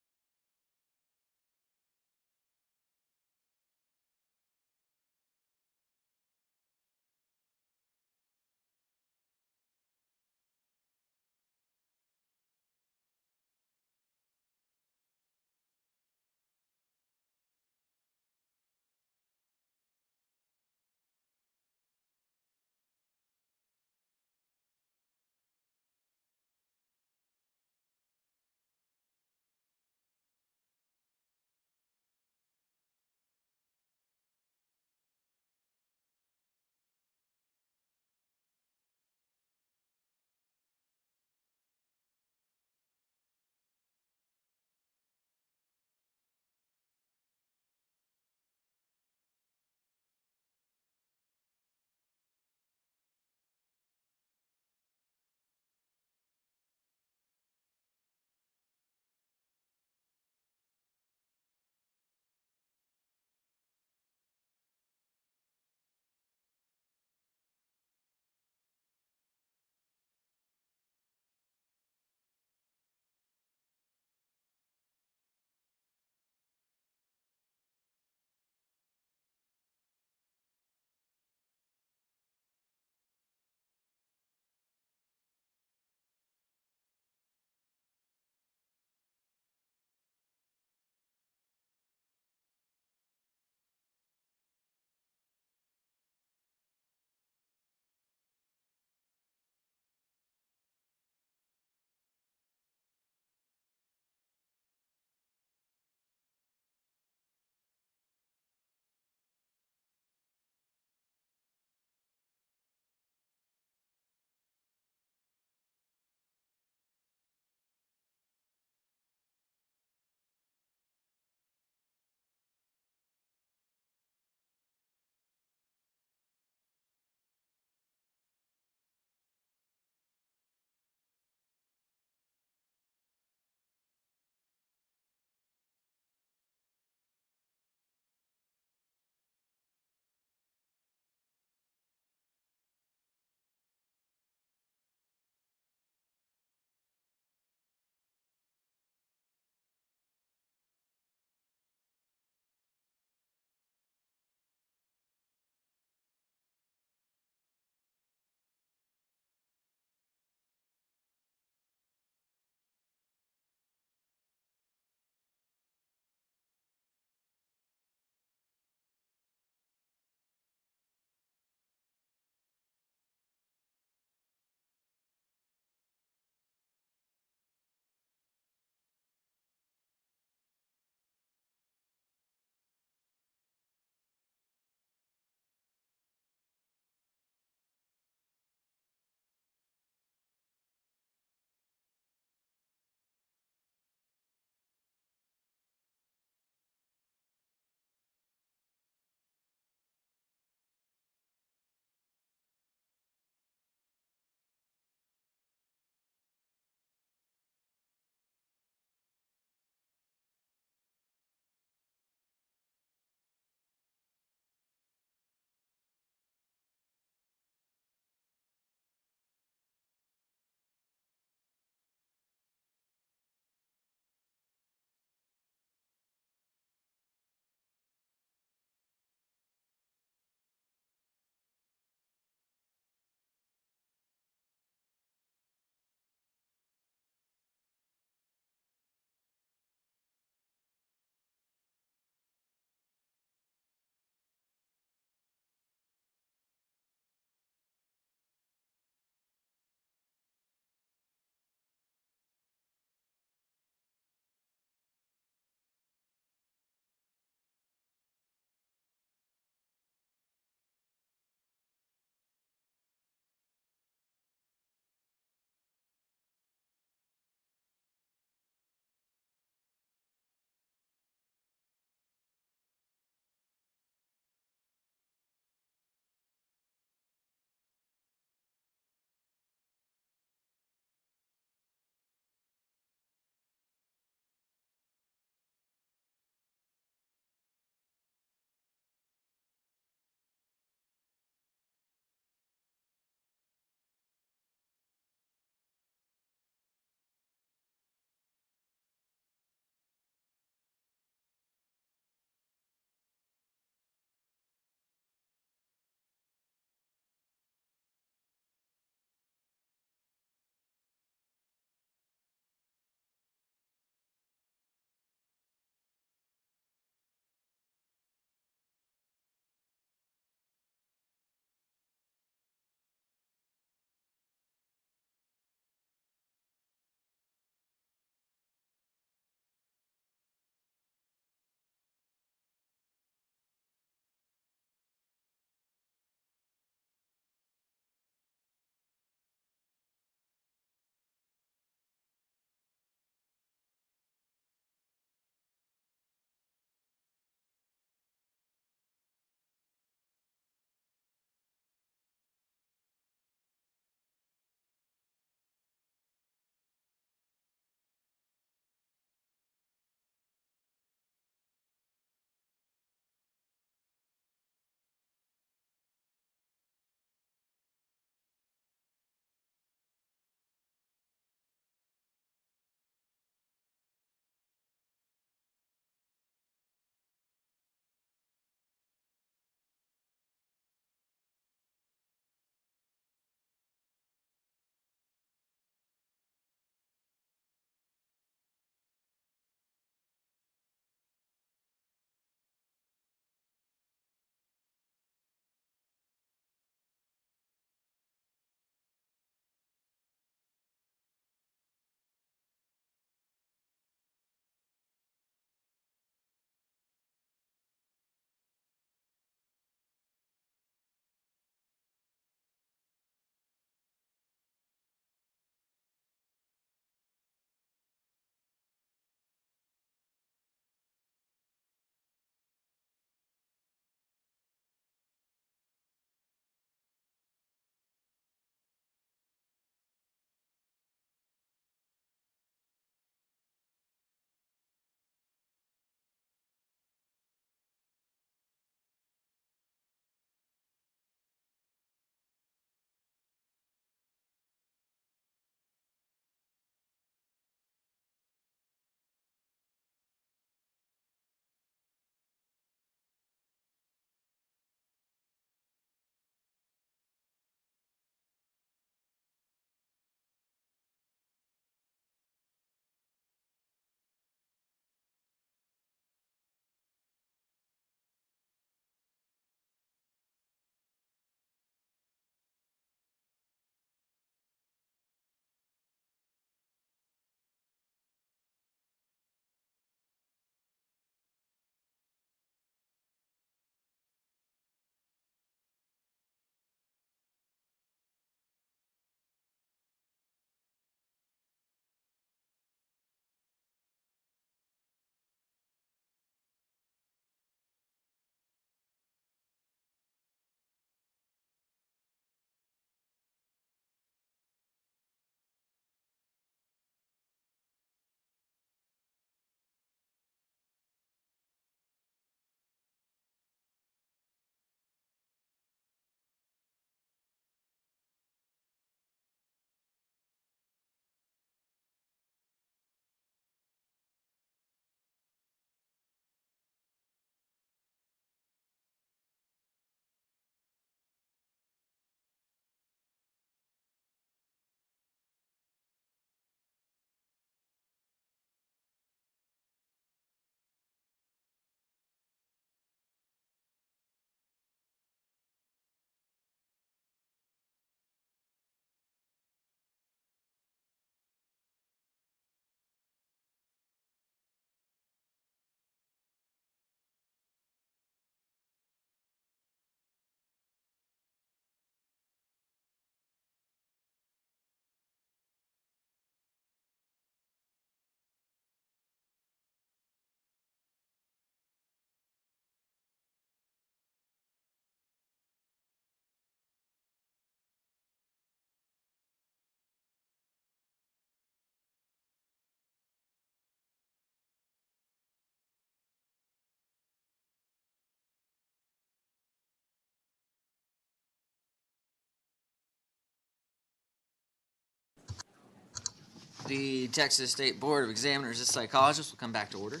The Texas State Board of Examiners and Psychologists will come back to order.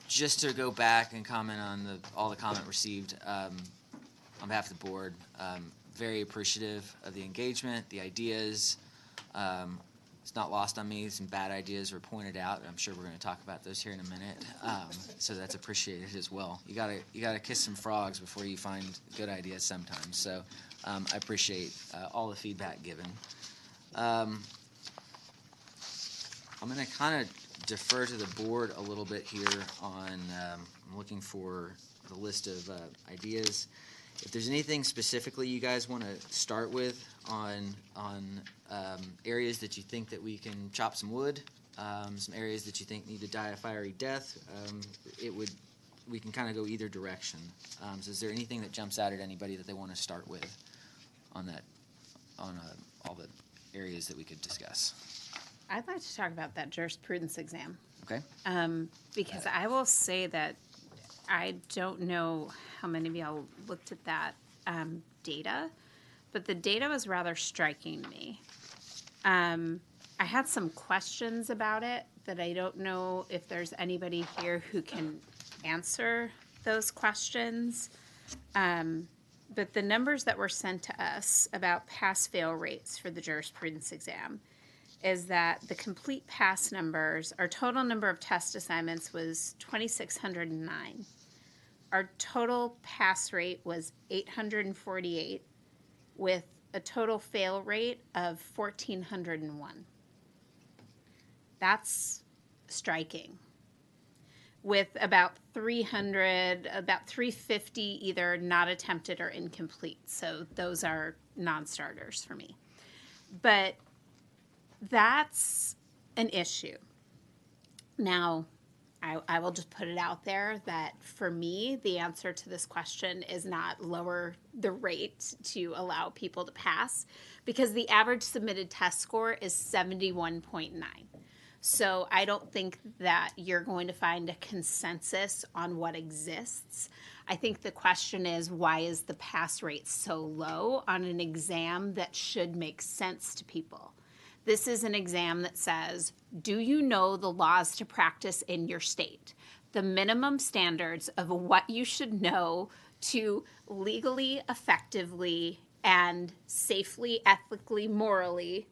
Just to go back and comment on all the comment received on behalf of the board, very appreciative of the engagement, the ideas. It's not lost on me. Some bad ideas were pointed out. I'm sure we're going to talk about those here in a minute. So that's appreciated as well. You gotta kiss some frogs before you find good ideas sometimes. So I appreciate all the feedback given. I'm going to kind of defer to the board a little bit here on. I'm looking for the list of ideas. If there's anything specifically you guys want to start with on areas that you think that we can chop some wood, some areas that you think need to die a fiery death, we can kind of go either direction. So is there anything that jumps out at anybody that they want to start with on all the areas that we could discuss? I'd like to talk about that jurisprudence exam. Okay. Because I will say that I don't know how many of y'all looked at that data, but the data was rather striking to me. I had some questions about it that I don't know if there's anybody here who can answer those questions. But the numbers that were sent to us about pass-fail rates for the jurisprudence exam is that the complete pass numbers, our total number of test assignments was 2,609. Our total pass rate was 848 with a total fail rate of 1,401. That's striking. With about 350 either not attempted or incomplete. So those are non-starters for me. But that's an issue. Now, I will just put it out there that for me, the answer to this question is not lower the rate to allow people to pass, because the average submitted test score is 71.9. So I don't think that you're going to find a consensus on what exists. I think the question is, why is the pass rate so low on an exam that should make sense to people? This is an exam that says, do you know the laws to practice in your state? The minimum standards of what you should know to legally, effectively, and safely, ethically, morally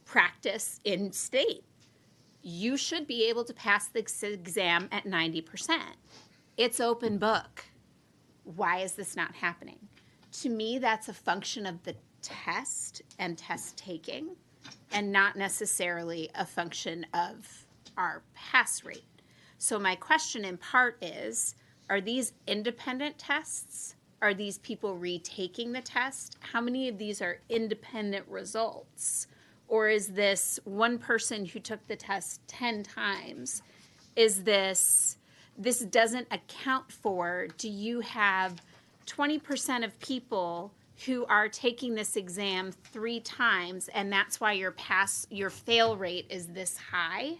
practice in state. You should be able to pass this exam at 90%. It's open book. Why is this not happening? To me, that's a function of the test and test taking, and not necessarily a function of our pass rate. So my question in part is, are these independent tests? Are these people retaking the test? How many of these are independent results? Or is this one person who took the test 10 times? Is this doesn't account for, do you have 20% of people who are taking this exam 3 times, and that's why your fail rate is this high?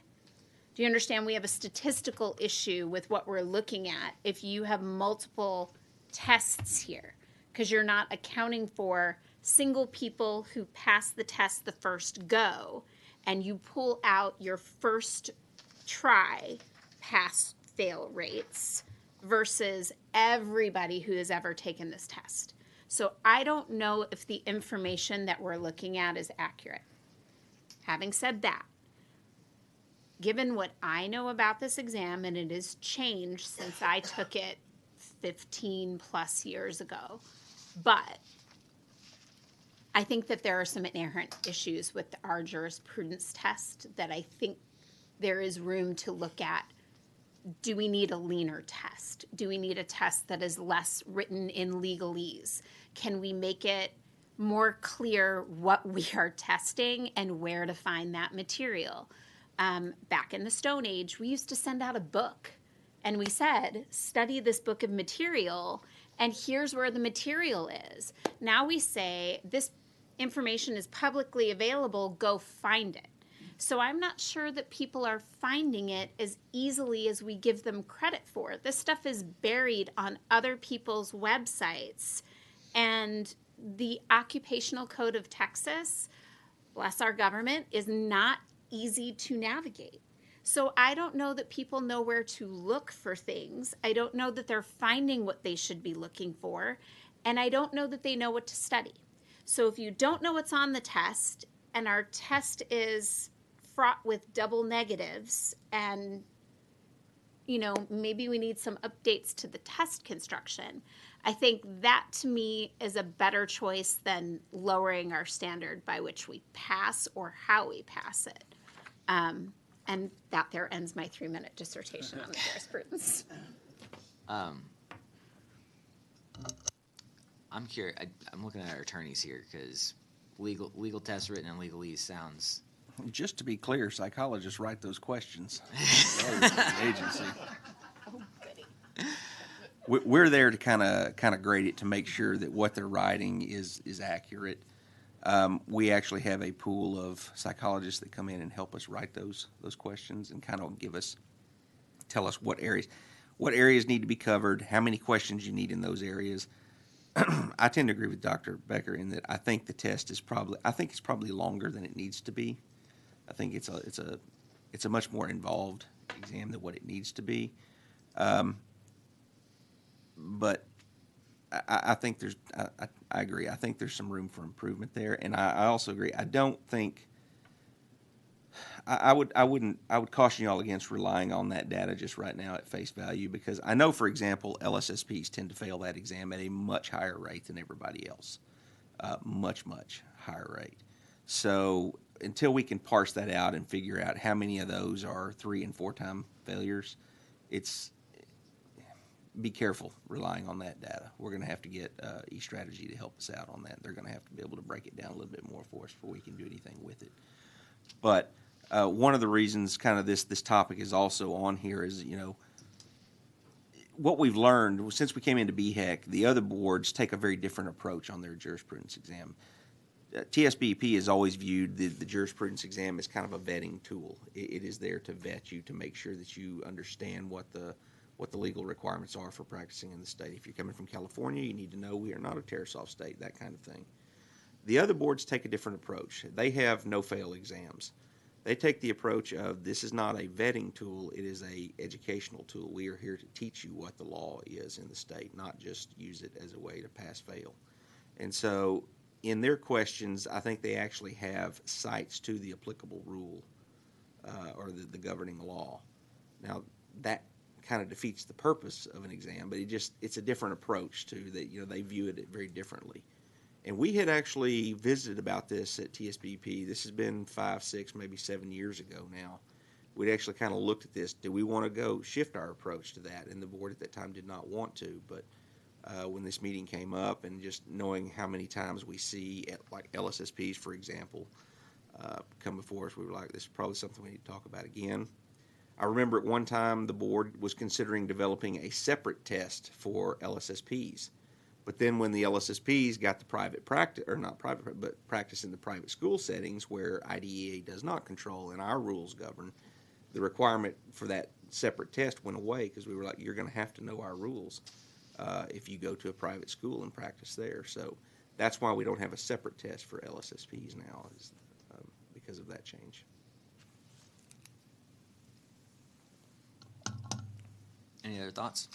Do you understand? We have a statistical issue with what we're looking at if you have multiple tests here, because you're not accounting for single people who pass the test the first go, and you pull out your first try pass-fail rates versus everybody who has ever taken this test. So I don't know if the information that we're looking at is accurate. Having said that, given what I know about this exam, and it has changed since I took it 15 plus years ago, but I think that there are some inherent issues with our jurisprudence test that I think there is room to look at. Do we need a leaner test? Do we need a test that is less written in legalese? Can we make it more clear what we are testing and where to find that material? Back in the Stone Age, we used to send out a book, and we said, study this book of material, and here's where the material is. Now we say, this information is publicly available, go find it. So I'm not sure that people are finding it as easily as we give them credit for. This stuff is buried on other people's websites. And the Occupational Code of Texas bless our government, is not easy to navigate. So I don't know that people know where to look for things. I don't know that they're finding what they should be looking for. And I don't know that they know what to study. So if you don't know what's on the test, and our test is fraught with double negatives, and maybe we need some updates to the test construction, I think that to me is a better choice than lowering our standard by which we pass or how we pass it. And that there ends my 3-minute dissertation on the jurisprudence. I'm curious. I'm looking at our attorneys here because legal tests written in legalese sounds. Just to be clear, psychologists write those questions. The agency. We're there to kind of grade it to make sure that what they're writing is accurate. We actually have a pool of psychologists that come in and help us write those questions and kind of tell us what areas need to be covered, how many questions you need in those areas. I tend to agree with Dr. Becker in that I think the test is probably longer than it needs to be. I think it's a much more involved exam than what it needs to be. But I think I agree. I think there's some room for improvement there, and I also agree. I don't think I would caution you all against relying on that data just right now at face value, because I know, for example, LSSPs tend to fail that exam at a much higher rate than everybody else, much higher rate. So until we can parse that out and figure out how many of those are 3- and 4-time failures, be careful relying on that data. We're going to have to get eStrategy to help us out on that. They're going to have to be able to break it down a little bit more for us before we can do anything with it. But one of the reasons kind of this topic is also on here is, what we've learned since we came into BHEC, the other boards take a very different approach on their jurisprudence exam. TSBP has always viewed the jurisprudence exam as kind of a vetting tool. It is there to vet you, to make sure that you understand what the legal requirements are for practicing in the state. If you're coming from California, you need to know we are not a tear-off state, that kind of thing. The other boards take a different approach. They have no-fail exams. They take the approach of, this is not a vetting tool, it is a educational tool. We are here to teach you what the law is in the state, not just use it as a way to pass-fail. And so in their questions, I think they actually have cites to the applicable rule or the governing law. Now, that kind of defeats the purpose of an exam, but it's a different approach to that. They view it very differently. And we had actually visited about this at TSBP. This has been 5, 6, maybe 7 years ago now. We'd actually kind of looked at this. Do we want to go shift our approach to that? And the board at that time did not want to. But when this meeting came up, and just knowing how many times we see like LSSPs, for example, come before us, we were like, this is probably something we need to talk about again. I remember at one time the board was considering developing a separate test for LSSPs. But then when the LSSPs got the practice in the private school settings where IDEA does not control and our rules govern, the requirement for that separate test went away, because we were like, you're going to have to know our rules if you go to a private school and practice there. So that's why we don't have a separate test for LSSPs now, is because of that change. Any other thoughts?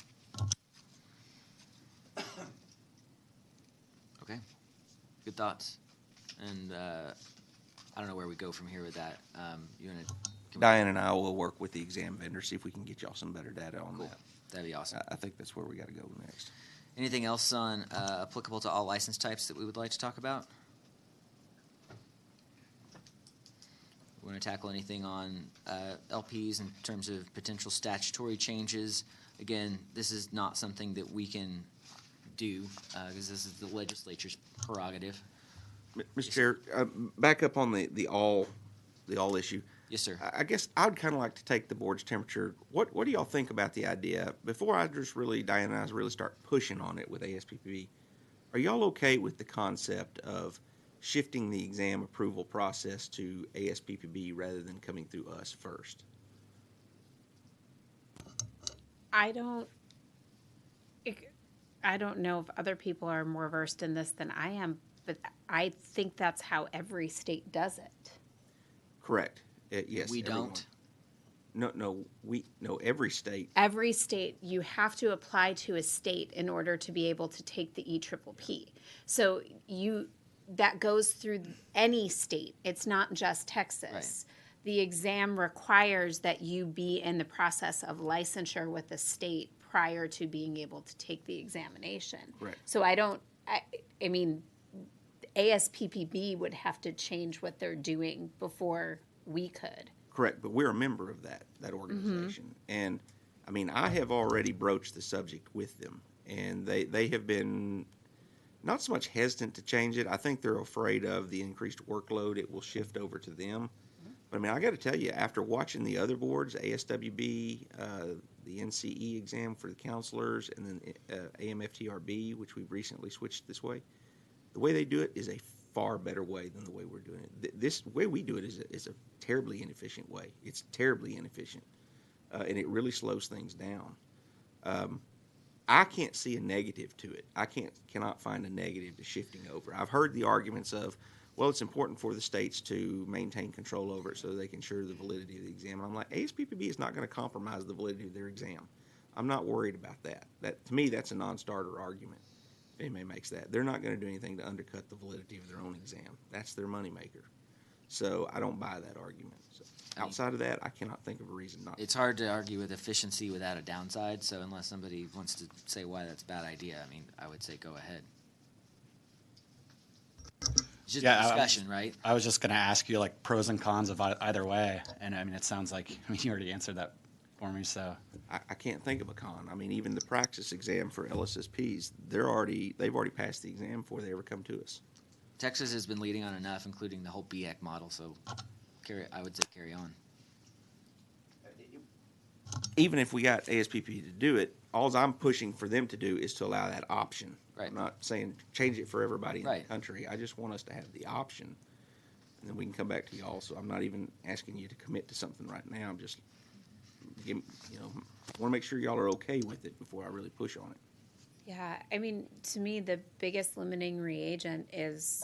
Okay, good thoughts. And I don't know where we go from here with that. Diane and I will work with the exam vendor, see if we can get y'all some better data on that. That'd be awesome. I think that's where we got to go next. Anything else on applicable to all license types that we would like to talk about? We want to tackle anything on LPs in terms of potential statutory changes? Again, this is not something that we can do because this is the legislature's prerogative. Mr. Chair, back up on the all issue. Yes, sir. I guess I would kind of like to take the board's temperature. What do y'all think about the idea? Before I just Diane and I really start pushing on it with ASPPB, are y'all okay with the concept of shifting the exam approval process to ASPPB rather than coming through us first? I don't know if other people are more versed in this than I am, But I think that's how every state does it. Correct. Yes. We everyone. don't? No, every state. Every state, you have to apply to a state in order to be able to take the EPPP. So that goes through any state. It's not just Texas. Right. The exam requires that you be in the process of licensure with the state prior to being able to take the examination. Correct. So I mean, ASPPB would have to change what they're doing before we could. Correct, but we're a member of that organization. And, I mean, I have already broached the subject with them, and they have been not so much hesitant to change it. I think they're afraid of the increased workload. It will shift over to them. But, I mean, I got to tell you, after watching the other boards, ASWB, the NCE exam for the counselors, and then AMFTRB, which we've recently switched this way, the way they do it is a far better way than the way we're doing it. This way we do it is a terribly inefficient way. It's terribly inefficient, and it really slows things down. I can't see a negative to it. I cannot find a negative to shifting over. I've heard the arguments of, well, it's important for the states to maintain control over it so they can ensure the validity of the exam. And I'm like, ASPPB is not going to compromise the validity of their exam. I'm not worried about that. To me, that's a non-starter argument. If anybody makes that, they're not going to do anything to undercut the validity of their own exam. That's their moneymaker. So I don't buy that argument. So outside of that, I cannot think of a reason not to. It's hard to argue with efficiency without a downside, so unless somebody wants to say why that's a bad idea, I mean, I would say go ahead. It's just a discussion, right? I was just going to ask you, like, pros and cons of either way, and, I mean, it sounds like, I mean, you already answered that for me, so. I can't think of a con. I mean, even the praxis exam for LSSPs, they've already passed the exam before they ever come to us. Texas has been leading on enough, including the whole BEC model, so I would say carry on. Even if we got ASPP to do it, all I'm pushing for them to do is to allow that option. Right. I'm not saying change it for everybody in Right. the country. I just want us to have the option, and then we can come back to y'all. So I'm not even asking you to commit to something right now. I'm just, want to make sure y'all are okay with it before I really push on it. Yeah, I mean, to me, the biggest limiting reagent is,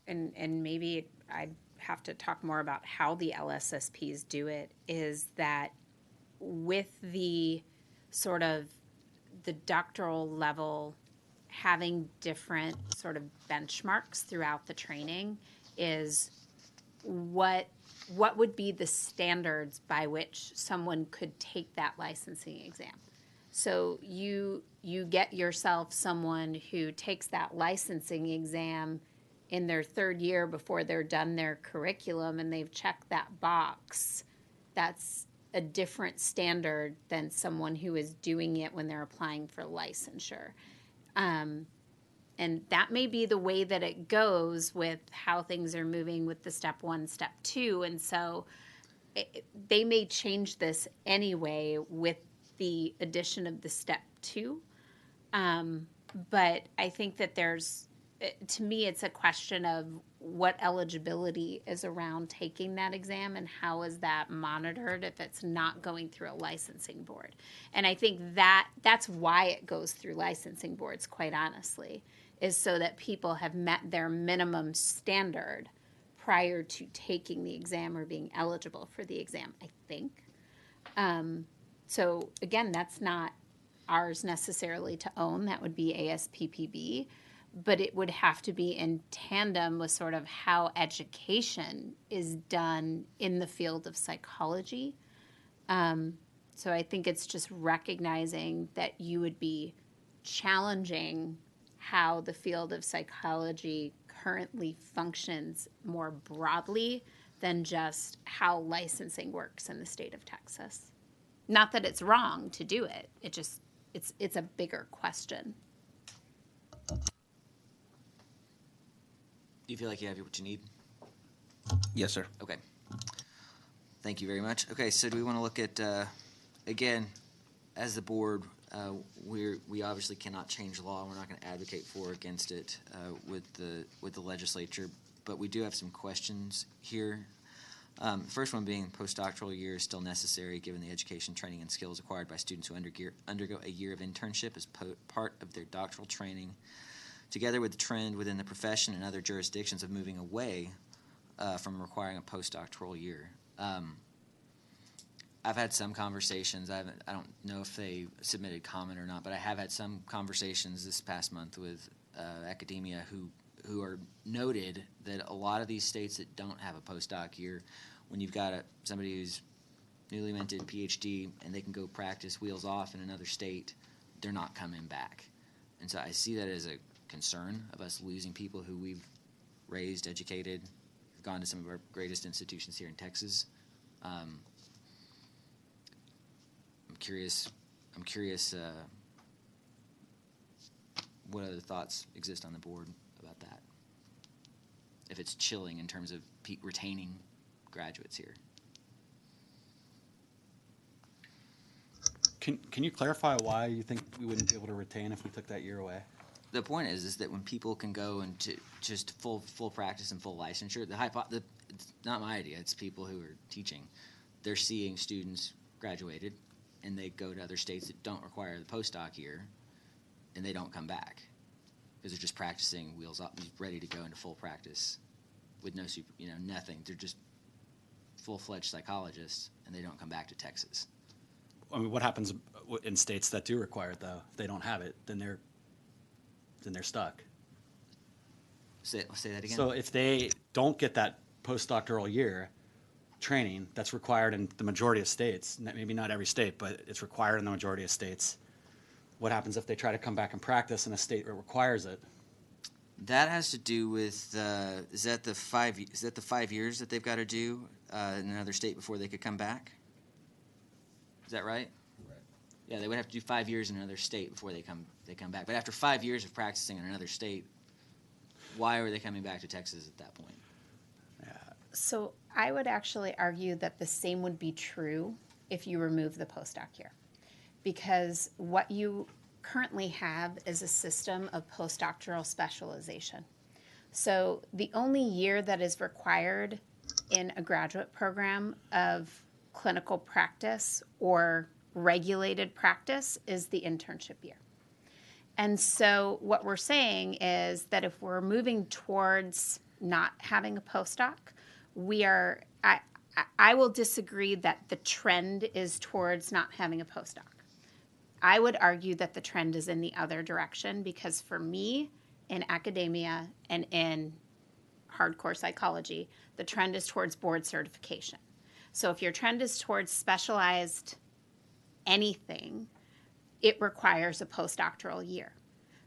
and maybe I'd have to talk more about how the LSSPs do it, is that with the sort of the doctoral level having different sort of benchmarks throughout the training is what would be the standards by which someone could take that licensing exam. So you get yourself someone who takes that licensing exam in their third year before they're done their curriculum and they've checked that box. That's a different standard than someone who is doing it when they're applying for licensure. And that may be the way that it goes with how things are moving with the step 1, step 2. And so they may change this anyway with the addition of the step 2. But I think that to me, it's a question of what eligibility is around taking that exam and how is that monitored if it's not going through a licensing board. And I think that's why it goes through licensing boards, quite honestly, is so that people have met their minimum standard prior to taking the exam or being eligible for the exam, I think. So again, that's not ours necessarily to own. That would be ASPPB. But it would have to be in tandem with sort of how education is done in the field of psychology. So I think it's just recognizing that you would be challenging how the field of psychology currently functions more broadly than just how licensing works in the state of Texas. Not that it's wrong to do it. It's a bigger question. Do you feel like you have what you need? Yes, sir. Okay. Thank you very much. Okay, so do we want to look at, again, as the board, we obviously cannot change the law. We're not going to advocate for or against it with the legislature, but we do have some questions here. First one being postdoctoral year is still necessary given the education, training, and skills acquired by students who undergo a year of internship as part of their doctoral training. together with the trend within the profession and other jurisdictions of moving away from requiring a postdoctoral year. I've had some conversations. I don't know if they submitted comment or not, but I have had some conversations this past month with academia who are noted that a lot of these states that don't have a postdoc year, when you've got somebody who's newly minted PhD and they can go practice wheels off in another state, they're not coming back. And so I see that as a concern of us losing people who we've raised, educated, gone to some of our greatest institutions here in Texas. I'm curious what other thoughts exist on the board about that. If it's chilling in terms of retaining graduates here. Can you clarify why you think we wouldn't be able to retain if we took that year away? The point is that when people can go into just full practice and full licensure, it's not my idea. It's people who are teaching. They're seeing students graduated, and they go to other states that don't require the postdoc year, and they don't come back because they're just practicing wheels up, ready to go into full practice with no nothing. They're just full-fledged psychologists, and they don't come back to Texas. I mean, what happens in states that do require it, though? If they don't have it, then they're stuck. Say that again? So if they don't get that postdoctoral year training that's required in the majority of states, maybe not every state, but it's required in the majority of states, what happens if they try to come back and practice in a state that requires it? That has to do with is that the 5 years that they've got to do in another state before they could come back? Is that right? Right. Yeah, they would have to do 5 years in another state before they come back. But after 5 years of practicing in another state, why are they coming back to Texas at that point? So I would actually argue that the same would be true if you remove the postdoc year, because what you currently have is a system of postdoctoral specialization. So the only year that is required in a graduate program of clinical practice or regulated practice is the internship year. And so what we're saying is that if we're moving towards not having a postdoc, I will disagree that the trend is towards not having a postdoc. I would argue that the trend is in the other direction, because for me, in academia and in hardcore psychology, the trend is towards board certification. So if your trend is towards specialized anything, it requires a postdoctoral year.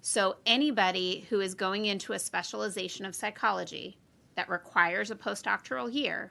So anybody who is going into a specialization of psychology that requires a postdoctoral year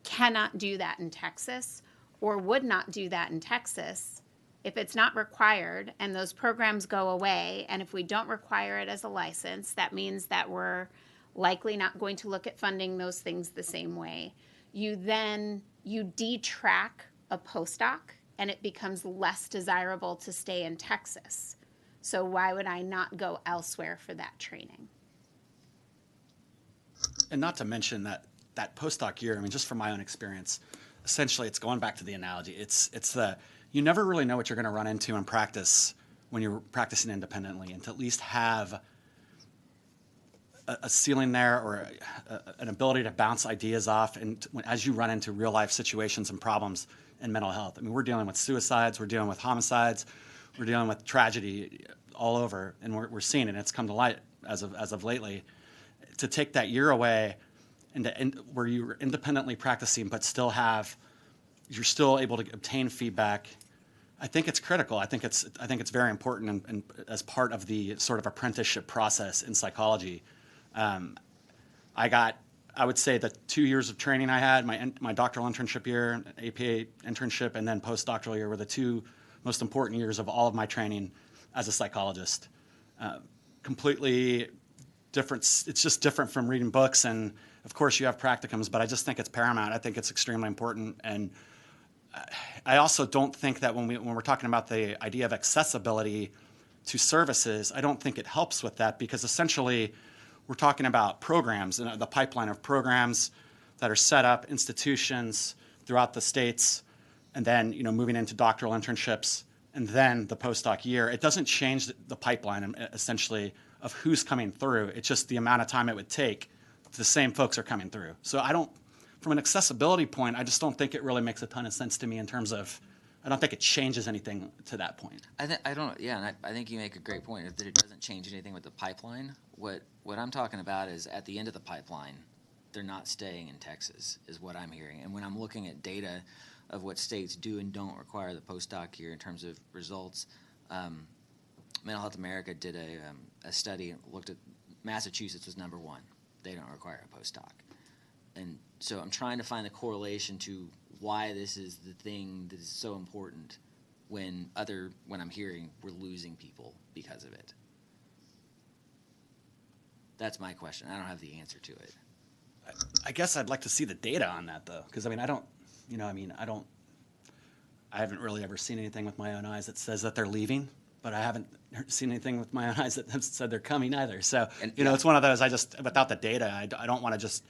cannot do that in Texas, or would not do that in Texas if it's not required and those programs go away. And if we don't require it as a license, that means that we're likely not going to look at funding those things the same way. You detrack a postdoc and it becomes less desirable to stay in Texas. So why would I not go elsewhere for that training? And not to mention that postdoc year, I mean, just from my own experience, essentially it's going back to the analogy. You never really know what you're going to run into in practice when you're practicing independently, and to at least have a ceiling there, or an ability to bounce ideas off and as you run into real life situations and problems in mental health. I mean, we're dealing with suicides, we're dealing with homicides, we're dealing with tragedy all over, and we're seeing it. It's come to light as of lately. To take that year away and where you're independently practicing but you're still able to obtain feedback, I think it's critical. I think it's very important and as part of the sort of apprenticeship process in psychology. I would say the 2 years of training I had, my doctoral internship year, APA internship, and then postdoctoral year were the two most important years of all of my training as a psychologist. Completely different. It's just different from reading books, and of course you have practicums, but I just think it's paramount. I think it's extremely important, and I also don't think that when we're talking about the idea of accessibility to services, I don't think it helps with that, because essentially we're talking about programs and the pipeline of programs that are set up, institutions throughout the states, and then moving into doctoral internships, and then the postdoc year. It doesn't change the pipeline essentially of who's coming through. It's just the amount of time it would take. The same folks are coming through. So I don't, from an accessibility point, I just don't think it really makes a ton of sense to me in terms of, I don't think it changes anything to that point. I think you make a great point that it doesn't change anything with the pipeline. What I'm talking about is at the end of the pipeline, they're not staying in Texas, is what I'm hearing. And when I'm looking at data of what states do and don't require the postdoc here in terms of results, Mental Health America did a study and looked at Massachusetts was number one. They don't require a postdoc. And so I'm trying to find the correlation to why this is the thing that is so important when I'm hearing we're losing people because of it. That's my question. I don't have the answer to it. I guess I'd like to see the data on that, though, because I haven't really ever seen anything with my own eyes that says that they're leaving, but I haven't seen anything with my own eyes that have said they're coming either. So, it's one of those, without the data, I don't want to just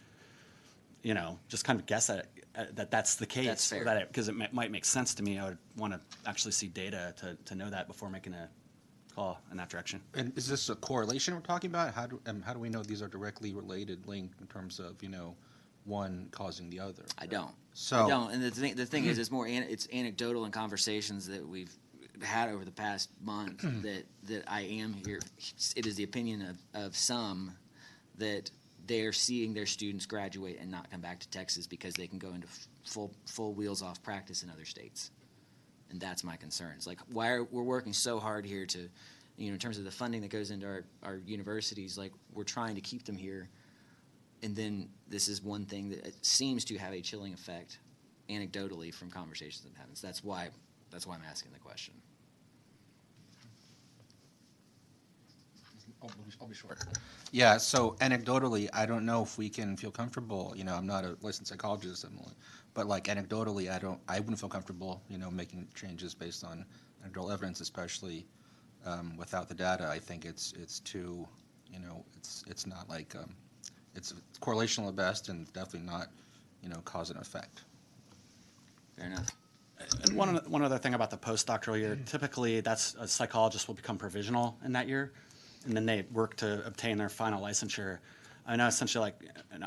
kind of guess at it, that's the case. That's fair. Because it might make sense to me. I would want to actually see data to know that before making a call in that direction. And is this a correlation we're talking about? How do we know these are directly related, linked in terms of, one causing the other? I don't. So I don't. And the thing is, it's anecdotal in conversations that we've had over the past month that I am here. It is the opinion of some that they are seeing their students graduate and not come back to Texas because they can go into full wheels off practice in other states. And that's my concern. It's like, we're working so hard here to, in terms of the funding that goes into our universities, like we're trying to keep them here. And then this is one thing that seems to have a chilling effect anecdotally from conversations that happens. That's why I'm asking the question. I'll be short. Yeah, so anecdotally, I don't know if we can feel comfortable. I'm not a licensed psychologist, but like anecdotally, I wouldn't feel comfortable, making changes based on anecdotal evidence, especially without the data. I think it's too, it's not like it's correlational at best, and definitely not, cause and effect. Fair enough. And one other thing about the postdoctoral year, typically a psychologist will become provisional in that year, and then they work to obtain their final licensure. I know essentially,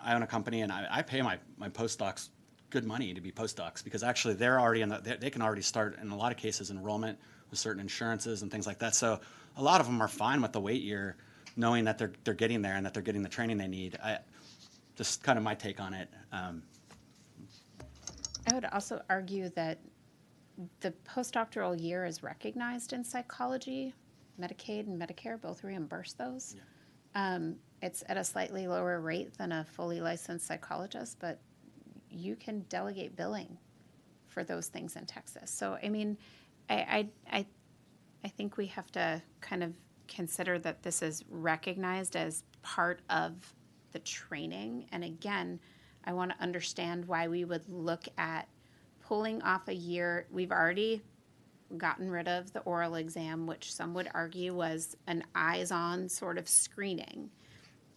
I own a company, and I pay my postdocs good money to be postdocs because actually they're already they can already start in a lot of cases enrollment with certain insurances and things like that. So a lot of them are fine with the wait year, knowing that they're getting there and that they're getting the training they need. Just kind of my take on it. I would also argue that the postdoctoral year is recognized in psychology. Medicaid and Medicare both reimburse those. Yeah. It's at a slightly lower rate than a fully licensed psychologist, but you can delegate billing for those things in Texas. So, I think we have to kind of consider that this is recognized as part of the training. And again, I want to understand why we would look at pulling off a year. We've already gotten rid of the oral exam, which some would argue was an eyes-on sort of screening.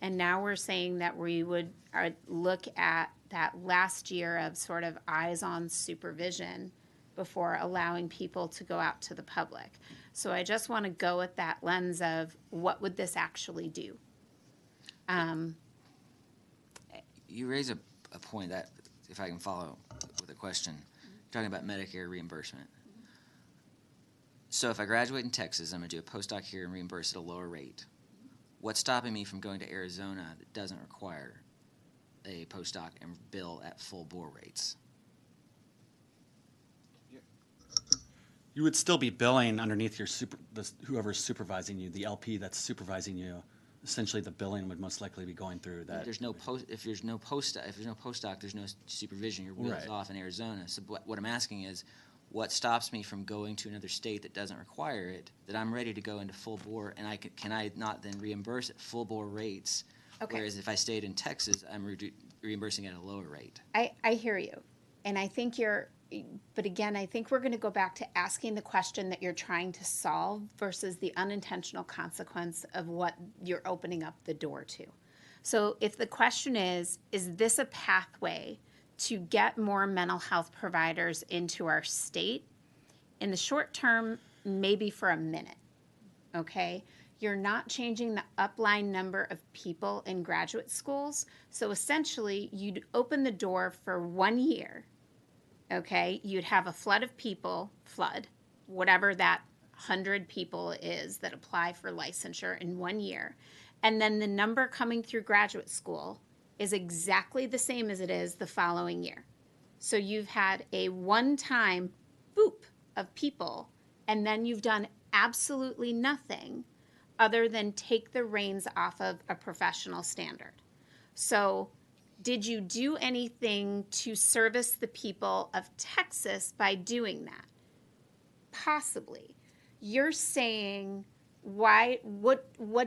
And now we're saying that we would look at that last year of sort of eyes-on supervision before allowing people to go out to the public. So I just want to go with that lens of what would this actually do? You raise a point that, if I can follow with a question, you're talking about Medicare reimbursement. So if I graduate in Texas, I'm going to do a postdoc here and reimburse at a lower rate. What's stopping me from going to Arizona that doesn't require a postdoc and bill at full bore rates? You would still be billing underneath your whoever's supervising you, the LP that's supervising you. Essentially, the billing would most likely be going through that. If there's no postdoc, there's no supervision. Your wheels Right. off in Arizona. So what I'm asking is, what stops me from going to another state that doesn't require it, that I'm ready to go into full bore, and can I not then reimburse at full bore rates? Okay. Whereas if I stayed in Texas, I'm reimbursing at a lower rate. I hear you. And I think but again, I think we're going to go back to asking the question that you're trying to solve versus the unintentional consequence of what you're opening up the door to. So if the question is this a pathway to get more mental health providers into our state? In the short term, maybe for a minute, okay? You're not changing the upline number of people in graduate schools. So essentially, you'd open the door for 1 year, okay? You'd have a flood of people, whatever that 100 people is that apply for licensure in 1 year. And then the number coming through graduate school is exactly the same as it is the following year. So you've had a one-time boop of people, and then you've done absolutely nothing other than take the reins off of a professional standard. So did you do anything to service the people of Texas by doing that? Possibly. You're saying what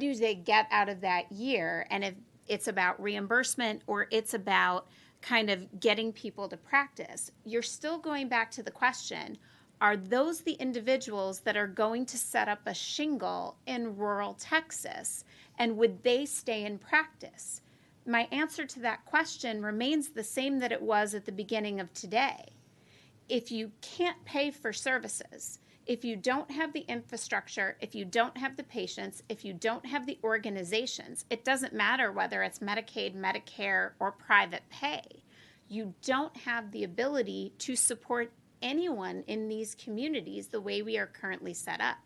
do they get out of that year? And if it's about reimbursement or it's about kind of getting people to practice, you're still going back to the question, are those the individuals that are going to set up a shingle in rural Texas? And would they stay in practice? My answer to that question remains the same that it was at the beginning of today. If you can't pay for services, if you don't have the infrastructure, if you don't have the patients, if you don't have the organizations, it doesn't matter whether it's Medicaid, Medicare, or private pay. You don't have the ability to support anyone in these communities the way we are currently set up.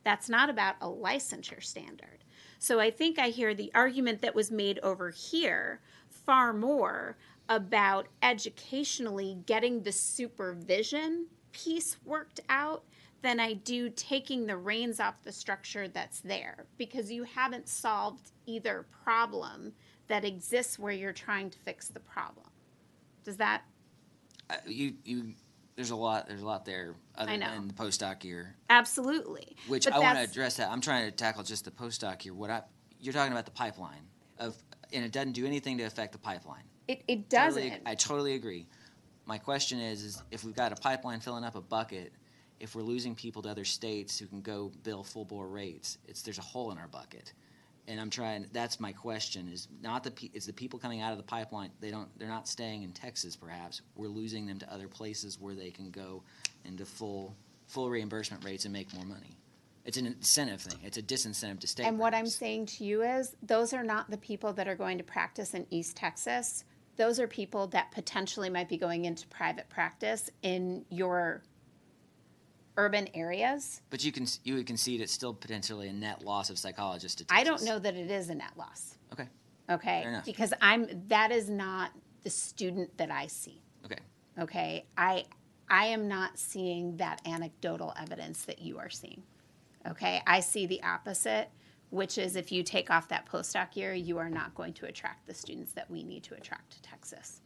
That's not about a licensure standard. So I think I hear the argument that was made over here far more about educationally getting the supervision piece worked out than I do taking the reins off the structure that's there, because you haven't solved either problem that exists where you're trying to fix the problem. Does that? There's a lot there other I know. than the postdoc year. Absolutely. Which But I want to that's- address that. I'm trying to tackle just the postdoc year. You're talking about the pipeline and it doesn't do anything to affect the pipeline. It doesn't. I totally agree. My question is if we've got a pipeline filling up a bucket, if we're losing people to other states who can go bill full bore rates, there's a hole in our bucket. And that's my question, is it's the people coming out of the pipeline, they're not staying in Texas perhaps. We're losing them to other places where they can go into full reimbursement rates and make more money. It's an incentive thing. It's a disincentive to stay. And what I'm saying to you is those are not the people that are going to practice in East Texas. Those are people that potentially might be going into private practice in your urban areas. But you would concede it's still potentially a net loss of psychologists to Texas. I don't know that it is a net loss. Okay. Okay. Fair enough. Because that is not the student that I see. Okay. Okay. I am not seeing that anecdotal evidence that you are seeing. Okay. I see the opposite, which is if you take off that postdoc year, you are not going to attract the students that we need to attract to Texas.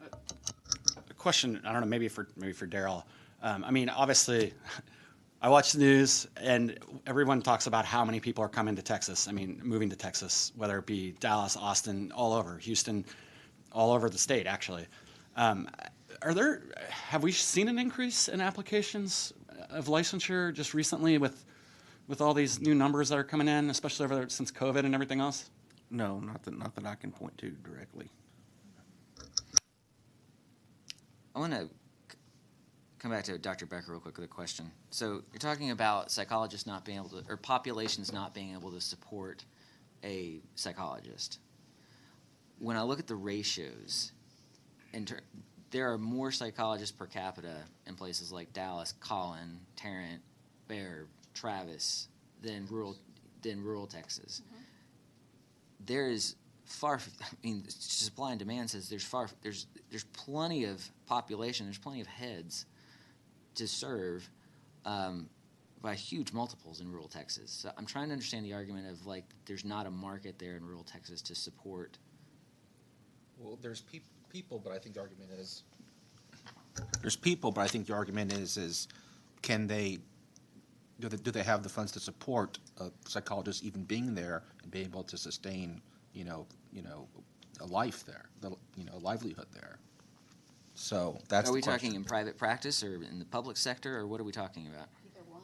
A question, I don't know, maybe for Daryl. I mean, obviously, I watch the news, and everyone talks about how many people are coming to Texas. I mean, moving to Texas, whether it be Dallas, Austin, all over, Houston, all over the state, actually. Have we seen an increase in applications of licensure just recently with all these new numbers that are coming in, especially since COVID and everything else? No, not that I can point to directly. I want to come back to Dr. Becker real quick with a question. So you're talking about psychologists not being able to, or populations not being able to support a psychologist. When I look at the ratios, there are more psychologists per capita in places like Dallas, Collin, Tarrant, Bear, Travis than rural Texas. Mm-hmm. There is supply and demand says there's plenty of population, there's plenty of heads to serve by huge multiples in rural Texas. So I'm trying to understand the argument of there's not a market there in rural Texas to support. Well, there's people, but I think the argument is there's people, but I think the argument is can they do they have the funds to support a psychologist even being there and being able to sustain a life there, a livelihood there. So that's. Are we the question. talking in private practice or in the public sector, or what are we talking about? Either one.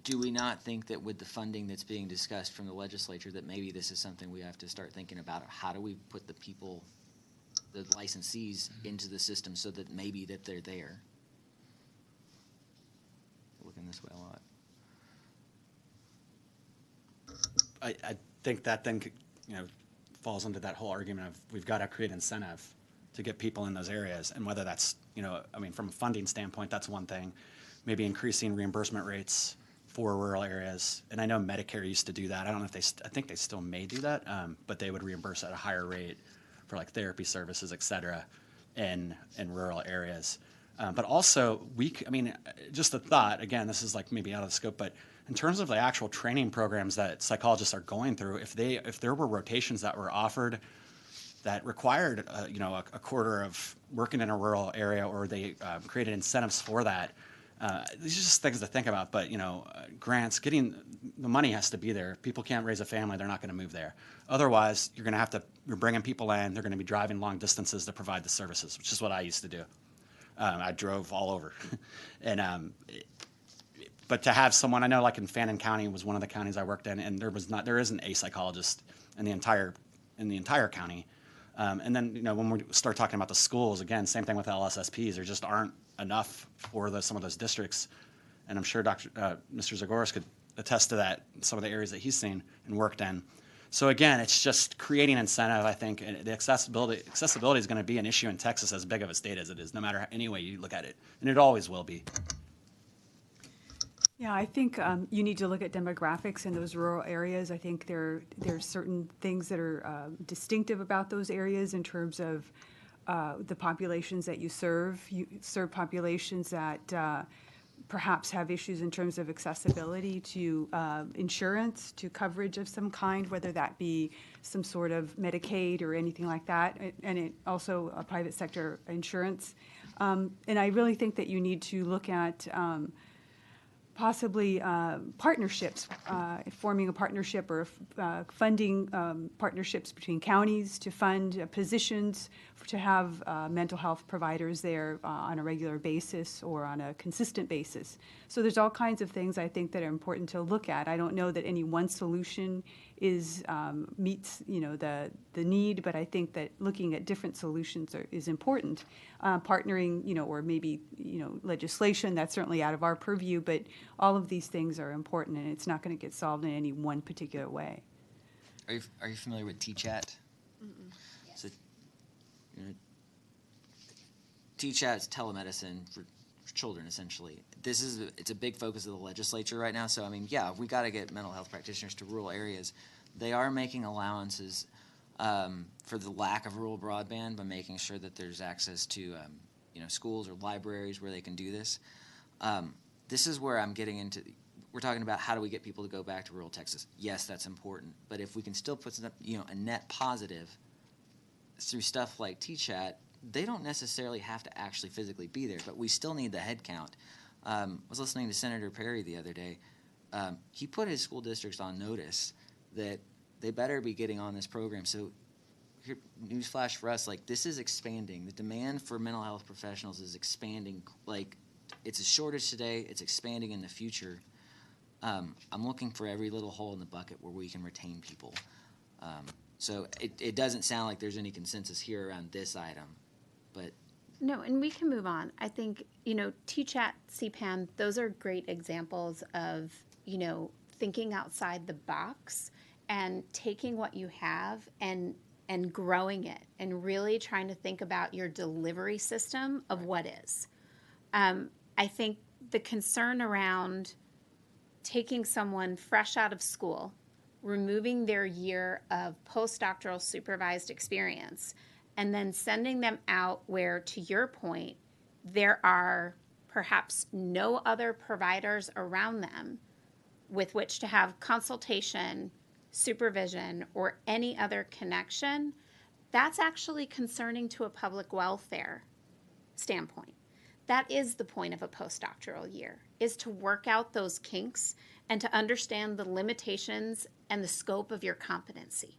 Do we not think that with the funding that's being discussed from the legislature that maybe this is something we have to start thinking about? How do we put the people, the licensees, into the system so that maybe that they're there? this way a lot. I think that then, falls into that whole argument of we've got to create incentive to get people in those areas. And whether that's, from a funding standpoint, that's one thing. Maybe increasing reimbursement rates for rural areas. And I know Medicare used to do that. I don't know if I think they still may do that, but they would reimburse at a higher rate for like therapy services, et cetera, in rural areas. But also, just a thought, again, this is like maybe out of the scope, but in terms of the actual training programs that psychologists are going through, if there were rotations that were offered that required, a quarter of working in a rural area, or they created incentives for that, these are just things to think about. But, grants, getting the money has to be there. People can't raise a family. They're not going to move there. Otherwise, you're bringing people in. They're going to be driving long distances to provide the services, which is what I used to do. I drove all over. But to have someone, I know like in Fannin County was one of the counties I worked in, and there isn't a psychologist in the entire county. And then, when we start talking about the schools, again, same thing with LSSPs. There just aren't enough for some of those districts. And I'm sure Mr. Zagoras could attest to that, some of the areas that he's seen and worked in. So again, it's just creating incentive, I think. And the accessibility is going to be an issue in Texas as big of a state as it is, no matter any way you look at it. And it always will be. Yeah, I think you need to look at demographics in those rural areas. I think there's certain things that are distinctive about those areas in terms of the populations that you serve. You serve populations that perhaps have issues in terms of accessibility to insurance, to coverage of some kind, whether that be some sort of Medicaid or anything like that, and it also private sector insurance. And I really think that you need to look at possibly partnerships, forming a partnership or funding partnerships between counties to fund positions to have mental health providers there on a regular basis or on a consistent basis. So there's all kinds of things I think that are important to look at. I don't know that any one solution meets the need, but I think that looking at different solutions is important. Partnering, or maybe legislation, that's certainly out of our purview, but all of these things are important, and it's not going to get solved in any one particular way. Are you familiar with T-Chat? Mm-mm. So, T-Chat is telemedicine for children, essentially. It's a big focus of the legislature right now. So, we got to get mental health practitioners to rural areas. They are making allowances for the lack of rural broadband by making sure that there's access to, schools or libraries where they can do this. This is where I'm getting into. We're talking about how do we get people to go back to rural Texas. Yes, that's important. But if we can still put a net positive through stuff like T-Chat, they don't necessarily have to actually physically be there, but we still need the head count. I was listening to Senator Perry the other day. He put his school districts on notice that they better be getting on this program. So, here, newsflash for us, this is expanding. The demand for mental health professionals is expanding. It's a shortage today. It's expanding in the future. I'm looking for every little hole in the bucket where we can retain people. So it doesn't sound like there's any consensus here around this item, but. No, and we can move on. I think, T-Chat, CPAN, those are great examples of, thinking outside the box and taking what you have and growing it and really trying to think about your delivery system of what is. I think the concern around taking someone fresh out of school, removing their year of postdoctoral supervised experience, and then sending them out where, to your point, there are perhaps no other providers around them with which to have consultation, supervision, or any other connection, that's actually concerning to a public welfare standpoint. That is the point of a postdoctoral year, is to work out those kinks and to understand the limitations and the scope of your competency.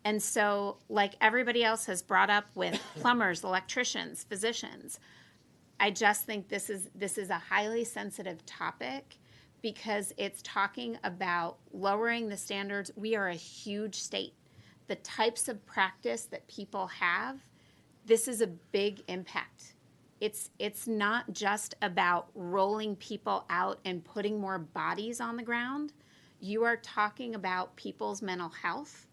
And so, like everybody else has brought up with plumbers, electricians, physicians, I just think this is a highly sensitive topic because it's talking about lowering the standards. We are a huge state. The types of practice that people have, this is a big impact. It's not just about rolling people out and putting more bodies on the ground. You are talking about people's mental health,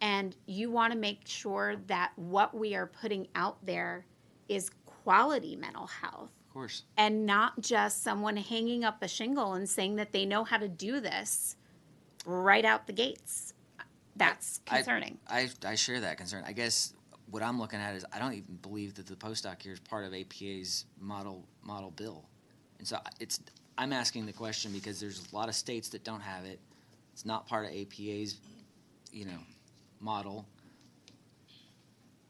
and you want to make sure that what we are putting out there is quality mental health. Of course. And not just someone hanging up a shingle and saying that they know how to do this right out the gates. That's concerning. I share that concern. I guess what I'm looking at is I don't even believe that the postdoc here is part of APA's model bill. And so I'm asking the question because there's a lot of states that don't have it. It's not part of APA's, model.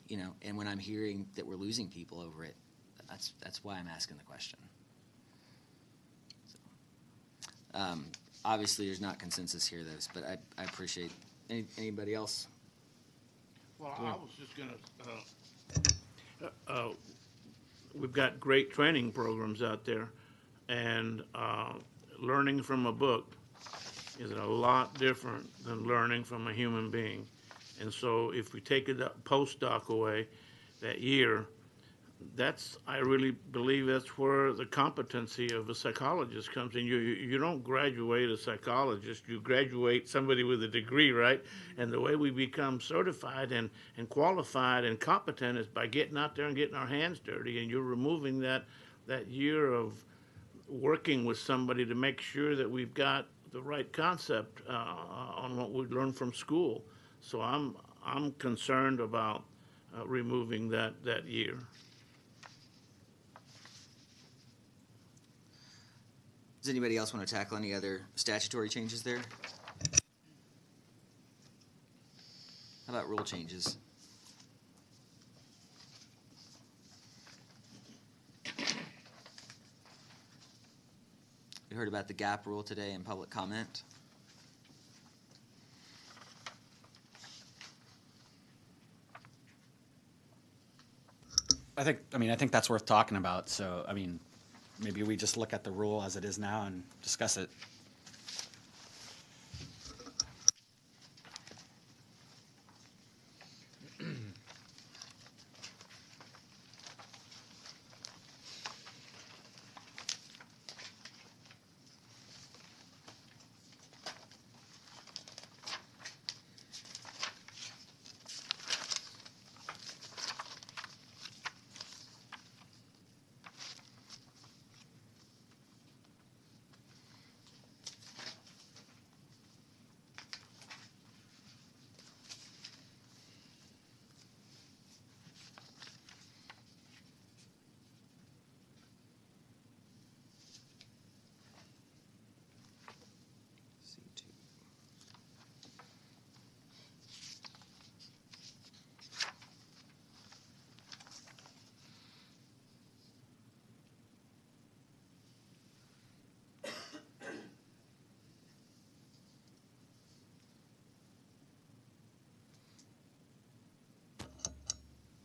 And when I'm hearing that we're losing people over it, that's why I'm asking the question. So, obviously, there's not consensus here, though, but I appreciate anybody else. Well, I was just gonna, we've got great training programs out there, and learning from a book is a lot different than learning from a human being. And so if we take a postdoc away that year, I really believe that's where the competency of a psychologist comes in. You don't graduate a psychologist, you graduate somebody with a degree, right? And the way we become certified and qualified and competent is by getting out there and getting our hands dirty, and you're removing that year of working with somebody to make sure that we've got the right concept on what we learned from school. So I'm concerned about removing that year. Does anybody else want to tackle any other statutory changes there? How about rule changes? We heard about the gap rule today in public comment. I think that's worth talking about. So, maybe we just look at the rule as it is now and discuss it.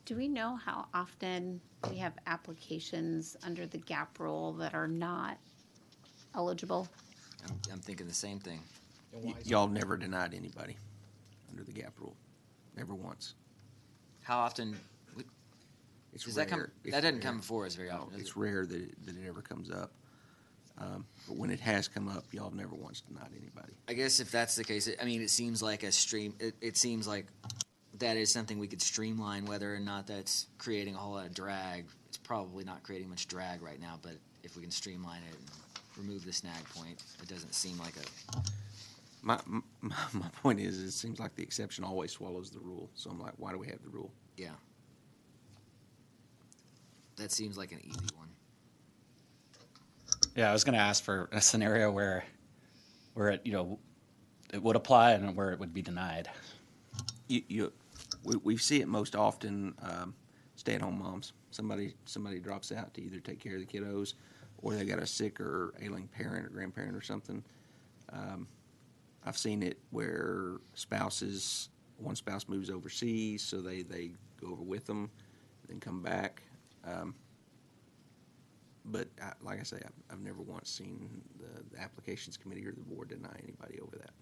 Do we know how often we have applications under the gap rule that are not eligible? I'm thinking the same thing. Y'all never denied anybody under the gap rule. Never once. How often? It's Does rare. that doesn't come before us very often. It's rare that it ever comes up. But when it has come up, y'all have never once denied anybody. I guess if that's the case, it seems like it seems like that is something we could streamline. Whether or not that's creating a whole lot of drag, it's probably not creating much drag right now. But if we can streamline it and remove the snag point, it doesn't seem like a. My point is, it seems like the exception always swallows the rule. So I'm like, why do we have the rule? Yeah. That seems like an easy one. Yeah, I was going to ask for a scenario where it it would apply and where it would be denied. We see it most often. Stay-at-home moms. Somebody drops out to either take care of the kiddos, or they got a sick or ailing parent or grandparent or something. I've seen it where one spouse moves overseas, so they go over with them, then come back. But like I say, I've never once seen the applications committee or the board deny anybody over that.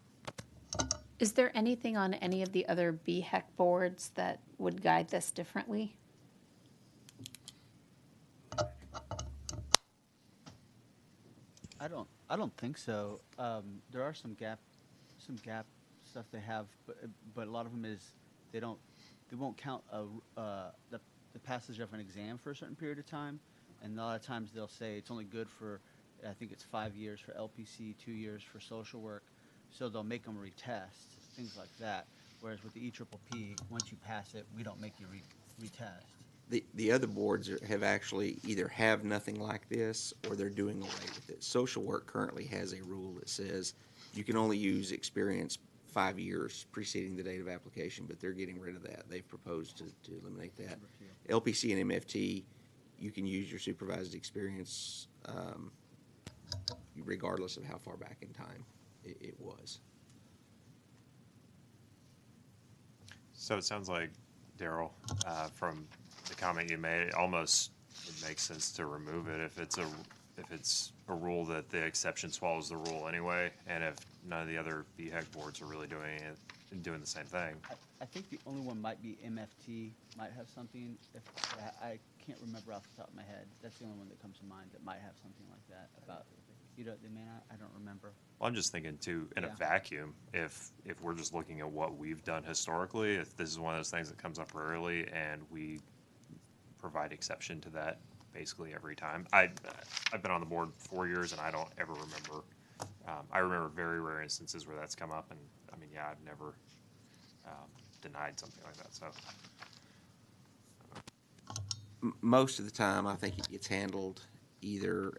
Is there anything on any of the other BHEC boards that would guide this differently? I don't think so. There are some gap stuff they have, but a lot of them is they won't count the passage of an exam for a certain period of time, and a lot of times they'll say it's only good for, I think it's 5 years for LPC, 2 years for social work, so they'll make them retest, things like that. Whereas with the EPPP, once you pass it, we don't make you retest. The other boards have actually either have nothing like this or they're doing away with it. Social work currently has a rule that says you can only use experience 5 years preceding the date of application, but they're getting rid of that. They've proposed to eliminate that. LPC and MFT, you can use your supervised experience regardless of how far back in time it was. So it sounds like, Daryl, from the comment you made, it makes sense to remove it if it's a rule that the exception swallows the rule anyway, and if none of the other BHEC boards are really doing the same thing. I think the only one might be MFT, might have something. I can't remember off the top of my head. That's the only one that comes to mind that might have something like that about. They may not. I don't remember. Well, I'm just thinking too, in a vacuum, if we're just looking at what we've done historically, if this is one of those things that comes up rarely and we provide exception to that basically every time. I've been on the board 4 years and I don't ever remember. I remember very rare instances where that's come up, and I mean, yeah, I've never denied something like that. So Most of the time, I think it gets handled either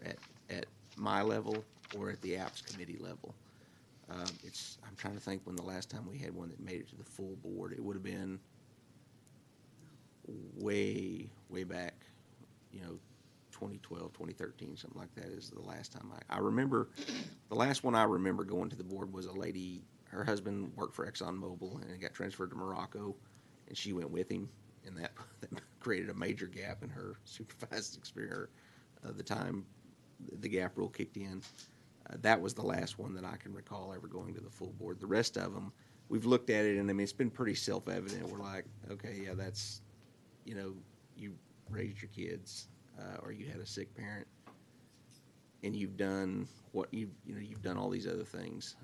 at my level or at the apps committee level. I'm trying to think when the last time we had one that made it to the full board. It would have been way back, 2012, 2013, something like that is the last time I remember. The last one I remember going to the board was a lady, her husband worked for ExxonMobil and got transferred to Morocco, and she went with him, and that created a major gap in her supervised experience. The time the gap rule kicked in, that was the last one that I can recall ever going to the full board. The rest of them, we've looked at it, and I mean, it's been pretty self-evident. We're like, okay, yeah, that's, you raised your kids, or you had a sick parent, and you've done what you've done all these other things.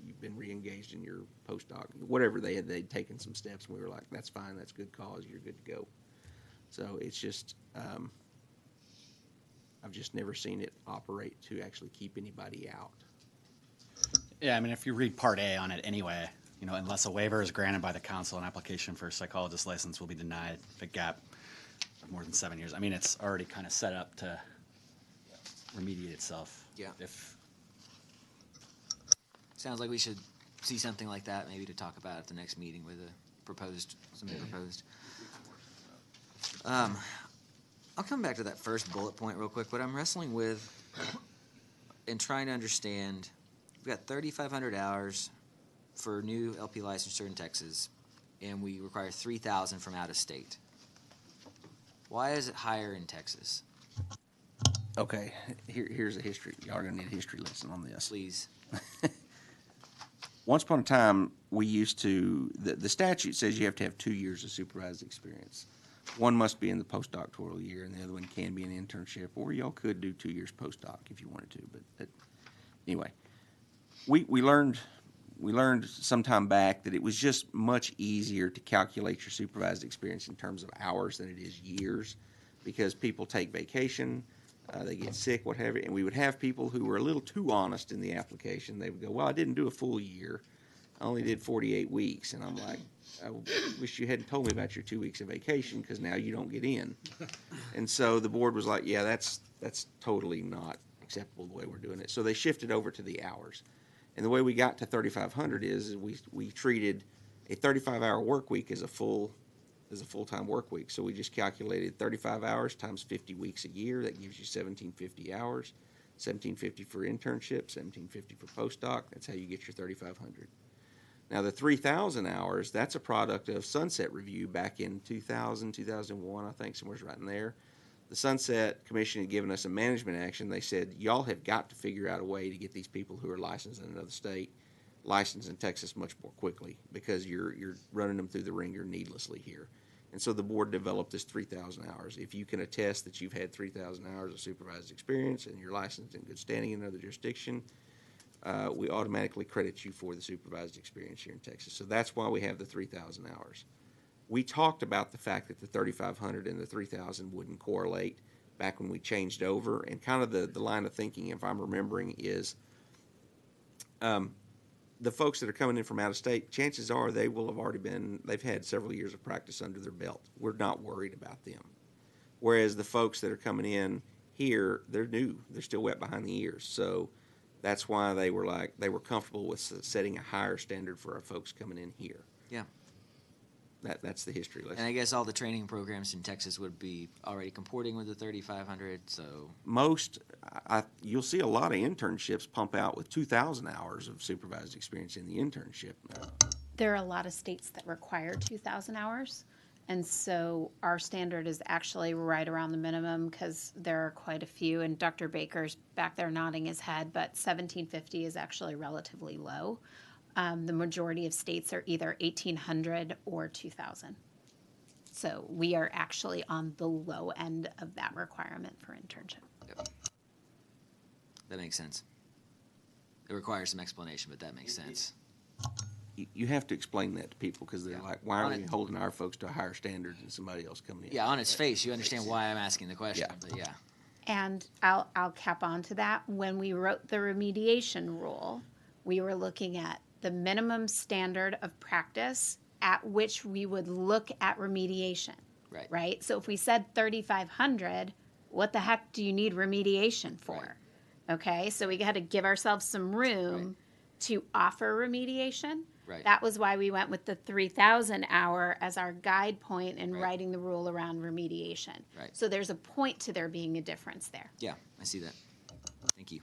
You've been re-engaged in your postdoc, whatever they'd taken some steps, and we were like, that's fine, that's good cause, you're good to go. So it's just, I've just never seen it operate to actually keep anybody out. Yeah, I mean, if you read Part A on it anyway, unless a waiver is granted by the council, an application for a psychologist license will be denied if a gap of more than 7 years. I mean, it's already kind of set up to remediate itself. Yeah. Sounds like we should see something like that, maybe to talk about at the next meeting with something proposed. I'll come back to that first bullet point real quick. What I'm wrestling with and trying to understand, we've got 3,500 hours for new LP licensure in Texas, and we require 3,000 from out of state. Why is it higher in Texas? Okay, here's a history. Y'all are going to need a history lesson on this. Please. Once upon a time, we used to, the statute says you have to have 2 years of supervised experience. One must be in the postdoctoral year, and the other one can be an internship, or y'all could do 2 years postdoc if you wanted to. But anyway, we learned some time back that it was just much easier to calculate your supervised experience in terms of hours than it is years, because people take vacation, they get sick, what have you, and we would have people who were a little too honest in the application. They would go, well, I didn't do a full year. I only did 48 weeks. And I'm like, I wish you hadn't told me about your 2 weeks of vacation, because now you don't get in. And so the board was like, yeah, that's totally not acceptable the way we're doing it. So they shifted over to the hours. And the way we got to 3,500 is we treated a 35-hour work week as a full-time work week. So we just calculated 35 hours times 50 weeks a year. That gives you 1,750 hours. 1,750 for internship, 1,750 for postdoc. That's how you get your 3,500. Now, the 3,000 hours, that's a product of Sunset Review back in 2000, 2001, I think, somewhere's right in there. The Sunset Commission had given us a management action. They said, y'all have got to figure out a way to get these people who are licensed in another state licensed in Texas much more quickly, because you're running them through the ringer needlessly here. And so the board developed this 3,000 hours. If you can attest that you've had 3,000 hours of supervised experience and you're licensed in good standing in another jurisdiction, we automatically credit you for the supervised experience here in Texas. So that's why we have the 3,000 hours. We talked about the fact that the 3,500 and the 3,000 wouldn't correlate back when we changed over, and kind of the line of thinking, if I'm remembering, is the folks that are coming in from out of state, chances are they will have already they've had several years of practice under their belt. We're not worried about them. Whereas the folks that are coming in here, they're new. They're still wet behind the ears. So that's why they were comfortable with setting a higher standard for our folks coming in here. Yeah. That's the history lesson. And I guess all the training programs in Texas would be already comporting with the 3,500, so. Most, you'll see a lot of internships pump out with 2,000 hours of supervised experience in the internship. There are a lot of states that require 2,000 hours. And so our standard is actually right around the minimum because there are quite a few. And Dr. Baker's back there nodding his head, but 1,750 is actually relatively low. The majority of states are either 1,800 or 2,000. So we are actually on the low end of that requirement for internship. Yep. That makes sense. It requires some explanation, but that makes sense. You have to explain that to people because they're like, why are we holding our folks to a higher standard than somebody else coming in? Yeah, on its face, you understand why I'm asking the question, but yeah. And I'll cap on to that. When we wrote the remediation rule, we were looking at the minimum standard of practice at which we would look at remediation. Right? So if we said 3,500, what the heck do you need remediation for? Right. Okay, so we had to give ourselves some room to offer remediation. Right. That was why we went with the 3,000 hour as our guide point in writing the rule around remediation. Right. So there's a point to there being a difference there. Yeah, I see that. Thank you.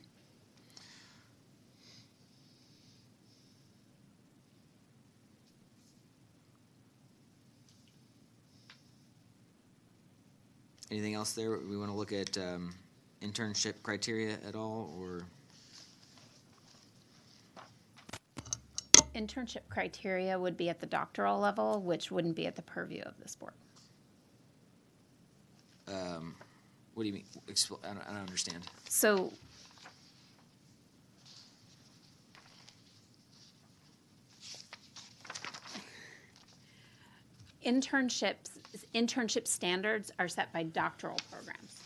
Anything else there? We want to look at internship criteria at all, or? Internship criteria would be at the doctoral level, which wouldn't be at the purview of this board. What do you mean? I don't understand. So internship standards are set by doctoral programs.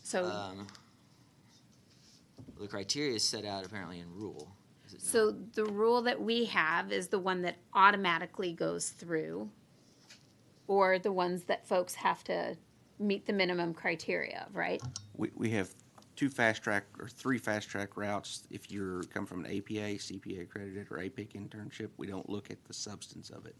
So the criteria is set out apparently in rule. Is it so the rule that we have is the one that automatically goes through, or the ones that folks have to meet the minimum criteria of, right? We have 2 fast track or 3 fast track routes. If you come from an APA, CPA accredited, or APIC internship, we don't look at the substance of it.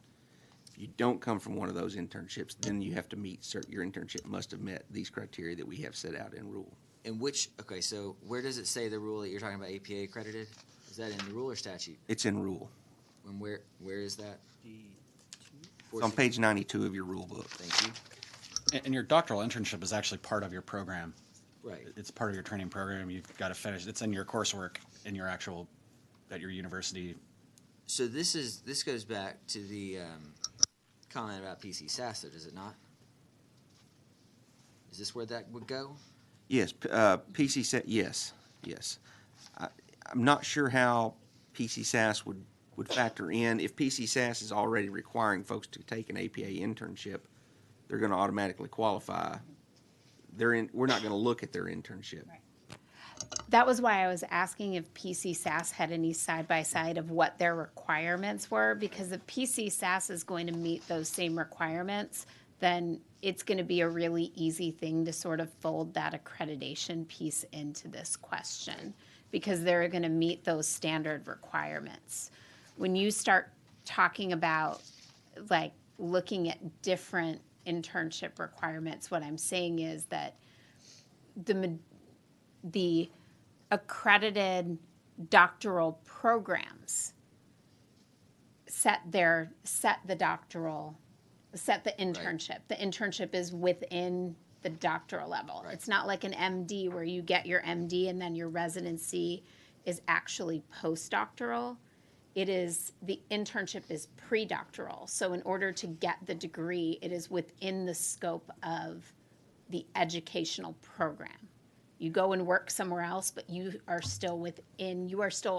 If you don't come from one of those internships, then you have to meet your internship must have met these criteria that we have set out in rule. And okay, so where does it say the rule that you're talking about APA accredited? Is that in the rule or statute? It's in rule. And where is that? It's on page 92 of your rule book. Thank you. And your doctoral internship is actually part of your program. Right. It's part of your training program. You've got to finish. It's in your coursework in your at your university. So this goes back to the comment about PC SAS, though, does it not? Is this where that would go? Yes, PC SAS, yes. I'm not sure how PC SAS would factor in. If PC SAS is already requiring folks to take an APA internship, they're going to automatically qualify. We're not going to look at their internship. Right. That was why I was asking if PC SAS had any side-by-side of what their requirements were, because if PC SAS is going to meet those same requirements, then it's going to be a really easy thing to sort of fold that accreditation piece into this question, because they're going to meet those standard requirements. When you start talking about like looking at different internship requirements, what I'm saying is that the accredited doctoral programs set the internship. Right. The internship is within the doctoral level. Right. It's not like an MD where you get your MD and then your residency is actually postdoctoral. the internship is pre-doctoral. So in order to get the degree, it is within the scope of the educational program. You go and work somewhere else, but you are still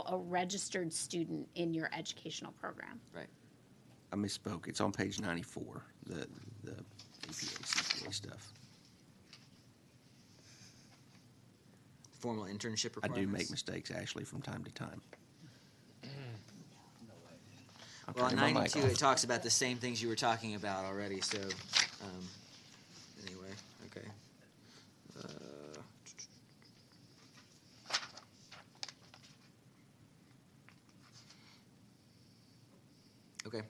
a registered student in your educational program. Right. I misspoke. It's on page 94, the APA, CPA stuff. Formal internship I requirements? do make mistakes, Ashley, from time to time. I'll Well, on turn my mic 92, off. it talks about the same things you were talking about already, so, anyway, okay. Okay.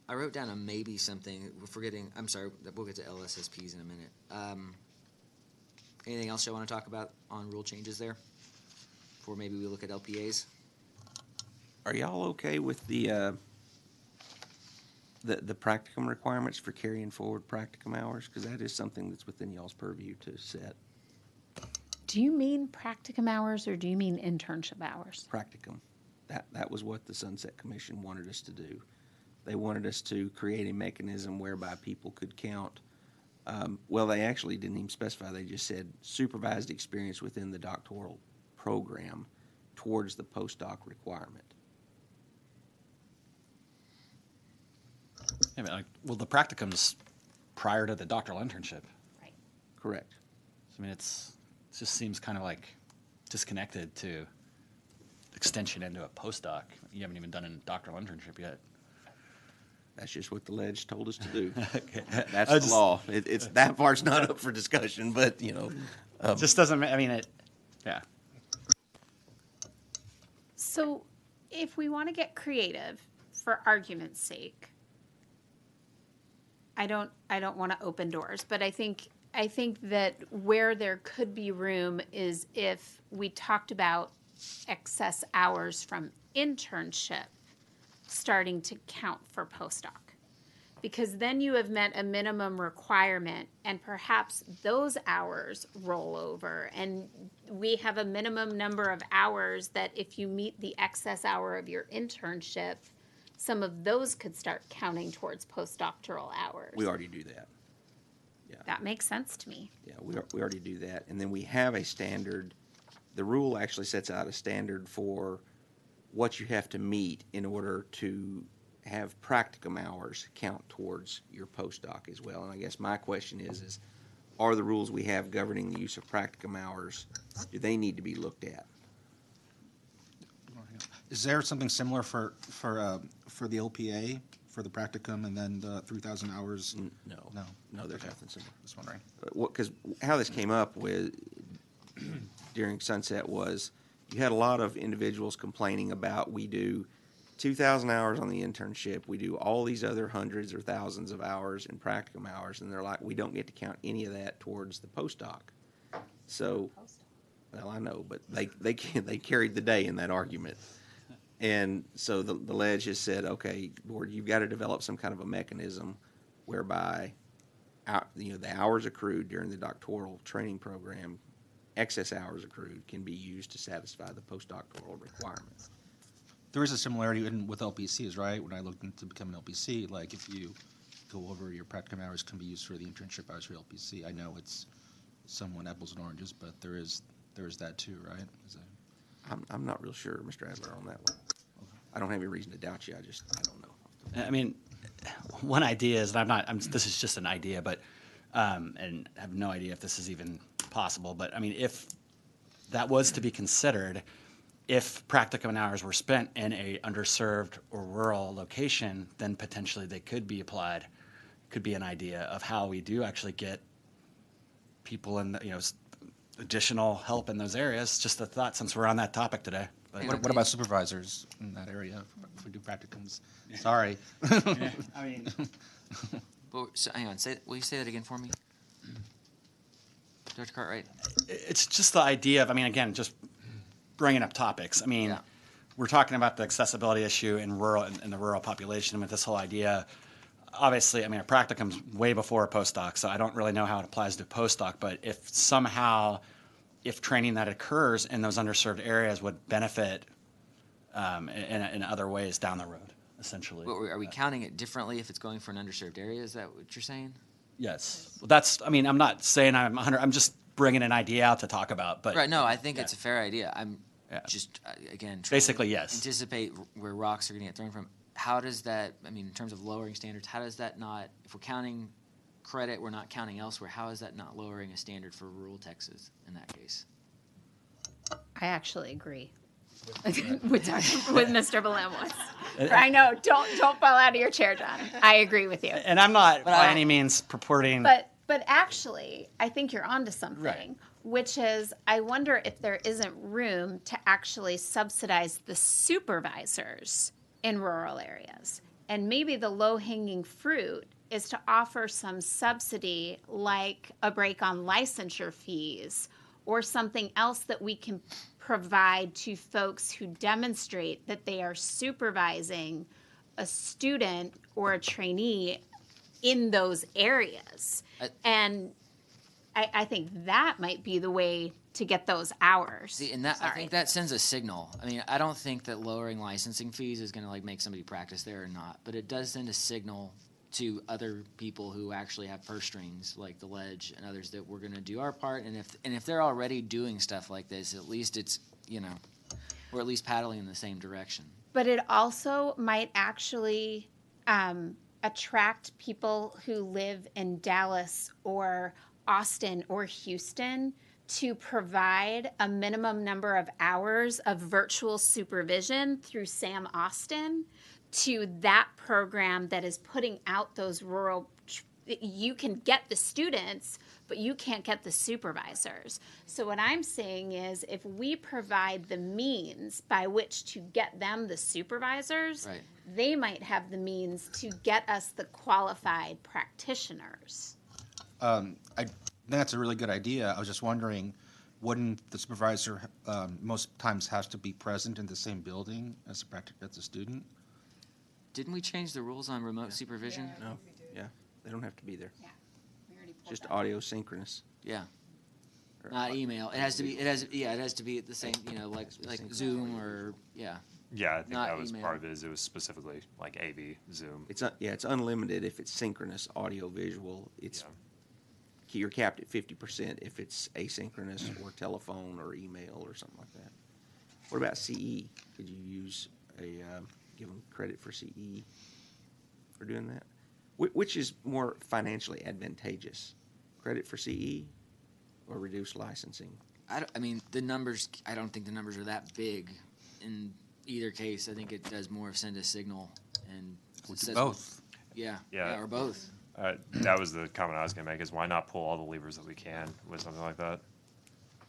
I wrote down a maybe something, we're forgetting, I'm sorry, we'll get to LSSPs in a minute. Anything else you want to talk about on rule changes there? Before maybe we look at LPAs? Are y'all okay with the practicum requirements for carrying forward practicum hours? Because that is something that's within y'all's purview to set. Do you mean practicum hours or do you mean internship hours? Practicum. That was what the Sunset Commission wanted us to do. They wanted us to create a mechanism whereby people could count. Well, they actually didn't even specify. They just said supervised experience within the doctoral program towards the postdoc requirement. Yeah, but well, the practicum's prior to the doctoral internship. Right. Correct. So, I mean, it just seems kind of like disconnected to extension into a postdoc. You haven't even done a doctoral internship yet. That's just what the ledge told us to do. Okay. That's the law. It's that part's not up for discussion, but it just doesn't. I mean, yeah. So if we want to get creative, for argument's sake, I don't want to open doors, but I think that where there could be room is if we talked about excess hours from internship starting to count for postdoc. Because then you have met a minimum requirement and perhaps those hours roll over and we have a minimum number of hours that if you meet the excess hour of your internship, some of those could start counting towards postdoctoral hours. we already do that. Yeah. That makes sense to me. Yeah, we already do that. And then we have a standard. The rule actually sets out a standard for what you have to meet in order to have practicum hours count towards your postdoc as well. And I guess my question is are the rules we have governing the use of practicum hours, do they need to be looked at? Is there something similar for the LPA, for the practicum, and then the 3,000 hours? No, there's nothing similar. Just wondering. Because how this came up with during Sunset was you had a lot of individuals complaining about we do 2,000 hours on the internship, we do all these other hundreds or thousands of hours in practicum hours, and they're like, we don't get to count any of that towards the postdoc. So, well, I know, but they carried the day in that argument. And so the ledge has said, okay, board, you've got to develop some kind of a mechanism whereby the hours accrued during the doctoral training program, excess hours accrued, can be used to satisfy the postdoctoral requirement. There is a similarity with LPCs, right? When I looked into becoming an LPC, like if you go over your practicum hours can be used for the internship hours for LPC. I know it's somewhat apples and oranges, but there is that too, right? I'm not real sure, Mr. Adler, on that one. I don't have any reason to doubt you. I don't know. I mean, one idea is, and this is just an idea, but, and I have no idea if this is even possible, but I mean, if that was to be considered, if practicum hours were spent in a underserved or rural location, then potentially they could be applied. Could be an idea of how we do actually get people in, additional help in those areas. Just a thought since we're on that topic today. But What about supervisors in that area if we do practicums? Sorry. Yeah, I mean, But, so, hang on, will you say that again for me? Dr. Cartwright? it's just the idea of, I mean, again, just bringing up topics. I mean, we're talking about the accessibility issue in the rural population with this whole idea. Obviously, I mean, a practicum's way before a postdoc, so I don't really know how it applies to a postdoc, but if somehow if training that occurs in those underserved areas would benefit in other ways down the road, essentially. Are we counting it differently if it's going for an underserved area? Is that what you're saying? Yes. Well, that's, I mean, I'm not saying I'm 100, I'm just bringing an idea out to talk about, but. Right, no, I think it's a fair idea. I'm just, again, trying Basically, to yes. anticipate where rocks are going to get thrown from. How does that, I mean, in terms of lowering standards, how does that not, if we're counting credit, we're not counting elsewhere, how is that not lowering a standard for rural Texas in that case? I actually agree with Mr. Belemos. I know, don't fall out of your chair, John. I agree with you. And I'm not by any means purporting. But actually, I think you're onto something, Right. which is I wonder if there isn't room to actually subsidize the supervisors in rural areas. And maybe the low-hanging fruit is to offer some subsidy like a break on licensure fees or something else that we can provide to folks who demonstrate that they are supervising a student or a trainee in those areas. And I think that might be the way to get those hours. See, and that I think that sends a signal. I mean, I don't think that lowering licensing fees is going to like make somebody practice there or not, but it does send a signal to other people who actually have purse strings, like the Ledge and others, that we're going to do our part. And if they're already doing stuff like this, at least it's, you know, we're at least paddling in the same direction. But it also might actually attract people who live in Dallas or Austin or Houston to provide a minimum number of hours of virtual supervision through Sam Austin to that program that is putting out those rural. You can get the students, but you can't get the supervisors. So what I'm saying is if we provide the means by which to get them the supervisors, Right. they might have the means to get us the qualified practitioners. That's a really good idea. I was just wondering, wouldn't the supervisor most times has to be present in the same building as the student? Didn't we change the rules on remote supervision? No, yeah, they don't have to be there. Yeah, we already pulled Just that. audio synchronous. Yeah. Not email. It has to be. It has to be the same. You know, like Zoom or yeah. Yeah, I think Not that was email. part of it. Is it was specifically like AV, Zoom. It's unlimited if it's synchronous audio visual. It's you're capped at 50% if it's asynchronous or telephone or email or something like that. What about CE? Could you use give them credit for CE for doing that? Which is more financially advantageous, credit for CE or reduced licensing? I mean, the numbers. I don't think the numbers are that big. In either case, I think it does more of send a signal and We'll it do says- both. Yeah, Yeah. or both. That was the comment I was going to make, is why not pull all the levers that we can with something like that?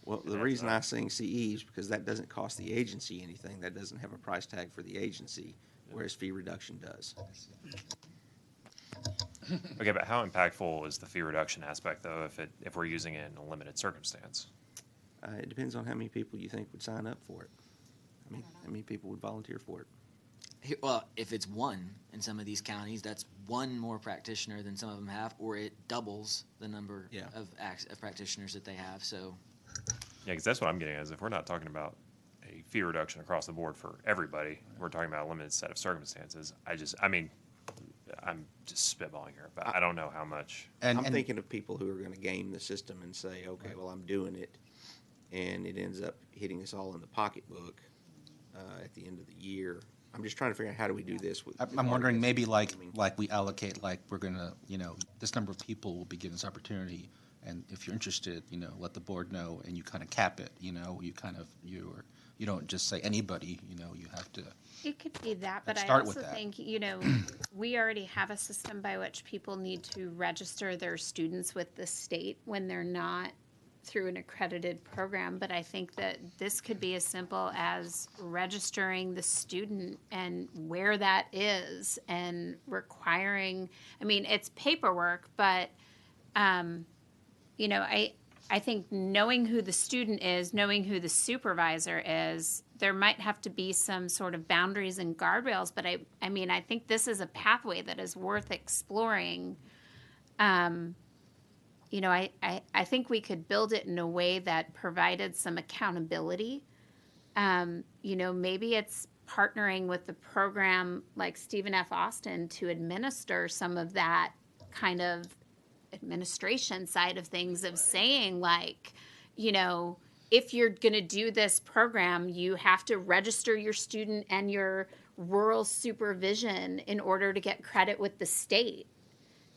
Well, the reason I sing CE is because that doesn't cost the agency anything. That doesn't have a price tag for the agency, whereas fee reduction does. Okay, but how impactful is the fee reduction aspect, though, if we're using it in a limited circumstance? It depends on how many people you think would sign up for it. I mean, how many people would volunteer for it? Well, if it's one in some of these counties, that's one more practitioner than some of them have, or it doubles the number of practitioners that they have. So, Yeah, because that's what I'm getting at, is if we're not talking about a fee reduction across the board for everybody, we're talking about a limited set of circumstances. I mean, I'm just spitballing here, but I don't know how much. I'm thinking of people who are going to game the system and say, okay, well, I'm doing it, and it ends up hitting us all in the pocketbook at the end of the year. I'm just trying to figure out how do we do this. I'm wondering maybe like we allocate, like we're gonna, this number of people will be given this opportunity, and if you're interested, let the board know, and you kind of cap it. You don't just say anybody. You have to. It could be that, but I start also with that. think, we already have a system by which people need to register their students with the state when they're not through an accredited program. But I think that this could be as simple as registering the student and where that is and requiring, it's paperwork, but, I think knowing who the student is, knowing who the supervisor is, there might have to be some sort of boundaries and guardrails, but I think this is a pathway that is worth exploring you know, I think we could build it in a way that provided some accountability. You know, maybe it's partnering with the program like Stephen F. Austin to administer some of that kind of administration side of things, of saying, like, you know, if you're going to do this program, you have to register your student and your rural supervision in order to get credit with the state,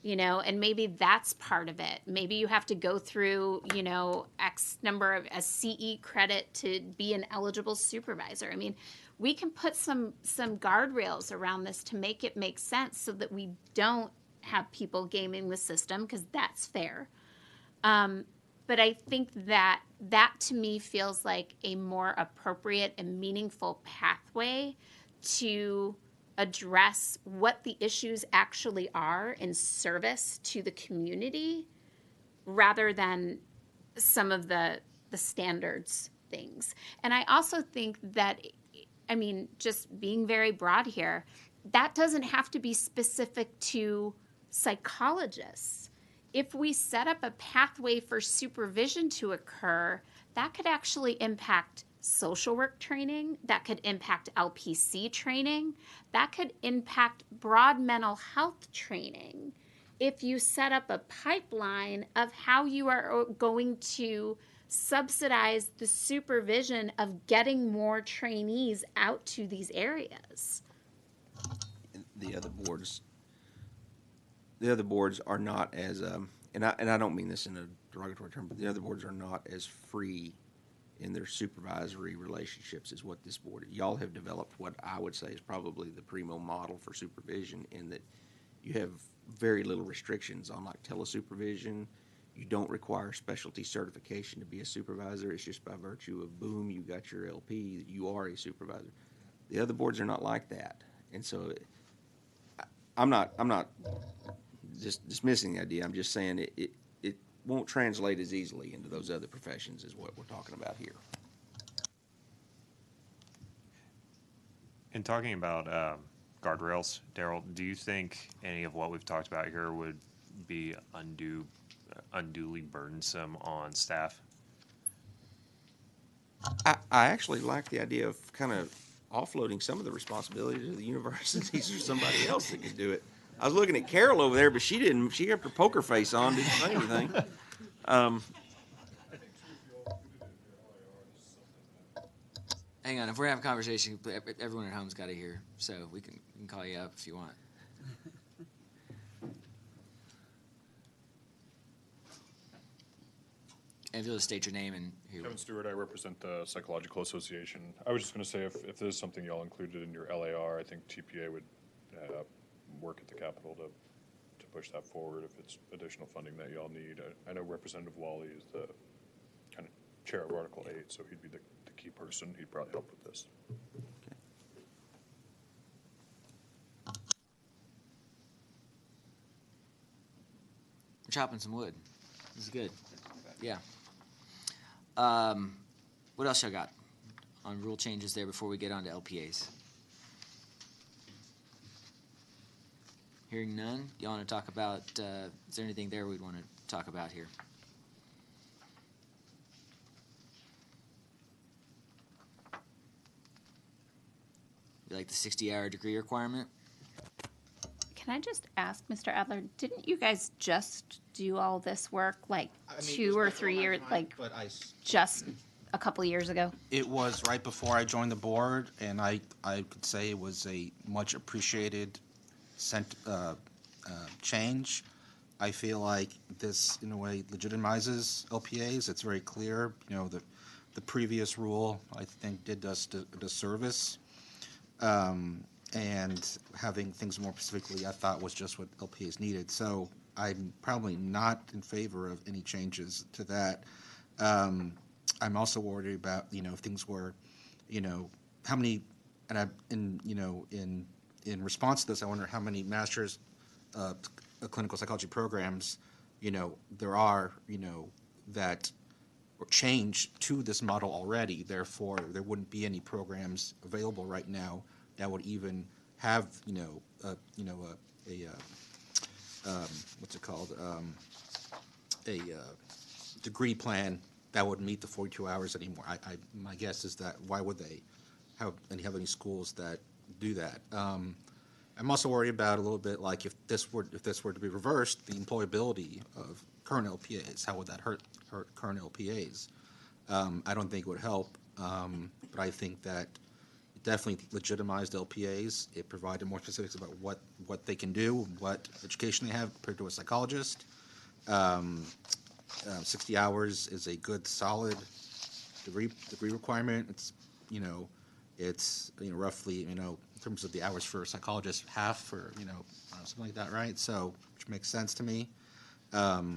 you know, and maybe that's part of it. Maybe you have to go through, you know, X number of a CE credit to be an eligible supervisor. I mean, we can put some guardrails around this to make it make sense so that we don't have people gaming the system, because that's fair. But I think that to me feels like a more appropriate and meaningful pathway to address what the issues actually are in service to the community, rather than some of the standards things. And I also think that, I mean, just being very broad here, that doesn't have to be specific to psychologists. If we set up a pathway for supervision to occur, that could actually impact social work training, that could impact LPC training, that could impact broad mental health training. If you set up a pipeline of how you are going to subsidize the supervision of getting more trainees out to these areas. The other boards are not as, and I don't mean this in a derogatory term, but the other boards are not as free in their supervisory relationships as what this board. Y'all have developed what I would say is probably the primo model for supervision, in that you have very little restrictions on, like, telesupervision. You don't require specialty certification to be a supervisor. It's just by virtue of, boom, you got your LP, you are a supervisor. The other boards are not like that. And so I'm not just dismissing the idea. I'm just saying it won't translate as easily into those other professions as what we're talking about here. In talking about guardrails, Daryl, do you think any of what we've talked about here would be unduly burdensome on staff? I actually like the idea of kind of offloading some of the responsibility to the universities or somebody else that could do it. I was looking at Carol over there, but she didn't. She kept her poker face on, didn't say anything. Hang on, if we're having a conversation, everyone at home's got to hear, so we can call you up if you want. And if you'll just state your name and who. Kevin Stewart, I represent the Psychological Association. I was just going to say, if this is something y'all included in your LAR, I think TPA would work at the Capitol to push that forward if it's additional funding that y'all need. I know Representative Wally is the kind of chair of Article 8, so he'd be the key person. He'd probably help with this. We're chopping some wood. This is good. Yeah. What else y'all got on rule changes there before we get on to LPAs? Hearing none, y'all want to talk about, is there anything there we'd want to talk about here? You like the 60-hour degree requirement? Can I just ask, Mr. Adler, didn't you guys just do all this work like 2 or 3 years, like just a couple years ago? It was right before I joined the board, and I could say it was a much appreciated change. I feel like this, in a way, legitimizes LPAs. It's very clear. You know, the previous rule, I think, did us a disservice. And having things more specifically, I thought, was just what LPAs needed. So I'm probably not in favor of any changes to that. I'm also worried about, you know, if things were, you know, how many, and in response to this, I wonder how many master's clinical psychology programs, you know, there are, you know, that change to this model already. Therefore, there wouldn't be any programs available right now that would even have, what's it called? degree plan that would meet the 42 hours anymore. My guess is that why would they have any schools that do that? I'm also worried about a little bit like if this were to be reversed, the employability of current LPAs. How would that hurt current LPAs? I don't think it would help, but I think that it definitely legitimized LPAs. It provided more specifics about what they can do, what education they have compared to a psychologist. 60 hours is a good, solid degree requirement. It's roughly, in terms of the hours for a psychologist, half or, something like that, right? So, which makes sense to me. I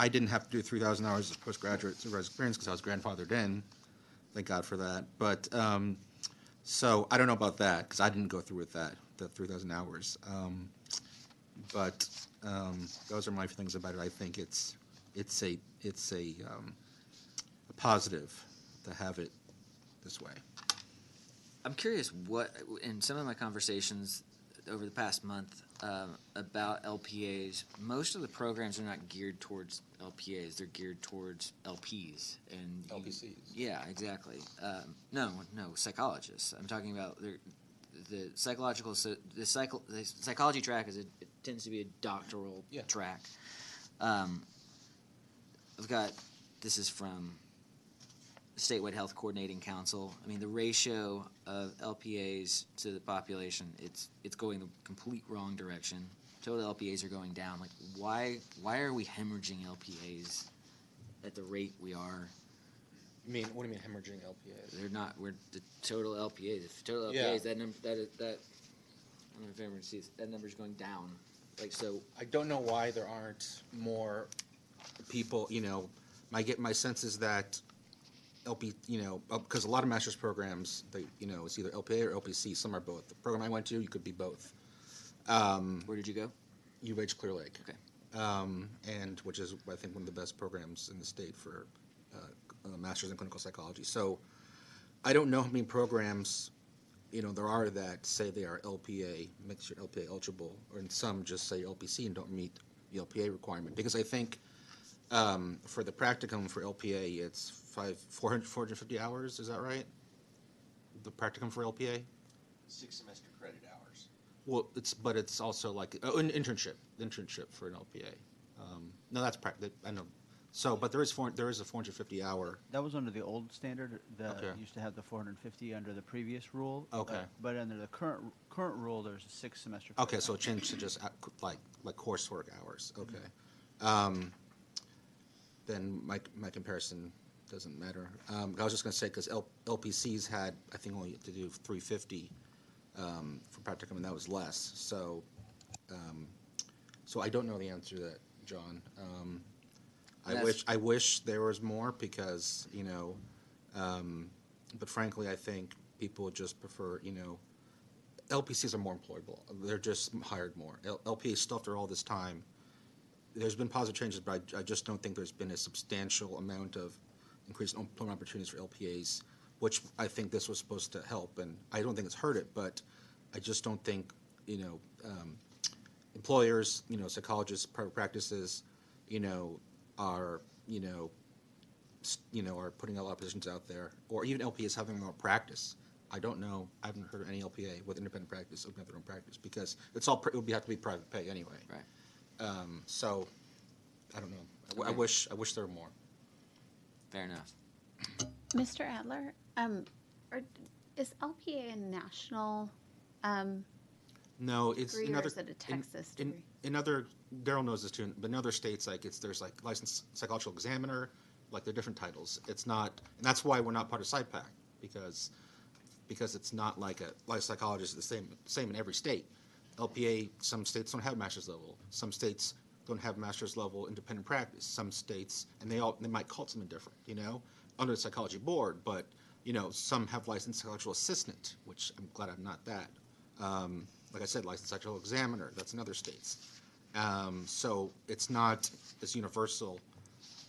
didn't have to do 3,000 hours of postgraduate supervised experience because I was grandfathered in. Thank God for that. But, so I don't know about that because I didn't go through with that, the 3,000 hours. But those are my feelings about it. I think it's a positive to have it this way. I'm curious what, in some of my conversations over the past month about LPAs, most of the programs are not geared towards LPAs. They're geared towards LPs. And LPCs. Yeah, exactly. No, psychologists. I'm talking about the psychological. The psychology track it tends to be a doctoral track. This is from Statewide Health Coordinating Council. I mean, the ratio of LPAs to the population, it's going the complete wrong direction. Total LPAs are going down. Like, why are we hemorrhaging LPAs at the rate we are? What do you mean hemorrhaging LPAs? They're not. We're the total LPAs. If total LPAs, Yeah. that I don't know if everyone sees that number's going down. Like, so. I don't know why there aren't more people. My sense is that LP, because a lot of master's programs, it's either LPA or LPC. Some are both. The program I went to, you could be both. Where did you go? UH Clear Lake. Okay. And which is, I think, one of the best programs in the state for master's in clinical psychology. So I don't know how many programs, there are that say they are LPA, make sure LPA eligible, and some just say LPC and don't meet the LPA requirement. Because I think for the practicum for LPA, it's 450 hours. Is that right? The practicum for LPA. 6 semester credit hours. Well, it's also like an internship for an LPA. No, that's practice. I know. So, but there is a 450 hour. That was under the old standard. Okay. Used to have the 450 under the previous rule. Okay. But under the current rule, there's a 6 semester. Okay, so it changed to just like coursework hours. Okay. Then my comparison doesn't matter. I was just going to say because LPCs had, I think, only to do 350 for practicum, and that was less. So, so I don't know the answer to that, John. I wish there was more because but frankly, I think people just prefer LPCs are more employable. They're just hired more. LPAs still after all this time. There's been positive changes, but I just don't think there's been a substantial amount of increased employment opportunities for LPAs, which I think this was supposed to help. And I don't think it's hurt it, but I just don't think, employers, psychologists, private practices, are putting a lot of positions out there, or even LPAs having more practice. I don't know. I haven't heard of any LPA with independent practice opening up their own practice because it would have to be private pay anyway. Right. So, I don't know. Okay. I wish there were more. Fair enough. Mr. Adler, is LPA a national No, it's degree, in or other, is it a Texas degree? in other, Daryl knows this too, but in other states, there's licensed psychological examiner, they're different titles. It's not, and that's why we're not part of PsyPAC, because it's not like a licensed psychologist is the same in every state. LPA, some states don't have master's level. Some states don't have master's level independent practice. Some states, and they might call it something different, under the psychology board, but, some have licensed psychological assistant, which I'm glad I'm not that. Like I said, licensed psychological examiner, that's in other states. So it's not as universal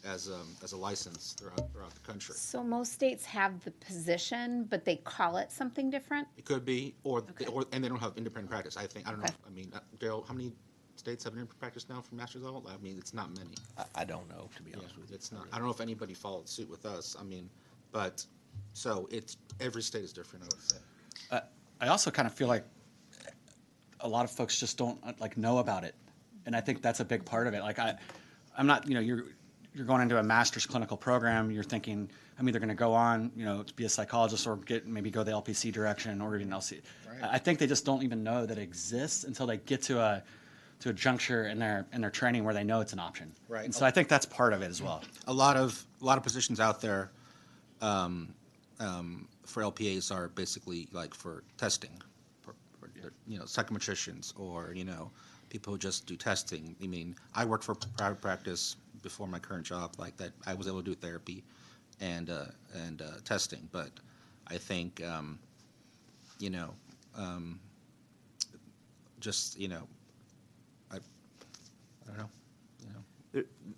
as a license throughout the country. So most states have the position, but they call it something different? It could be, and they don't have independent practice. I don't know. I mean, Daryl, how many states have an independent practice now for master's level? I mean, it's not many. I don't know, to be honest with you. It's not. I don't know if anybody followed suit with us. I mean, but, so it's, every state is different, I would say. I also kind of feel like a lot of folks just don't like know about it, and I think that's a big part of it. Like I'm not, you're going into a master's clinical program. You're thinking I'm either going to go on, to be a psychologist or maybe go the LPC direction or even LC. Right. I think they just don't even know that it exists until they get to a juncture in their training where they know it's an option. Right. And so I think that's part of it as well. A lot of positions out there for LPAs are basically like for testing, for psychometricians or, people who just do testing. I mean, I worked for private practice before my current job, like that. I was able to do therapy and testing, but I think, I don't know.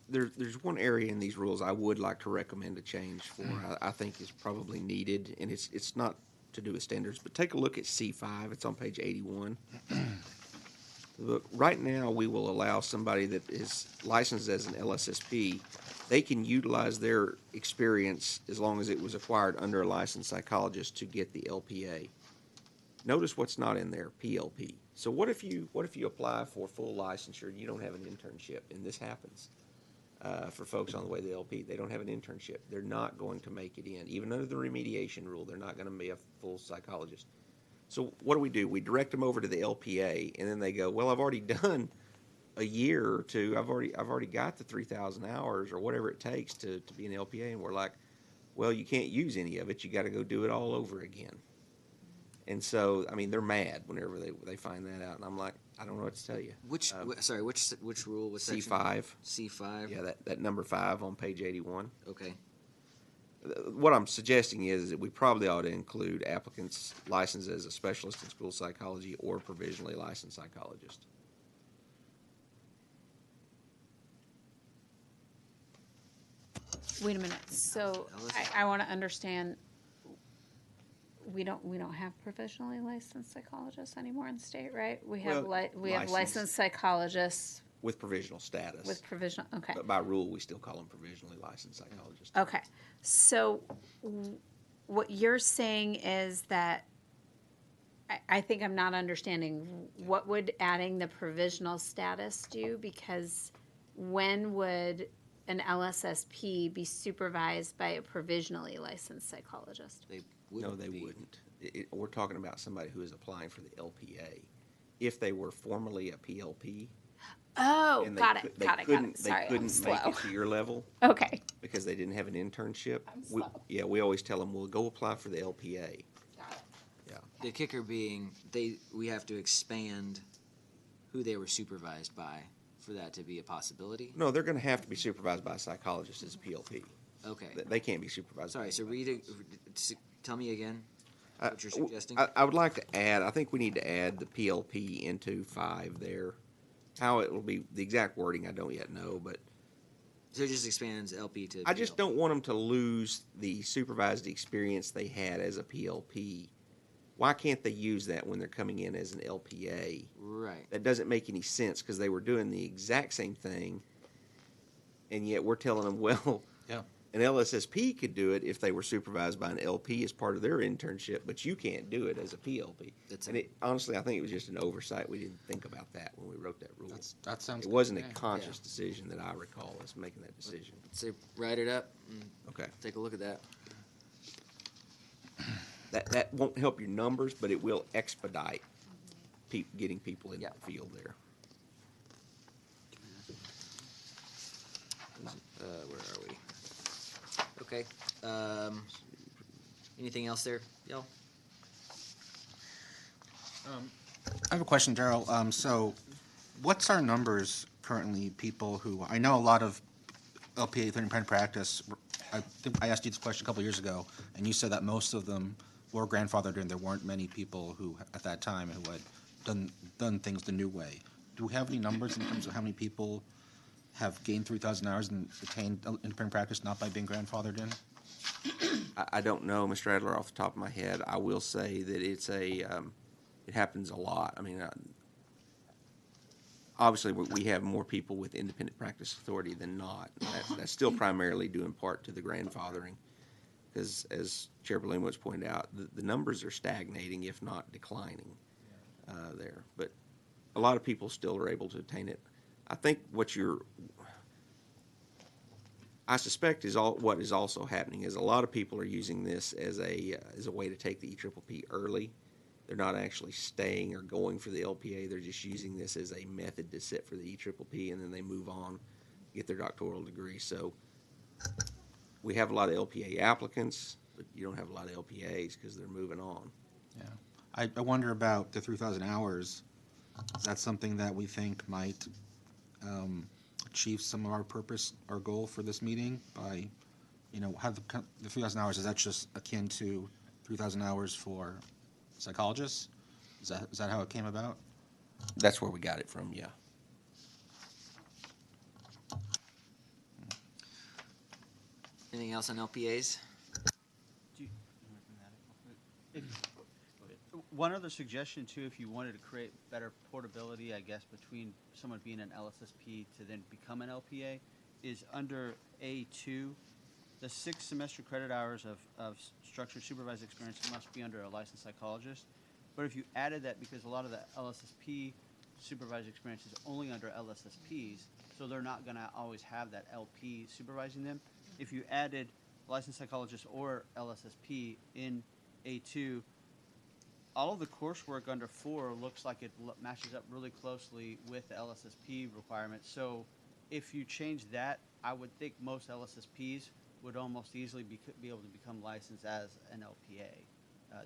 There's one area in these rules I would like to recommend a change for. I think is probably needed, and it's not to do with standards, but take a look at C5. It's on page 81. Look, right now we will allow somebody that is licensed as an LSSP, they can utilize their experience as long as it was acquired under a licensed psychologist to get the LPA. Notice what's not in there, PLP. So what if you apply for full licensure and you don't have an internship, and this happens for folks on the way to the LP, they don't have an internship. They're not going to make it in. Even under the remediation rule, they're not going to be a full psychologist. So what do? We direct them over to the LPA, and then they go, well, I've already done a year or two. I've already got the 3,000 hours or whatever it takes to be an LPA, and we're like, well, you can't use any of it. You got to go do it all over again. And so, I mean, they're mad whenever they find that out, and I'm like, I don't know what to tell you. Which rule was C5. C5. Yeah, that number 5 on page 81. Okay. What I'm suggesting is that we probably ought to include applicants licensed as a specialist in school psychology or provisionally licensed psychologist. Wait a minute. So I want to understand. We don't have professionally licensed psychologists anymore in the state, right? We have have licensed psychologists with provisional status. With provisional, okay. But by rule, we still call them provisionally licensed psychologists. Okay. So what you're saying is that I think I'm not understanding. What would adding the provisional status do? Because when would an LSSP be supervised by a provisionally licensed psychologist? No, they wouldn't. We're talking about somebody who is applying for the LPA. If they were formerly a PLP. Oh, and got it. Sorry, they couldn't make it to your level. Okay. Because they didn't have an internship. I'm slow. We always tell them, well, go apply for the LPA. Got it. Yeah. The kicker being we have to expand who they were supervised by for that to be a possibility. No, they're going to have to be supervised by a psychologist as a PLP. Okay. They can't be supervised. Sorry, so tell me again what you're suggesting. I would like to add, I think we need to add the PLP into 5 there. How it will be, the exact wording, I don't yet know, but. So it just expands LP to PLP. I just don't want them to lose the supervised experience they had as a PLP. Why can't they use that when they're coming in as an LPA? Right. That doesn't make any sense because they were doing the exact same thing, and yet we're telling them, well, yeah. An LSSP could do it if they were supervised by an LP as part of their internship, but you can't do it as a PLP. Honestly, I think it was just an oversight. We didn't think about that when we wrote that rule. That sounds. It wasn't a conscious decision that I recall us making that decision. Say write it up. And okay. Take a look at that. That won't help your numbers, but it will expedite getting people in the field there. Where are we? Okay. Anything else there, y'all? I have a question, Daryl. So what's our numbers currently, people who, I know a lot of LPA independent practice, I think I asked you this question a couple of years ago, and you said that most of them were grandfathered in. There weren't many people who, at that time, who had done things the new way. Do we have any numbers in terms of how many people have gained 3,000 hours and attained independent practice not by being grandfathered in? I don't know, Mr. Adler, off the top of my head. I will say that it happens a lot. I mean, obviously, we have more people with independent practice authority than not. That's still primarily due in part to the grandfathering. Because as Chair Berlinowitz pointed out, the numbers are stagnating, if not declining, there. But a lot of people still are able to obtain it. I think I suspect what is also happening is a lot of people are using this as a way to take the EPPP early. They're not actually staying or going for the LPA. They're just using this as a method to sit for the EPPP, and then they move on, get their doctoral degree. So we have a lot of LPA applicants, but you don't have a lot of LPAs because they're moving on. Yeah. I wonder about the 3,000 hours. Is that something that we think might achieve some of our purpose, our goal for this meeting by, have the 3,000 hours, is that just akin to 3,000 hours for psychologists? Is that how it came about? That's where we got it from, yeah. Anything else on LPAs? One other suggestion too, if you wanted to create better portability, I guess, between someone being an LSSP to then become an LPA, is under A2, the 6 semester credit hours of structured supervised experience must be under a licensed psychologist. But if you added that, because a lot of the LSSP supervised experience is only under LSSPs, so they're not going to always have that LP supervising them. If you added licensed psychologist or LSSP in A2, all of the coursework under 4 looks like it matches up really closely with the LSSP requirements. So if you change that, I would think most LSSPs would almost easily be able to become licensed as an LPA.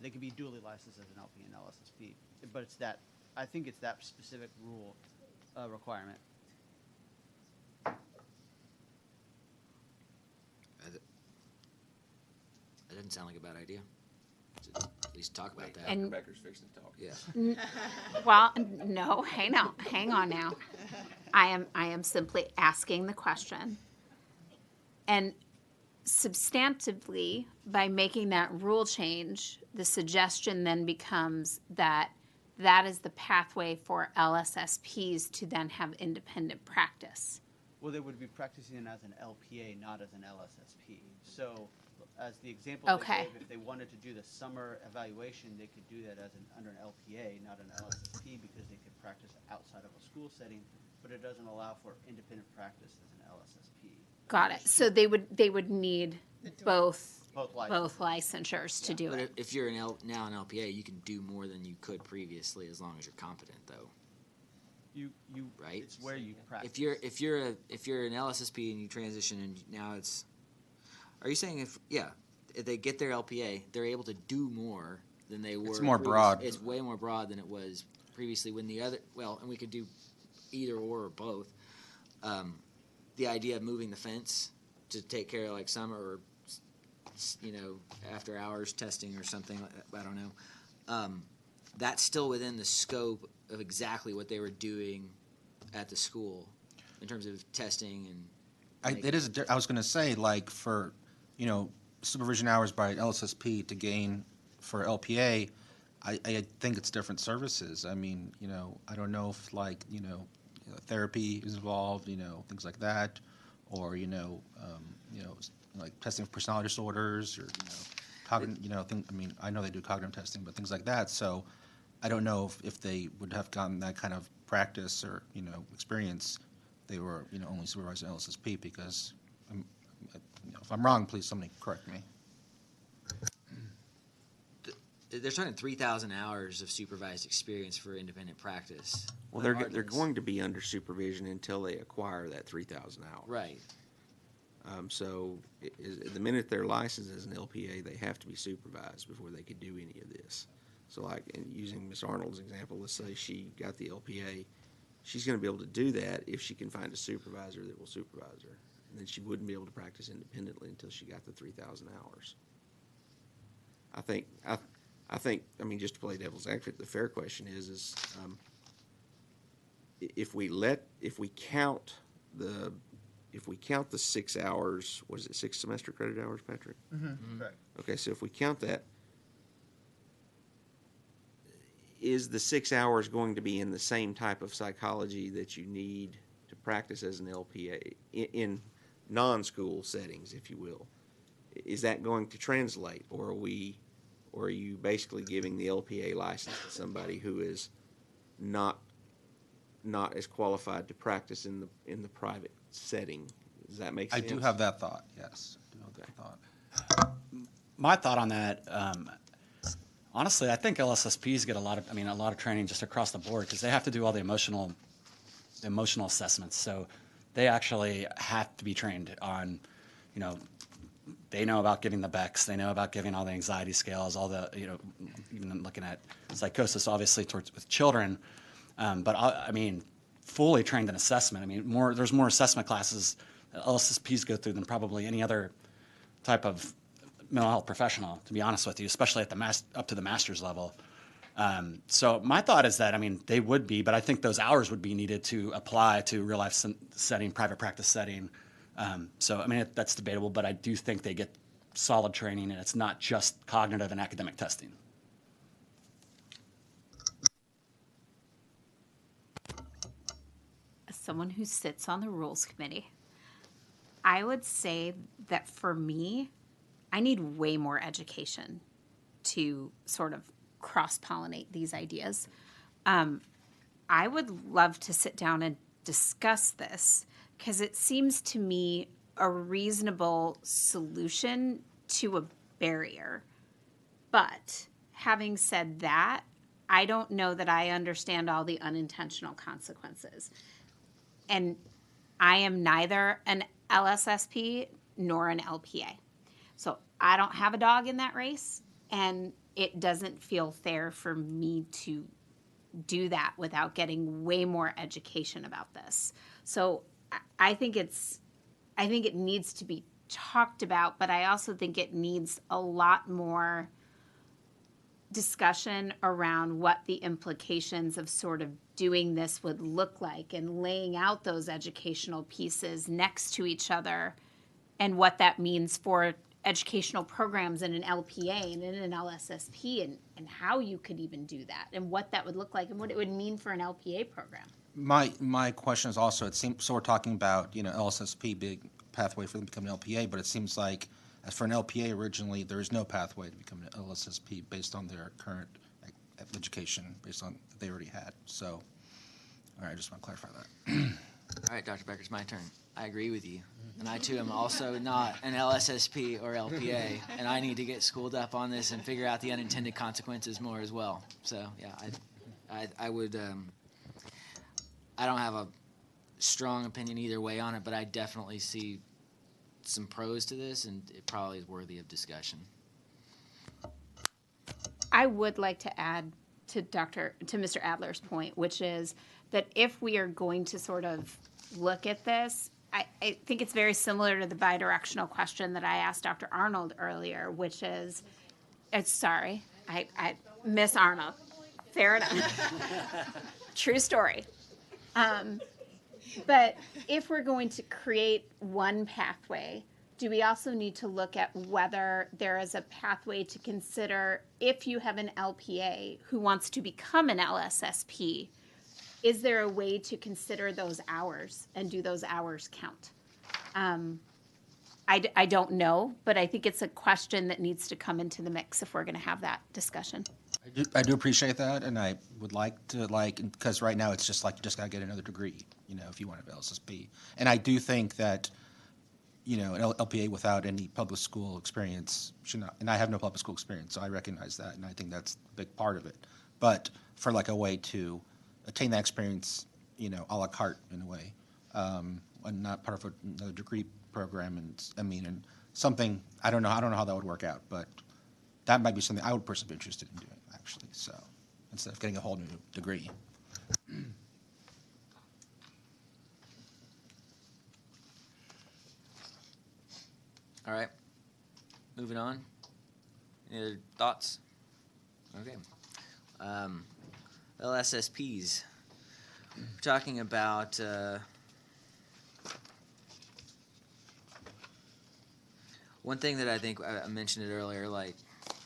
They could be dually licensed as an LP and LSSP, but it's that, I think it's that specific rule requirement. That doesn't sound like a bad idea. To at least talk about that. Dr. Becker's fixing to talk. Yeah. Well, no, hang on now. I am simply asking the question. And substantively, by making that rule change, the suggestion then becomes that that is the pathway for LSSPs to then have independent practice. Well, they would be practicing as an LPA, not as an LSSP. So, as the example they gave, if they wanted to do the summer evaluation, they could do that under an LPA, not an LSSP, because they could practice outside of a school setting, but it doesn't allow for independent practice as an LSSP. Got it. So they would need both licensures to do But it. if you're now an LPA, you can do more than you could previously as long as you're competent, though. You right? It's where you practice. If you're an LSSP and you transition and now it's, are you saying if they get their LPA, they're able to do more than they were? It's more broad. It's way more broad than it was previously when the other, and we could do either or both. The idea of moving the fence to take care of like summer or, after hours testing or something, I don't know. That's still within the scope of exactly what they were doing at the school in terms of testing and. It is. I was going to say, like for, supervision hours by LSSP to gain for LPA, I think it's different services. I mean, I don't know if therapy is involved, things like that, or like testing for personality disorders or cognitive, I know they do cognitive testing, but things like that. So I don't know if they would have gotten that kind of practice or experience. They were only supervised in LSSP because, if I'm wrong, please somebody correct me. They're talking 3,000 hours of supervised experience for independent practice. Well, they're going to be under supervision until they acquire that 3,000 hours. Right. So the minute they're licensed as an LPA, they have to be supervised before they could do any of this. So like using Ms. Arnold's example, let's say she got the LPA, she's going to be able to do that if she can find a supervisor that will supervise her. And then she wouldn't be able to practice independently until she got the 3,000 hours. I think, just to play devil's advocate, the fair question is if we count the 6 hours, what is it, 6 semester credit hours, Patrick? Mm-hmm. Correct. Okay, so if we count that, is the 6 hours going to be in the same type of psychology that you need to practice as an LPA in non-school settings, if you will? Is that going to translate, or are you basically giving the LPA license to somebody who is not as qualified to practice in the private setting? Does that make sense? I do have that thought, yes. I do have that thought. My thought on that, honestly, I think LSSPs get a lot of training just across the board because they have to do all the emotional assessments. So they actually have to be trained on, they know about giving the Becks, they know about giving all the anxiety scales, all the, even looking at psychosis, obviously, with children. But fully trained in assessment. There's more assessment classes that LSSPs go through than probably any other type of mental health professional, to be honest with you, especially at up to the master's level. So my thought is that, they would be, but I think those hours would be needed to apply to real life setting, private practice setting. That's debatable, but I do think they get solid training, and it's not just cognitive and academic testing. As someone who sits on the rules committee, I would say that for me, I need way more education to sort of cross-pollinate these ideas. I would love to sit down and discuss this because it seems to me a reasonable solution to a barrier. But having said that, I don't know that I understand all the unintentional consequences. And I am neither an LSSP nor an LPA. So I don't have a dog in that race, and it doesn't feel fair for me to do that without getting way more education about this. So I think it needs to be talked about, but I also think it needs a lot more discussion around what the implications of sort of doing this would look like and laying out those educational pieces next to each other and what that means for educational programs in an LPA and in an LSSP and how you could even do that and what that would look like and what it would mean for an LPA program. My question is also, it seems, so we're talking about, LSSP, big pathway for them to become an LPA, but it seems like as for an LPA originally, there is no pathway to become an LSSP based on their current education, based on that they already had. So, all right, I just want to clarify that. All right, Dr. Becker, it's my turn. I agree with you. And I, too, am also not an LSSP or LPA, and I need to get schooled up on this and figure out the unintended consequences more as well. So, yeah, I would, I don't have a strong opinion either way on it, but I definitely see some pros to this, and it probably is worthy of discussion. I would like to add to Mr. Adler's point, which is that if we are going to sort of look at this, I think it's very similar to the bidirectional question that I asked Dr. Arnold earlier, which is, sorry, I Miss Arnold, fair enough, true story. But if we're going to create one pathway, do we also need to look at whether there is a pathway to consider if you have an LPA who wants to become an LSSP? Is there a way to consider those hours and do those hours count? I don't know, but I think it's a question that needs to come into the mix if we're going to have that discussion. I do appreciate that, and I would like to, because right now it's just like you just got to get another degree, if you want to have LSSP. And I do think that, an LPA without any public school experience should not, and I have no public school experience, so I recognize that, and I think that's a big part of it. But for a way to attain that experience, a la carte in a way, and not part of another degree program, and something, I don't know how that would work out, but that might be something I would personally be interested in doing, actually, so, instead of getting a whole new degree. All right, moving on. Any other thoughts? Okay. LSSPs. We're talking about one thing that I think I mentioned it earlier,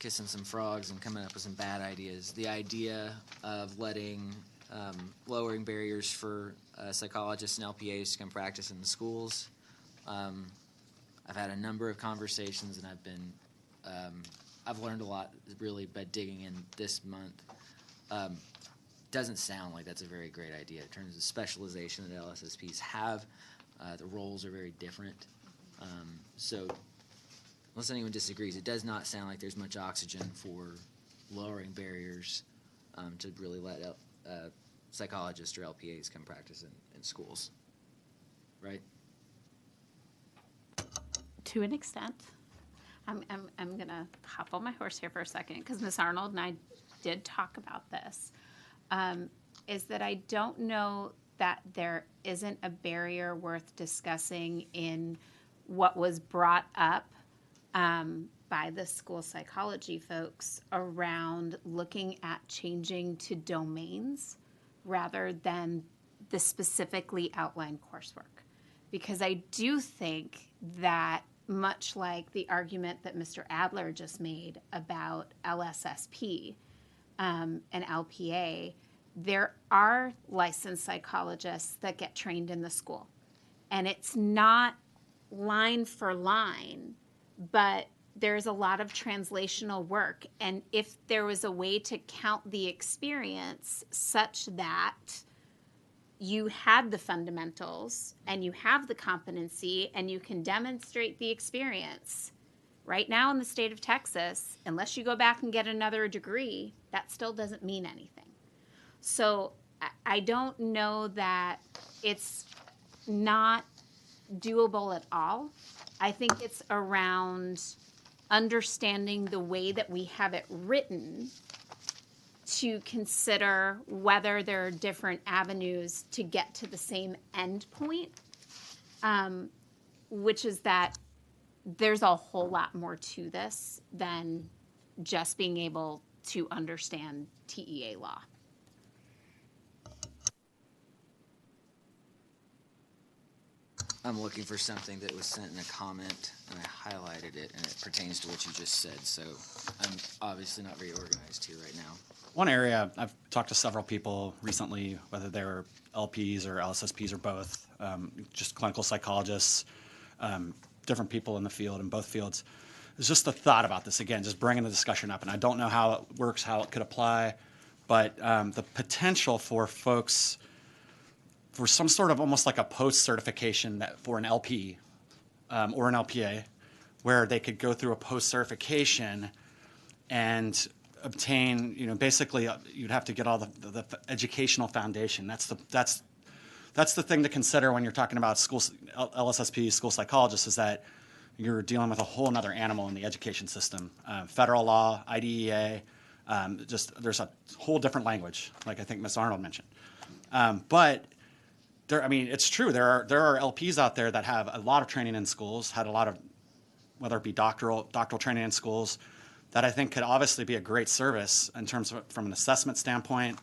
kissing some frogs and coming up with some bad ideas. The idea of lowering barriers for psychologists and LPAs to come practice in the schools. I've had a number of conversations, and I've learned a lot really by digging in this month. Doesn't sound like that's a very great idea in terms of specialization that LSSPs have. The roles are very different. So unless anyone disagrees, it does not sound like there's much oxygen for lowering barriers to really let psychologists or LPAs come practice in schools, right? To an extent. I'm going to hop on my horse here for a second because Ms. Arnold and I did talk about this, is that I don't know that there isn't a barrier worth discussing in what was brought up by the school psychology folks around looking at changing to domains rather than the specifically outlined coursework. Because I do think that much like the argument that Mr. Adler just made about LSSP and LPA, there are licensed psychologists that get trained in the school. And it's not line for line, but there's a lot of translational work. And if there was a way to count the experience such that you had the fundamentals and you have the competency and you can demonstrate the experience, right now in the state of Texas, unless you go back and get another degree, that still doesn't mean anything. So I don't know that it's not doable at all. I think it's around understanding the way that we have it written to consider whether there are different avenues to get to the same end point, which is that there's a whole lot more to this than just being able to understand TEA law. I'm looking for something that was sent in a comment, and I highlighted it, and it pertains to what you just said, so I'm obviously not very organized here right now. One area, I've talked to several people recently, whether they're LPs or LSSPs or both, just clinical psychologists, different people in the field, in both fields. It's just the thought about this, again, just bringing the discussion up, and I don't know how it works, how it could apply, but the potential for folks for some sort of almost like a post-certification that for an LP or an LPA, where they could go through a post-certification and obtain, basically you'd have to get all the educational foundation. That's the thing to consider when you're talking about schools, LSSP, school psychologists, is that you're dealing with a whole other animal in the education system. Federal law, IDEA, there's a whole different language, like I think Ms. Arnold mentioned. But it's true. There are LPs out there that have a lot of training in schools, had a lot of, whether it be doctoral training in schools, that I think could obviously be a great service in terms of from an assessment standpoint,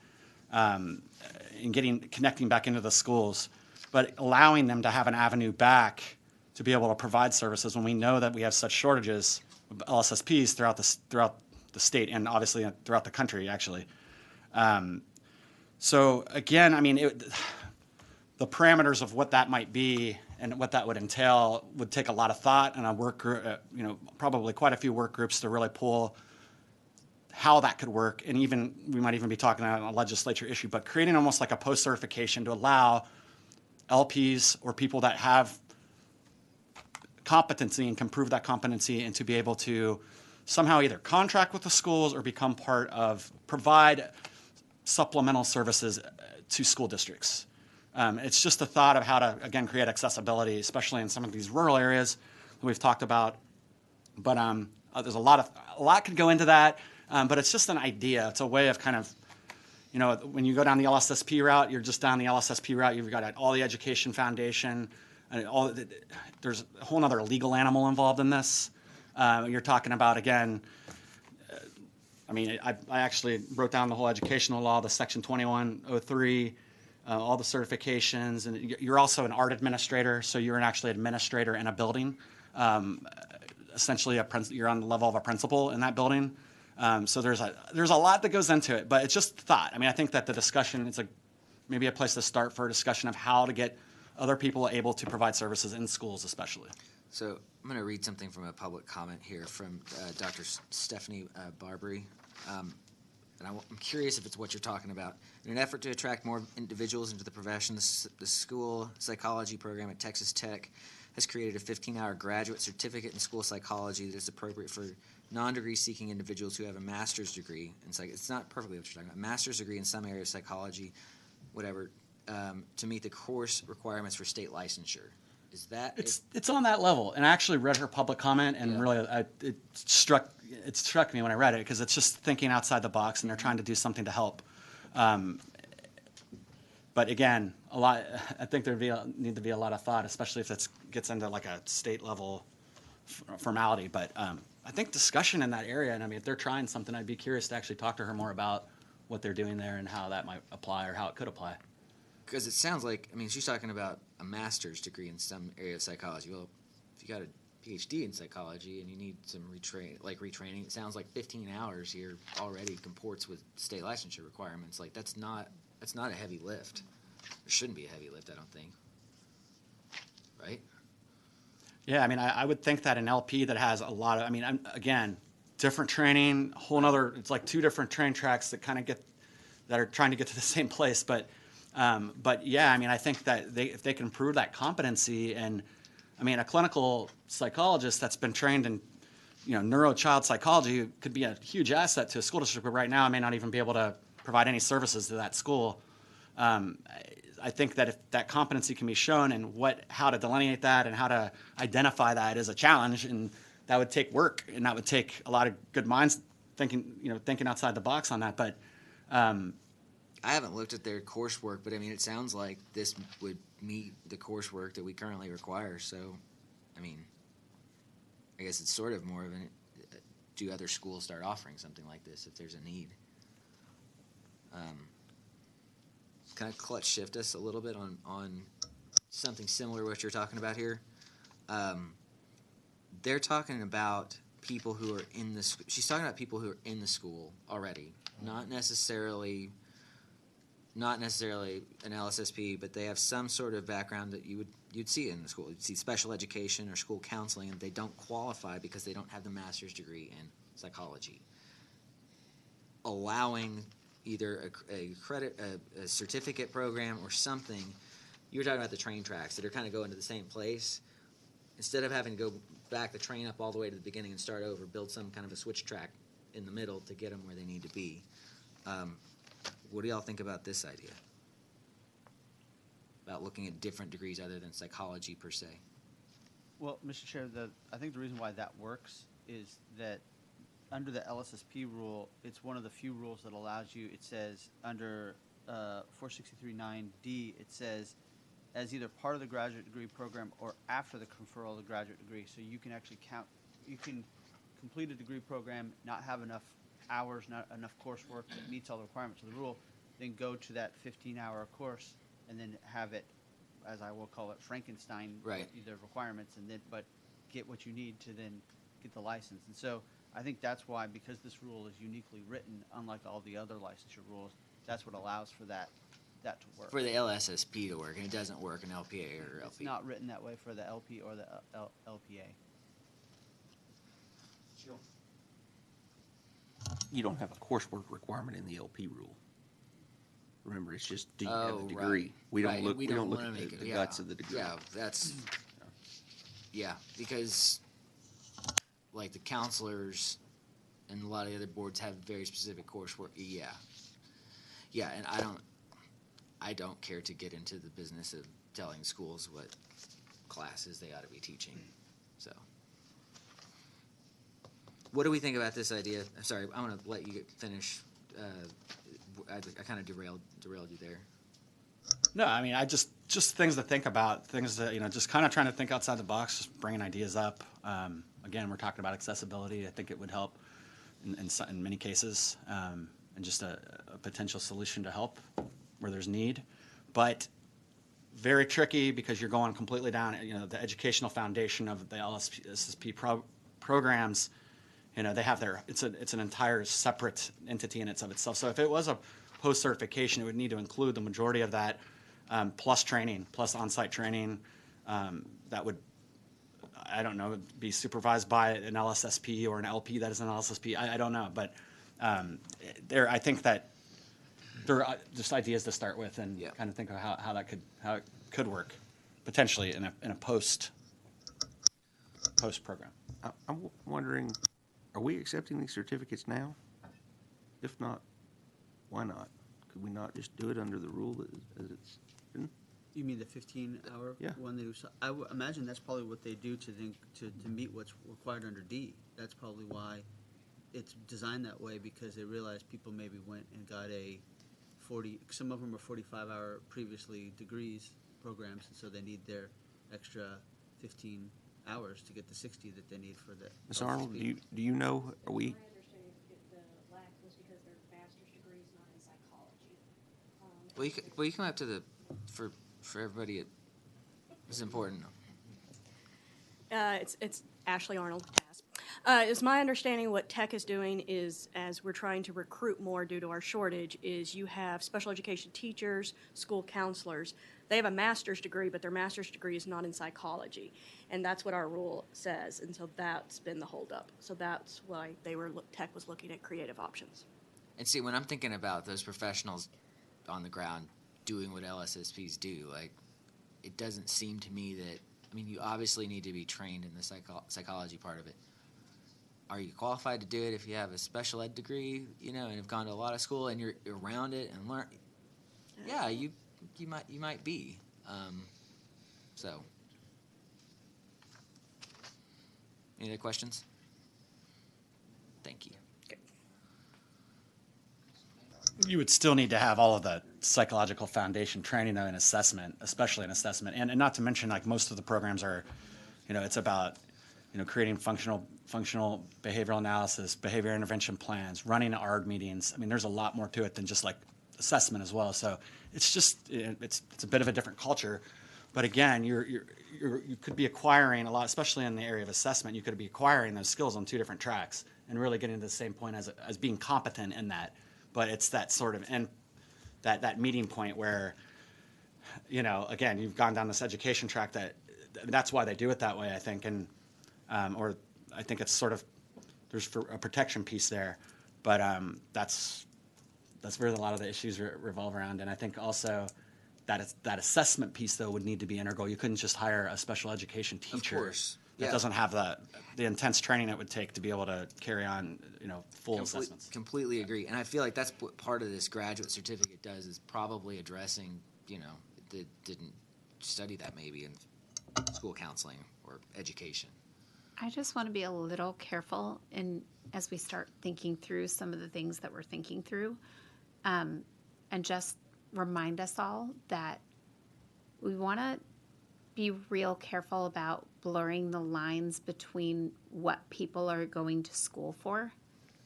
in connecting back into the schools, but allowing them to have an avenue back to be able to provide services when we know that we have such shortages of LSSPs throughout the state and obviously throughout the country, actually. So again, the parameters of what that might be and what that would entail would take a lot of thought and a work group, probably quite a few work groups to really pull how that could work. And we might even be talking about a legislature issue, but creating almost like a post-certification to allow LPs or people that have competency and can prove that competency and to be able to somehow either contract with the schools or become part of, provide supplemental services to school districts. It's just a thought of how to, again, create accessibility, especially in some of these rural areas that we've talked about. But there's a lot could go into that, but it's just an idea. It's a way of kind of, when you go down the LSSP route, you're just down the LSSP route. You've got all the education foundation, and there's a whole other legal animal involved in this. You're talking about, again, I actually wrote down the whole educational law, the Section 2103, all the certifications, and you're also an art administrator, so you're actually an administrator in a building. Essentially, you're on the level of a principal in that building. So there's a lot that goes into it, but it's just thought. I mean, I think that the discussion, it's maybe a place to start for a discussion of how to get other people able to provide services in schools especially. So I'm going to read something from a public comment here from Dr. Stephanie Barbary. And I'm curious if it's what you're talking about. In an effort to attract more individuals into the profession, the school psychology program at Texas Tech has created a 15-hour graduate certificate in school psychology that is appropriate for non-degree seeking individuals who have a master's degree in psych. It's not perfectly what you're talking about. Master's degree in some area of psychology, whatever, to meet the course requirements for state licensure. Is that it's on that level? And I actually read her public comment, and really, it struck me when I read it, because it's just thinking outside the box, and they're trying to do something to help. But again, I think need to be a lot of thought, especially if it gets into like a state level formality. But I think discussion in that area, and I mean, if they're trying something, I'd be curious to actually talk to her more about what they're doing there and how that might apply or how it could apply. Because it sounds like, I mean, she's talking about a master's degree in some area of psychology. Well, if you got a PhD in psychology and you need some retraining, it sounds like 15 hours here already comports with state licensure requirements. Like, that's not a heavy lift. It shouldn't be a heavy lift, I don't think. Right? Yeah, I mean, I would think that an LP that has a lot of, I mean, again, different training, whole nother, it's like two different train tracks that that are trying to get to the same place. But yeah, I mean, I think that if they can prove that competency, and I mean, a clinical psychologist that's been trained in, neurochild psychology could be a huge asset to a school district, but right now I may not even be able to provide any services to that school. I think that if that competency can be shown and how to delineate that and how to identify that is a challenge, and that would take work, and that would take a lot of good minds thinking outside the box on that. But I haven't looked at their coursework, but I mean, it sounds like this would meet the coursework that we currently require. So, I mean, I guess it's sort of more of do other schools start offering something like this if there's a need? Kind of clutch shift us a little bit on something similar to what you're talking about here. They're talking about people who are in the school. She's talking about people who are in the school already, not necessarily an LSSP, but they have some sort of background that you'd see in the school. You'd see special education or school counseling, and they don't qualify because they don't have the master's degree in psychology. Allowing either a certificate program or something. You were talking about the train tracks that are kind of going to the same place. Instead of having to go back the train up all the way to the beginning and start over, build some kind of a switch track in the middle to get them where they need to be. What do y'all think about this idea? About looking at different degrees other than psychology per se? Well, Mr. Chair, I think the reason why that works is that under the LSSP rule, it's one of the few rules that allows you, it says under 463.9D, it says as either part of the graduate degree program or after the conferral of the graduate degree. So you can actually you can complete a degree program, not have enough hours, not enough coursework that meets all the requirements of the rule, then go to that 15-hour course and then have it, as I will call it, Frankenstein, the requirements, but get what you need to then get the license. And so I think that's why, because this rule is uniquely written, unlike all the other licensure rules, that's what allows for that to work. For the LSSP to work, and it doesn't work in LPA or LP. It's not written that way for the LP or the LPA. You don't have a coursework requirement in the LP rule. Remember, it's just do you have a degree? Right. We don't look. We We don't don't look wanna at make it, the guts of the degree. Yeah, that's because like the counselors and a lot of the other boards have very specific coursework. Yeah, and I don't care to get into the business of telling schools what classes they ought to be teaching. So, what do we think about this idea? I'm sorry, I'm going to let you finish. I kind of derailed you there. No, I mean, I just things to think about, things that, just kind of trying to think outside the box, just bringing ideas up. Again, we're talking about accessibility. I think it would help in many cases, and just a potential solution to help where there's need. But very tricky because you're going completely down, the educational foundation of the LSSP programs they have it's an entire separate entity in itself. So if it was a post-certification, it would need to include the majority of that, plus training, plus on-site training, that would, I don't know, be supervised by an LSSP or an LP that is an LSSP. I don't know, but I think that there are just ideas to start with and kind of think of how it could work potentially in a post program. I'm wondering, are we accepting these certificates now? If not, why not? Could we not just do it under the rule as it's written? You mean the 15-hour Yeah. one they do? I would imagine that's probably what they do to meet what's required under D. That's probably why it's designed that way, because they realized people maybe went and got a 40. Some of them are 45-hour previously degrees programs, and so they need their extra 15 hours to get the 60 that they need for the. Ms. Arnold, do you know? Are we? My understanding is the lack was because their master's degree is not in psychology. Well, you come up to the for everybody. It's important. It's Ashley Arnold. It's my understanding what Tech is doing is, as we're trying to recruit more due to our shortage, is you have special education teachers, school counselors. They have a master's degree, but their master's degree is not in psychology. And that's what our rule says. And so that's been the holdup. So that's why Tech was looking at creative options. And see, when I'm thinking about those professionals on the ground doing what LSSPs do, like, it doesn't seem to me that, I mean, you obviously need to be trained in the psychology part of it. Are you qualified to do it if you have a special ed degree, and have gone to a lot of school and you're around it and learn? Yeah, you might be. So, any other questions? Thank you. You would still need to have all of the psychological foundation training, though, in assessment, especially in assessment. And not to mention, like, most of the programs are, it's about, creating functional behavioral analysis, behavior intervention plans, running ARD meetings. I mean, there's a lot more to it than just, like, assessment as well. So it's just, it's a bit of a different culture. But again, you could be acquiring a lot, especially in the area of assessment, you could be acquiring those skills on two different tracks and really getting to the same point as being competent in that. But it's that sort of that meeting point where, again, you've gone down this education track that's why they do it that way, I think, and or I think it's sort of there's a protection piece there, but that's where a lot of the issues revolve around, and I think also that assessment piece though would need to be integral. You couldn't just hire a special education teacher. Of course. That doesn't have the intense training it would take to be able to carry on, full assessments. Completely agree. And I feel like that's what part of this graduate certificate does, is probably addressing, that didn't study that maybe in school counseling or education. I just want to be a little careful as we start thinking through some of the things that we're thinking through, and just remind us all that we want to be real careful about blurring the lines between what people are going to school for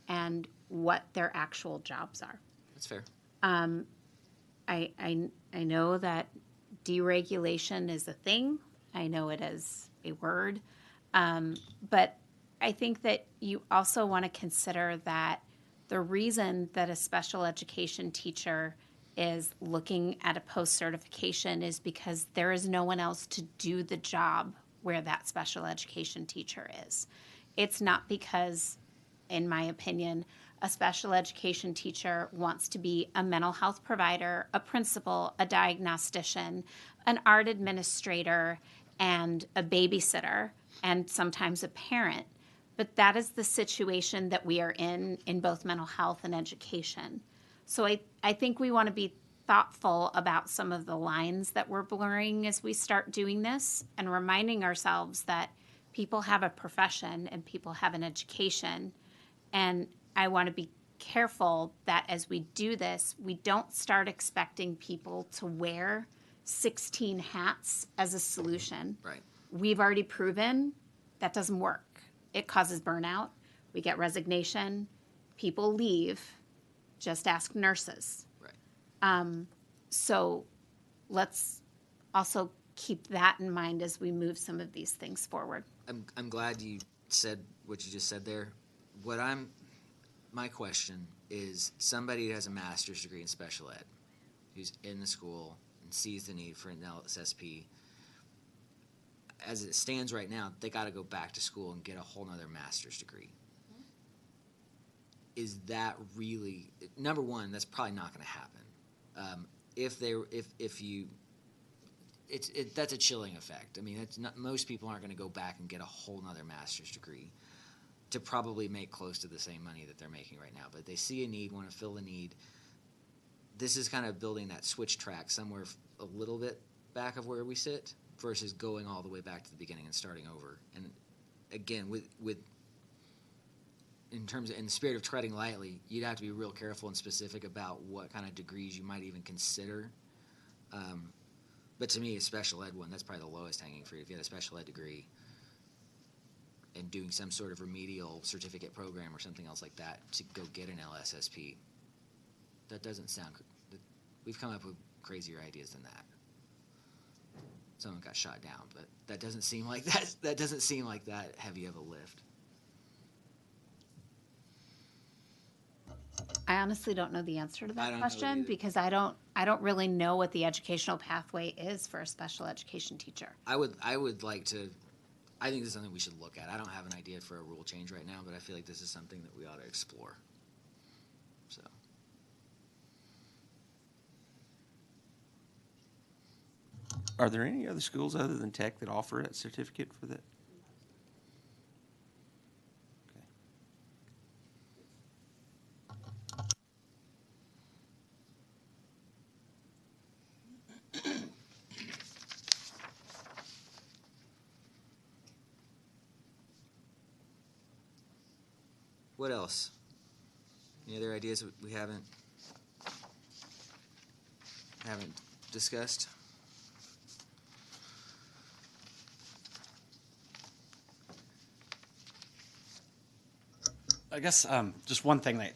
and what their actual jobs are. That's fair. I know that deregulation is a thing. I know it as a word. But I think that you also want to consider that the reason that a special education teacher is looking at a post-certification is because there is no one else to do the job where that special education teacher is. It's not because, in my opinion, a special education teacher wants to be a mental health provider, a principal, a diagnostician, an art administrator, and a babysitter, and sometimes a parent. But that is the situation that we are in both mental health and education. So I think we want to be thoughtful about some of the lines that we're blurring as we start doing this, and reminding ourselves that people have a profession and people have an education. And I want to be careful that as we do this, we don't start expecting people to wear 16 hats as a solution. Right. We've already proven that doesn't work. It causes burnout. We get resignation. People leave. Just ask nurses. Right. So let's also keep that in mind as we move some of these things forward. I'm glad you said what you just said there. my question is, somebody who has a master's degree in special ed, who's in the school and sees the need for an LSSP, as it stands right now, they got to go back to school and get a whole nother master's degree. Is that really, number one, that's probably not going to happen. That's a chilling effect. I mean, most people aren't going to go back and get a whole nother master's degree to probably make close to the same money that they're making right now. But they see a need, want to fill the need. This is kind of building that switch track somewhere a little bit back of where we sit versus going all the way back to the beginning and starting over. And again, in the spirit of treading lightly, you'd have to be real careful and specific about what kind of degrees you might even consider. But to me, a special ed one, that's probably the lowest hanging fruit. If you had a special ed degree and doing some sort of remedial certificate program or something else like that to go get an LSSP, that doesn't sound, we've come up with crazier ideas than that. Someone got shot down, but that doesn't seem like that doesn't seem like that heavy of a lift. I honestly don't know the answer to I that don't know question either. because I don't really know what the educational pathway is for a special education teacher. I would like to, I think this is something we should look at. I don't have an idea for a rule change right now, but I feel like this is something that we ought to explore. So. Are there any other schools other than Tech that offer that certificate for that? What else? Any other ideas we haven't discussed? I guess just one thing that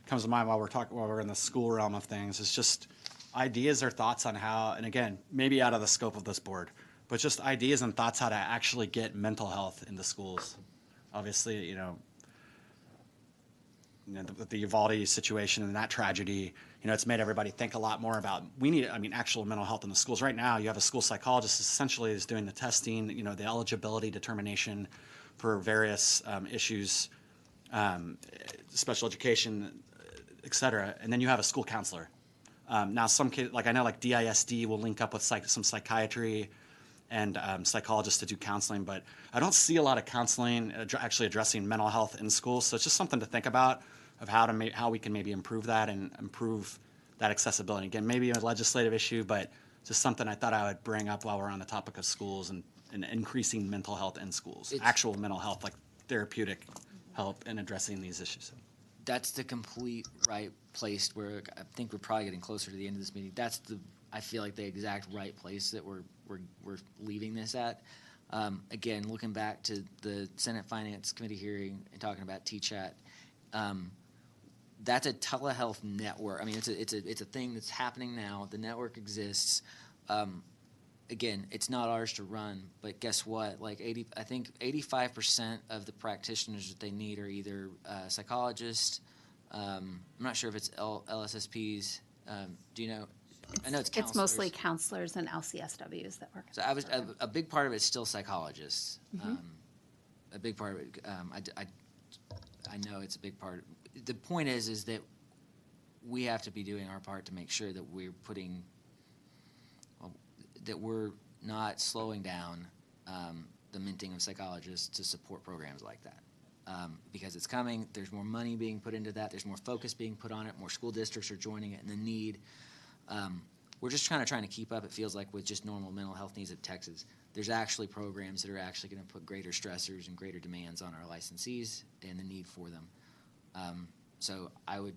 comes to mind while we're in the school realm of things is just ideas or thoughts on how, and again, maybe out of the scope of this board, but just ideas and thoughts how to actually get mental health into schools. Obviously, the Uvalde situation and that tragedy, it's made everybody think a lot more about, actual mental health in the schools. Right now, you have a school psychologist essentially is doing the testing, the eligibility determination for various issues, special education, et cetera, and then you have a school counselor. Now, some kids, I know DISD will link up with some psychiatry and psychologists to do counseling, but I don't see a lot of counseling actually addressing mental health in schools. So it's just something to think about of how we can maybe improve that and improve that accessibility. Again, maybe a legislative issue, but just something I thought I would bring up while we're on the topic of schools and increasing mental health in schools, actual mental health, like therapeutic help in addressing these issues. That's the complete right place where I think we're probably getting closer to the end of this meeting. I feel like the exact right place that we're leaving this at. Again, looking back to the Senate Finance Committee hearing and talking about TCHAT, that's a telehealth network. I mean, it's a thing that's happening now. The network exists. Again, it's not ours to run, but guess what? I think 85% of the practitioners that they need are either psychologists. I'm not sure if it's LSSPs. Do you know? I know it's counselors. It's mostly counselors and LCSWs that work. So a big part of it's still psychologists. Mm-hmm. A big part of it. I know it's a big part. The point is that we have to be doing our part to make sure that we're that we're not slowing down the minting of psychologists to support programs like that. Because it's coming, there's more money being put into that, there's more focus being put on it, more school districts are joining it, and the need. We're just trying to keep up, it feels like, with just normal mental health needs of Texas. There's actually programs that are actually going to put greater stressors and greater demands on our licensees and the need for them. So I would,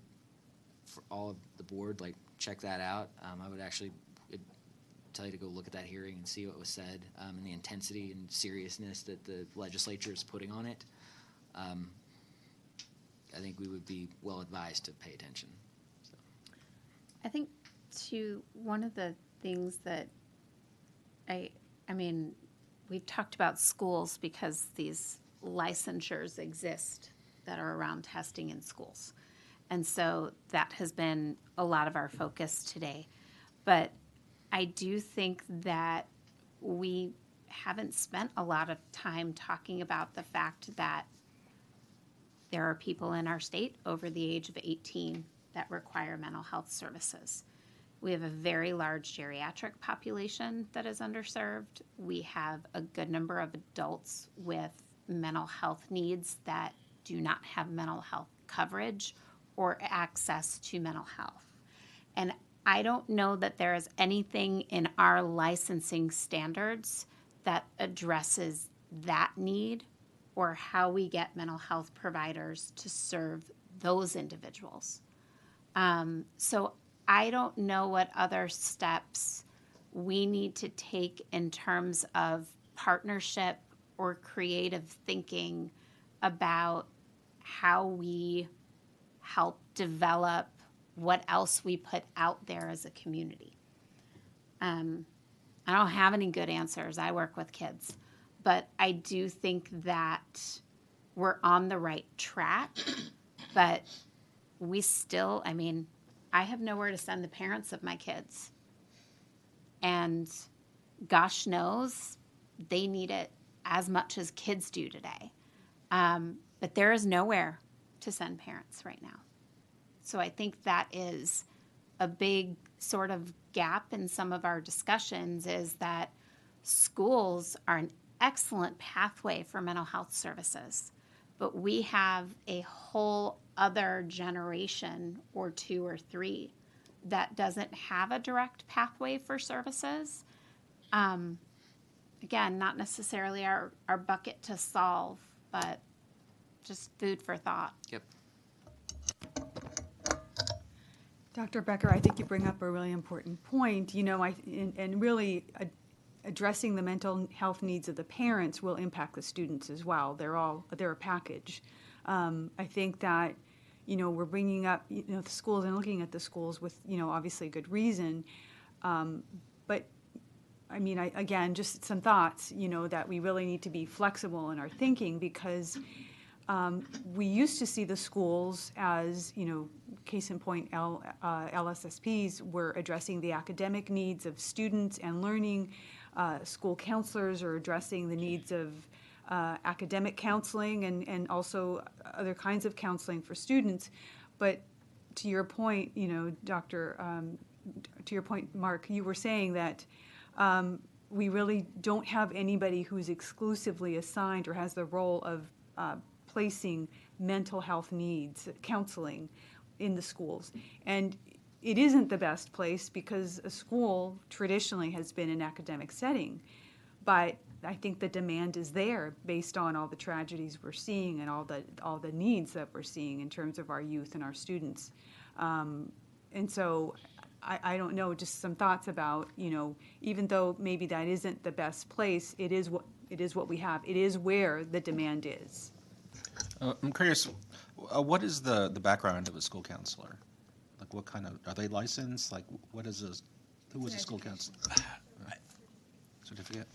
for all of the board, check that out. I would actually tell you to go look at that hearing and see what was said and the intensity and seriousness that the legislature is putting on it. I think we would be well advised to pay attention. So. I think, too, one of the things that we've talked about schools because these licensures exist that are around testing in schools. And so that has been a lot of our focus today. But I do think that we haven't spent a lot of time talking about the fact that there are people in our state over the age of 18 that require mental health services. We have a very large geriatric population that is underserved. We have a good number of adults with mental health needs that do not have mental health coverage or access to mental health. And I don't know that there is anything in our licensing standards that addresses that need or how we get mental health providers to serve those individuals. So I don't know what other steps we need to take in terms of partnership or creative thinking about how we help develop what else we put out there as a community. I don't have any good answers. I work with kids. But I do think that we're on the right track. But we still, I mean, I have nowhere to send the parents of my kids. And gosh knows they need it as much as kids do today. But there is nowhere to send parents right now. So I think that is a big sort of gap in some of our discussions, is that schools are an excellent pathway for mental health services, but we have a whole other generation or two or three that doesn't have a direct pathway for services. Again, not necessarily our bucket to solve, but just food for thought. Yep. Dr. Becker, I think you bring up a really important point, and really addressing the mental health needs of the parents will impact the students as well. They're a package. I think that, we're bringing up, the schools and looking at the schools with, obviously good reason. But I mean, again, just some thoughts, that we really need to be flexible in our thinking, because we used to see the schools as, case in point, LSSPs were addressing the academic needs of students and learning. School counselors are addressing the needs of academic counseling and also other kinds of counseling for students. But to your point, to your point, Mark, you were saying that we really don't have anybody who's exclusively assigned or has the role of placing mental health needs, counseling in the schools. And it isn't the best place, because a school traditionally has been an academic setting. But I think the demand is there based on all the tragedies we're seeing and all the needs that we're seeing in terms of our youth and our students. And so I don't know, just some thoughts about, even though maybe that isn't the best place, it is what we have. It is where the demand is. I'm curious, what is the background of a school counselor? Like, what kind of, are they licensed? Like, who is a school counselor? Certificate?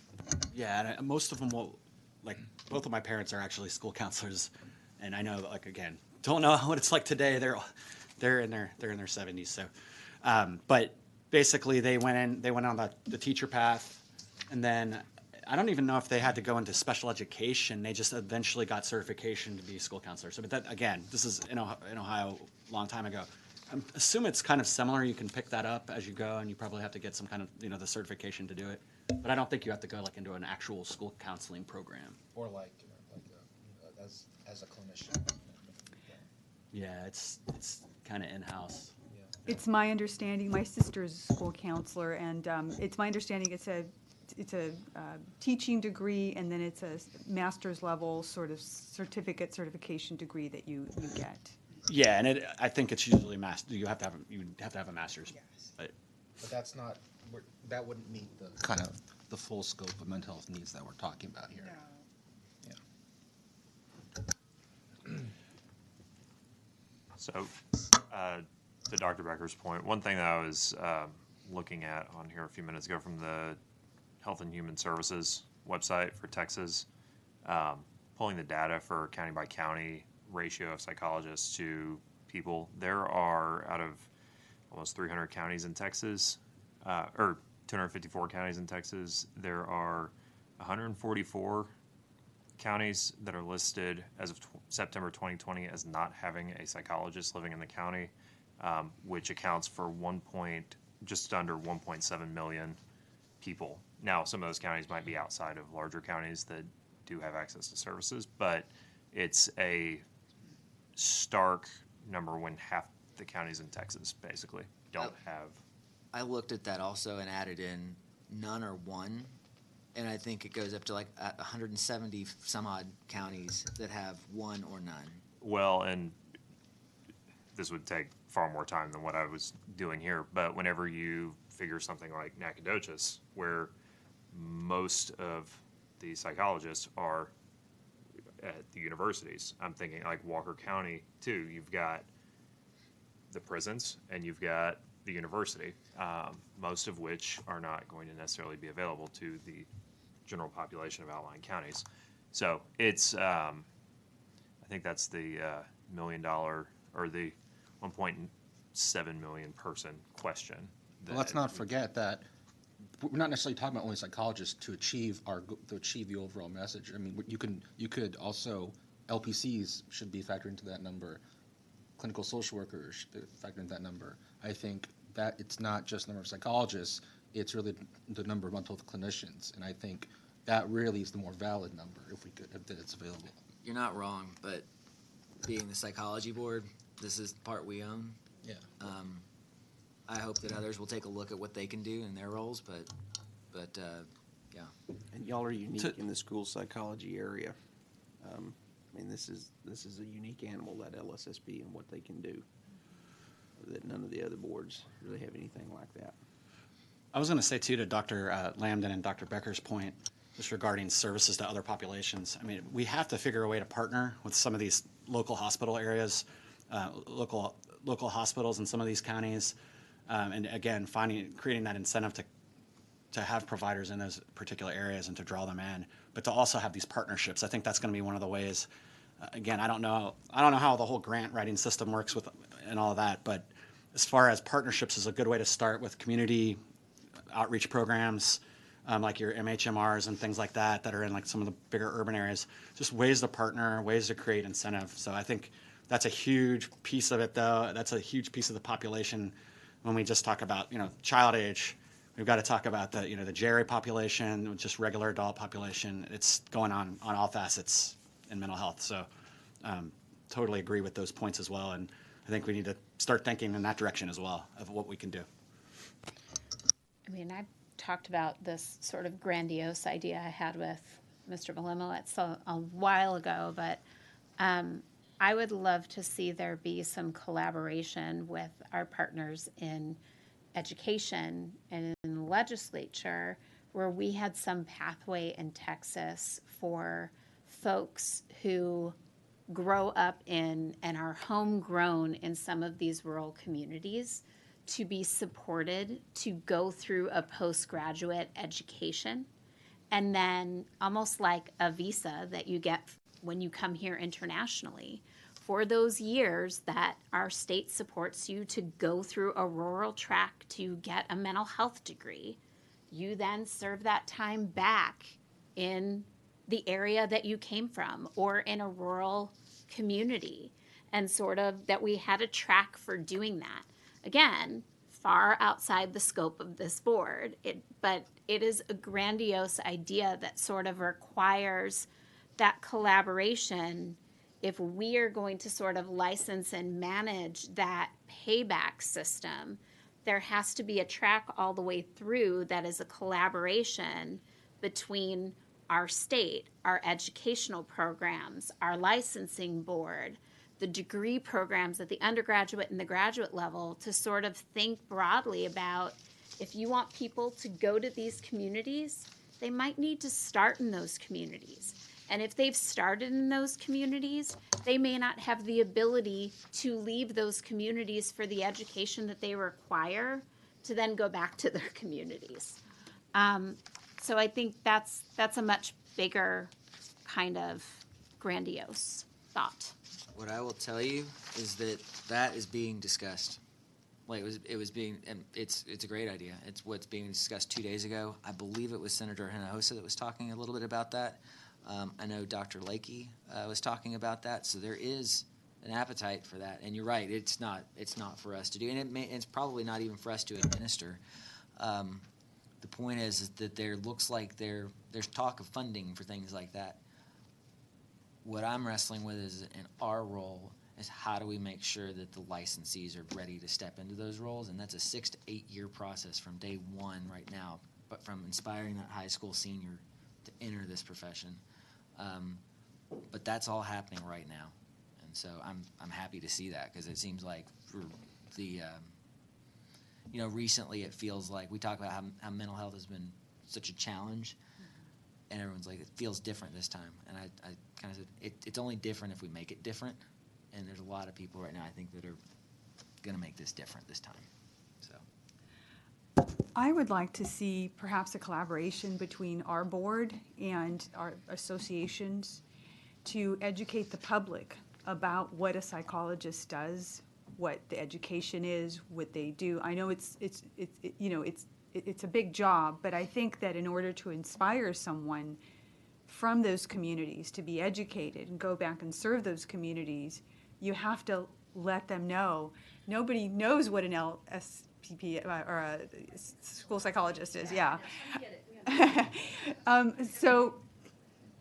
Yeah, and most of them will, like, both of my parents are actually school counselors, and I know, like, again, don't know what it's like today. They're in their 70s, so, but basically they went on the teacher path, and then I don't even know if they had to go into special education. They just eventually got certification to be a school counselor. So, but that, again, this is in Ohio a long time ago. I assume it's kind of similar. You can pick that up as you go, and you probably have to get some kind of, the certification to do it. But I don't think you have to go like into an actual school counseling program. Or as a clinician. Yeah, it's kind of in-house. It's my understanding, my sister's a school counselor, and it's my understanding it's a teaching degree, and then it's a master's level sort of certification degree that you get. Yeah, and I think it's usually you have to have a master's. Yes. But that's not, that wouldn't meet the kind of the full scope of mental health needs that we're talking about here. So, to Dr. Becker's point, one thing that I was looking at on here a few minutes ago from the Health and Human Services website for Texas, pulling the data for county by county ratio of psychologists to people. There are, out of almost 300 counties in Texas, or 254 counties in Texas, there are 144 counties that are listed as of September 2020 as not having a psychologist living in the county, which accounts for just under 1.7 million people. Now, some of those counties might be outside of larger counties that do have access to services, but it's a stark number when half the counties in Texas basically don't have. I looked at that also and added in none or one, and I think it goes up to like 170 some odd counties that have one or none. Well, and this would take far more time than what I was doing here, but whenever you figure something like Nacogdoches, where most of the psychologists are at the universities, I'm thinking like Walker County too. You've got the prisons and you've got the university, most of which are not going to necessarily be available to the general population of outlying counties. So it's, I think that's the $1 million or the 1.7 million person question. Well, let's not forget that we're not necessarily talking about only psychologists to achieve the overall message. I mean, you could also, LPCs should be factored into that number. Clinical social workers should be factored into that number. I think that it's not just the number of psychologists, it's really the number of mental health clinicians. And I think that really is the more valid number if it's available. You're not wrong, but being the psychology board, this is the part we own. Yeah. I hope that others will take a look at what they can do in their roles, but yeah. And y'all are unique in the school psychology area. I mean, this is a unique animal, that LSSP, and what they can do. That none of the other boards really have anything like that. I was going to say, too, to Dr. Lambden and Dr. Becker's point, just regarding services to other populations. I mean, we have to figure a way to partner with some of these local hospital areas, local hospitals in some of these counties, and again, creating that incentive to have providers in those particular areas and to draw them in, but to also have these partnerships. I think that's going to be one of the ways. Again, I don't know how the whole grant writing system works with and all of that, but as far as partnerships is a good way to start with community outreach programs, like your MHMRs and things like that are in like some of the bigger urban areas. Just ways to partner, ways to create incentive. So I think that's a huge piece of it, though. That's a huge piece of the population. When we just talk about child age, we've got to talk about the the GERE population, just regular adult population. It's going on all facets in mental health. So totally agree with those points as well. And I think we need to start thinking in that direction as well of what we can do. I mean, I've talked about this sort of grandiose idea I had with Mr. Malimowitz a while ago, but I would love to see there be some collaboration with our partners in education and in the legislature where we had some pathway in Texas for folks who grow up in and are homegrown in some of these rural communities to be supported to go through a postgraduate education, and then almost like a visa that you get when you come here internationally. For those years that our state supports you to go through a rural track to get a mental health degree, you then serve that time back in the area that you came from or in a rural community, and sort of that we had a track for doing that. Again, far outside the scope of this board, but it is a grandiose idea that sort of requires that collaboration. If we are going to sort of license and manage that payback system, there has to be a track all the way through that is a collaboration between our state, our educational programs, our licensing board, the degree programs at the undergraduate and the graduate level, to sort of think broadly about if you want people to go to these communities, they might need to start in those communities. And if they've started in those communities, they may not have the ability to leave those communities for the education that they require to then go back to their communities. So I think that's a much bigger kind of grandiose thought. What I will tell you is that that is being discussed. Like it was being, and it's a great idea. It's what's being discussed 2 days ago. I believe it was Senator Hinojosa that was talking a little bit about that. I know Dr. Lakey was talking about that. So there is an appetite for that. And you're right, it's not for us to do, and it's probably not even for us to administer. The point is that there looks like there's talk of funding for things like that. What I'm wrestling with is in our role is how do we make sure that the licensees are ready to step into those roles, and that's a 6 to 8 year process from day one right now, but from inspiring that high school senior to enter this profession. But that's all happening right now, and so I'm happy to see that, because it seems like for the recently it feels like we talk about how mental health has been such a challenge, and everyone's like, it feels different this time, and I kind of said it's only different if we make it different. And there's a lot of people right now, I think, that are going to make this different this time. So, I would like to see perhaps a collaboration between our board and our associations to educate the public about what a psychologist does, what the education is, what they do. I know it's a big job, but I think that in order to inspire someone from those communities to be educated and go back and serve those communities, you have to let them know. Nobody knows what an LSPP or a school psychologist is. Yeah. So,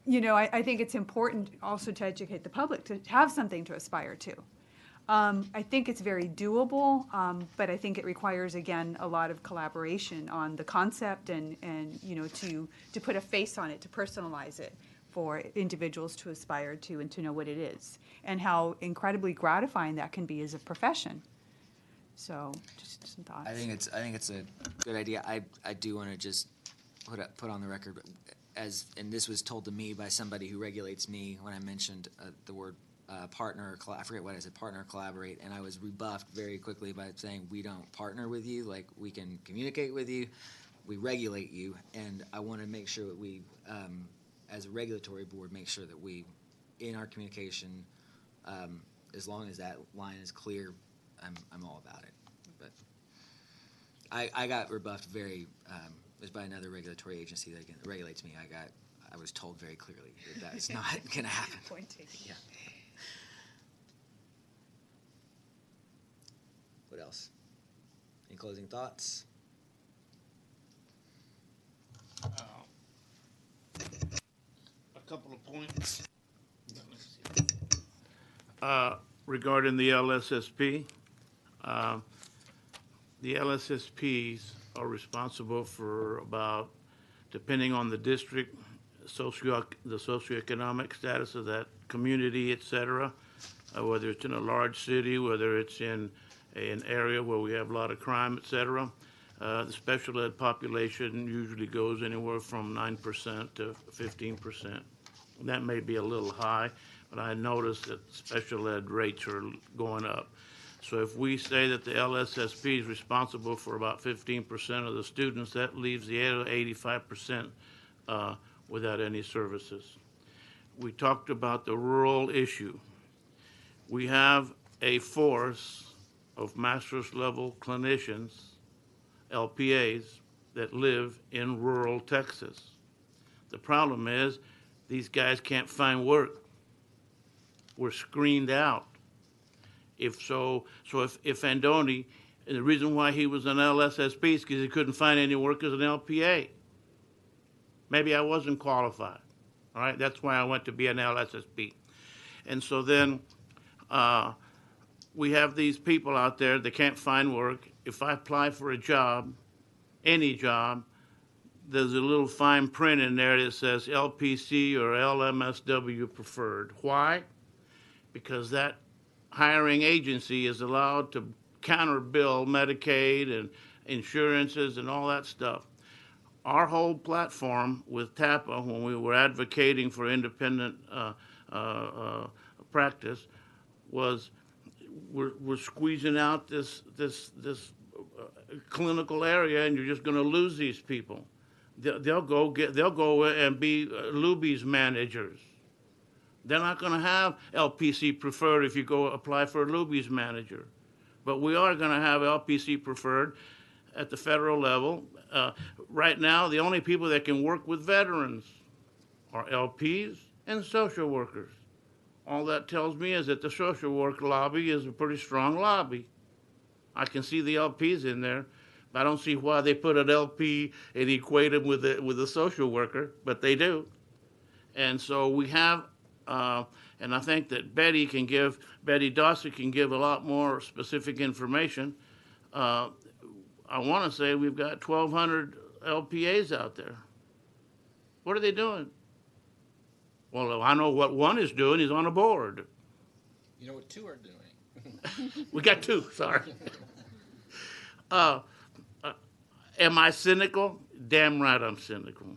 I think it's important also to educate the public to have something to aspire to. I think it's very doable, but I think it requires, again, a lot of collaboration on the concept and to put a face on it, to personalize it for individuals to aspire to and to know what it is and how incredibly gratifying that can be as a profession. So, just some thoughts. I think it's a good idea. I do want to just put on the record, and this was told to me by somebody who regulates me when I mentioned the word partner, I forget what I said, partner, collaborate, and I was rebuffed very quickly by saying we don't partner with you, like we can communicate with you, we regulate you, and I want to make sure that we, as a regulatory board, make sure that we, in our communication, as long as that line is clear, I'm all about it. But I got rebuffed very, it was by another regulatory agency that regulates me. I was told very clearly that that's not going to happen. Point taken. Yeah. What else? Any closing thoughts? A couple of points. Regarding the LSSP, the LSSPs are responsible for about, depending on the district, the socioeconomic status of that community, et cetera, whether it's in a large city, whether it's in an area where we have a lot of crime, et cetera. The special ed population usually goes anywhere from 9% to 15%. That may be a little high, but I noticed that special ed rates are going up. So if we say that the LSSP is responsible for about 15% of the students, that leaves the 85% without any services. We talked about the rural issue. We have a force of master's level clinicians, LPAs, that live in rural Texas. The problem is these guys can't find work. We're screened out. If Andoni, and the reason why he was an LSSP is because he couldn't find any work as an LPA. Maybe I wasn't qualified. All right, that's why I went to be an LSSP. And so then we have these people out there that can't find work. If I apply for a job, any job, there's a little fine print in there that says LPC or LMSW preferred. Why? Because that hiring agency is allowed to counter-bill Medicaid and insurances and all that stuff. Our whole platform with TAPA, when we were advocating for independent practice, was we're squeezing out this clinical area, and you're just going to lose these people. They'll go and be Luby's managers. They're not going to have LPC preferred if you go apply for a Luby's manager. But we are going to have LPC preferred at the federal level. Right now, the only people that can work with veterans are LPs and social workers. All that tells me is that the social work lobby is a pretty strong lobby. I can see the LPs in there, but I don't see why they put an LP and equate them with a social worker, but they do. And so we have, and I think that Betty Dawson can give a lot more specific information. I want to say we've got 1,200 LPAs out there. What are they doing? Well, I know what one is doing. He's on a board. You know what two are doing? We got two, sorry. Am I cynical? Damn right I'm cynical.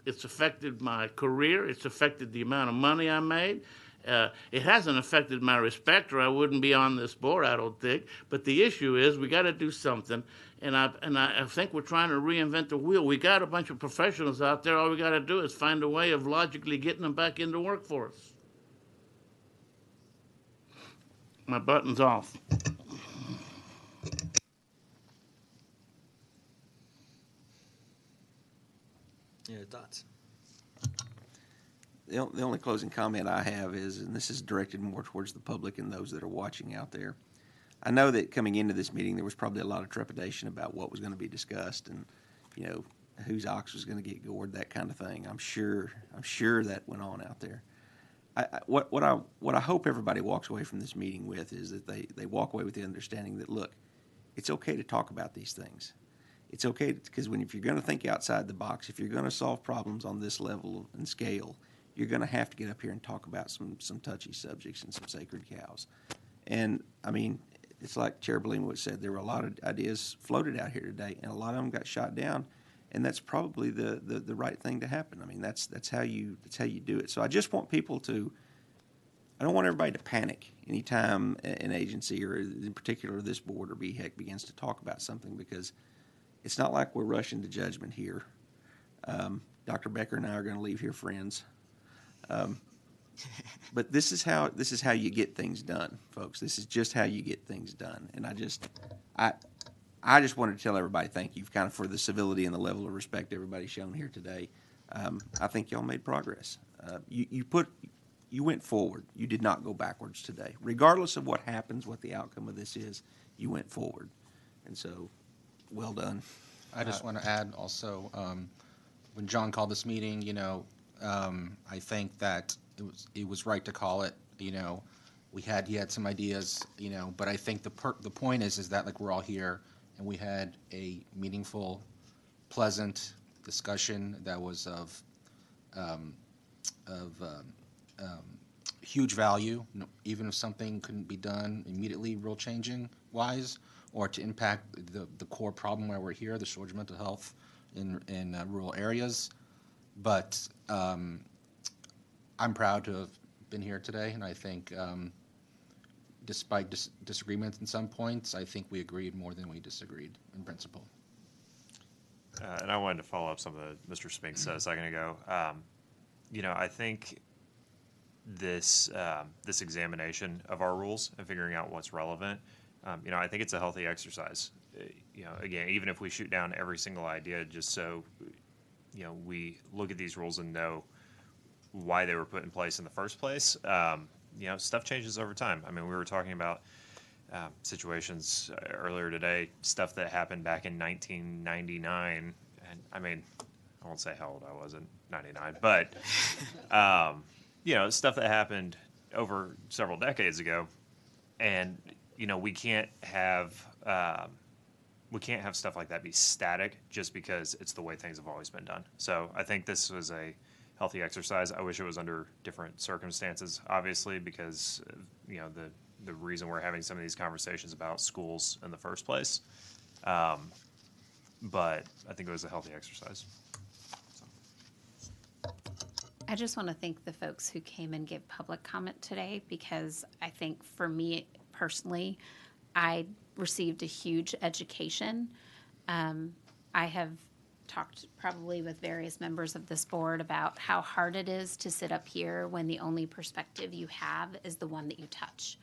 It's affected my career. It's affected the amount of money I made. It hasn't affected my respect, or I wouldn't be on this board, I don't think. But the issue is we got to do something, and I think we're trying to reinvent the wheel. We got a bunch of professionals out there. All we got to do is find a way of logically getting them back into workforce. My button's off. Your thoughts? The only closing comment I have is, and this is directed more towards the public and those that are watching out there, I know that coming into this meeting, there was probably a lot of trepidation about what was going to be discussed and, you know, whose ox was going to get gored, that kind of thing. I'm sure that went on out there. What I hope everybody walks away from this meeting with is that they walk away with the understanding that, look, it's okay to talk about these things. It's okay because if you're going to think outside the box, if you're going to solve problems on this level and scale, you're going to have to get up here and talk about some touchy subjects and some sacred cows. And, I mean, it's like Chair Belima said, there were a lot of ideas floated out here today, and a lot of them got shot down, and that's probably the right thing to happen. I mean, that's how you do it. So I just want people to – I don't want everybody to panic anytime an agency, or in particular this board or BHEC, begins to talk about something, because it's not like we're rushing to judgment here. Dr. Becker and I are going to leave here friends. But this is how you get things done, folks. This is just how you get things done. And I just wanted to tell everybody thank you kind of for the civility and the level of respect everybody's shown here today. I think y'all made progress. You went forward. You did not go backwards today. Regardless of what happens, what the outcome of this is, you went forward. And so, well done. I just want to add also, when John called this meeting, you know, I think that it was right to call it. You know, he had some ideas, you know, but I think the point is that, like, we're all here and we had a meaningful, pleasant discussion that was of huge value, even if something couldn't be done immediately, rule changing wise, or to impact the core problem why we're here, the shortage of mental health in rural areas. But I'm proud to have been here today, and I think despite disagreements in some points, I think we agreed more than we disagreed in principle. And I wanted to follow up something that Mr. Spink said a second ago. You know, I think this examination of our rules and figuring out what's relevant, you know, I think it's a healthy exercise. You know, again, even if we shoot down every single idea, just so, you know, we look at these rules and know why they were put in place in the first place. You know, stuff changes over time. I mean, we were talking about situations earlier today, stuff that happened back in 1999. And I mean, I won't say how old I was in 99, but, you know, stuff that happened over several decades ago. And, you know, we can't have stuff like that be static just because it's the way things have always been done. So I think this was a healthy exercise. I wish it was under different circumstances, obviously, because, you know, the reason we're having some of these conversations about schools in the first place. But I think it was a healthy exercise. I just want to thank the folks who came and gave public comment today, because I think for me personally, I received a huge education. I have talked probably with various members of this board about how hard it is to sit up here when the only perspective you have is the one that you touch.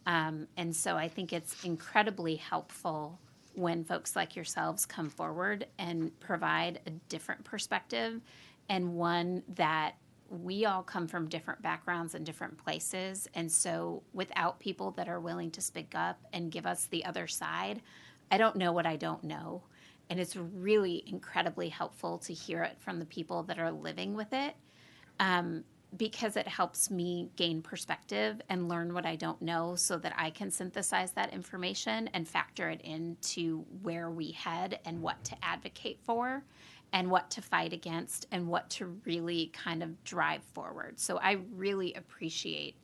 And so I think it's incredibly helpful when folks like yourselves come forward and provide a different perspective, and one that we all come from different backgrounds and different places. And so without people that are willing to speak up and give us the other side, I don't know what I don't know. And it's really incredibly helpful to hear it from the people that are living with it, because it helps me gain perspective and learn what I don't know so that I can synthesize that information and factor it into where we head and what to advocate for and what to fight against and what to really kind of drive forward. So I really appreciate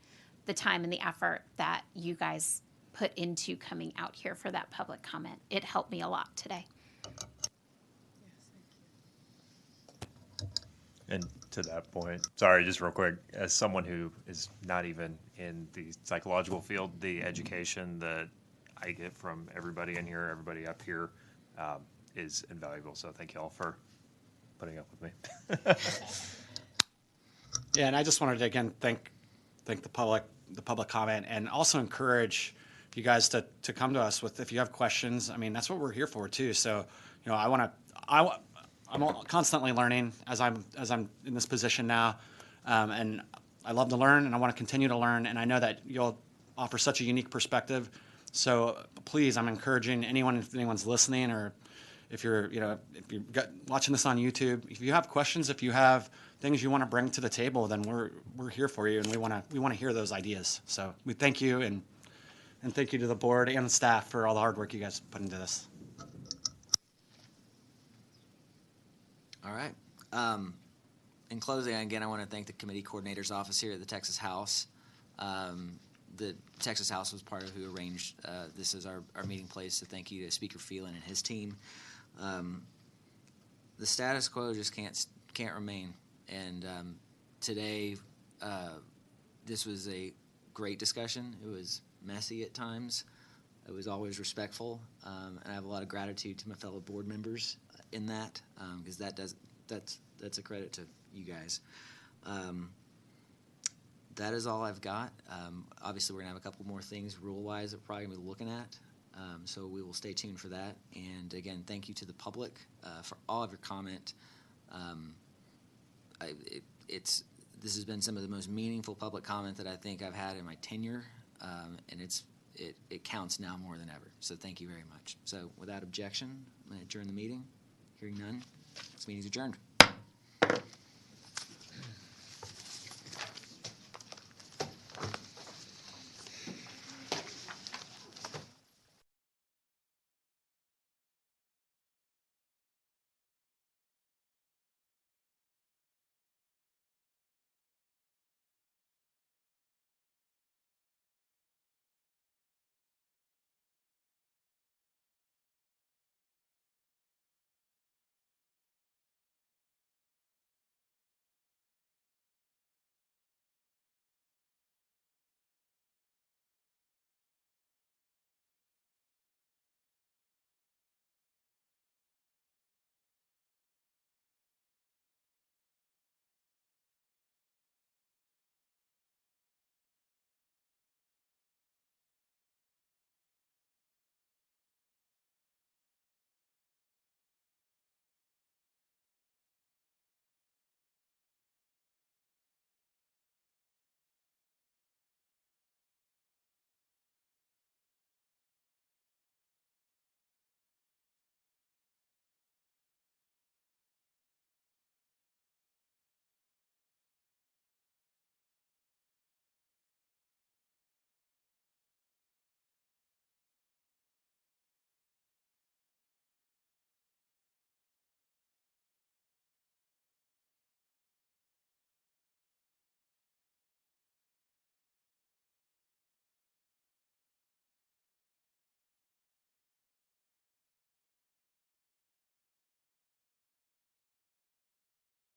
the time and the effort that you guys put into coming out here for that public comment. It helped me a lot today. And to that point, sorry, just real quick, as someone who is not even in the psychological field, the education that I get from everybody in here, everybody up here, is invaluable. So thank you all for putting up with me. Yeah, and I just wanted to again thank the public comment, and also encourage you guys to come to us with if you have questions. I mean, that's what we're here for too. So, you know, I'm constantly learning as I'm in this position now, and I love to learn, and I want to continue to learn. And I know that you'll offer such a unique perspective. So please, I'm encouraging anyone, if anyone's listening, or if you're watching this on YouTube, if you have questions, if you have things you want to bring to the table, then we're here for you, and we want to hear those ideas. So we thank you, and thank you to the board and the staff for all the hard work you guys put into this. All right. In closing, again, I want to thank the committee coordinator's office here at the Texas House. The Texas House was part of who arranged this as our meeting place, so thank you to Speaker Phelan and his team. The status quo just can't remain, and today this was a great discussion. It was messy at times. It was always respectful, and I have a lot of gratitude to my fellow board members in that, because that's a credit to you guys. That is all I've got. Obviously, we're going to have a couple more things rule-wise that we're probably going to be looking at, so we will stay tuned for that. And again, thank you to the public for all of your comment. This has been some of the most meaningful public comment that I think I've had in my tenure, and it counts now more than ever. So thank you very much. So without objection, I'm going to adjourn the meeting. Hearing none, this meeting is adjourned.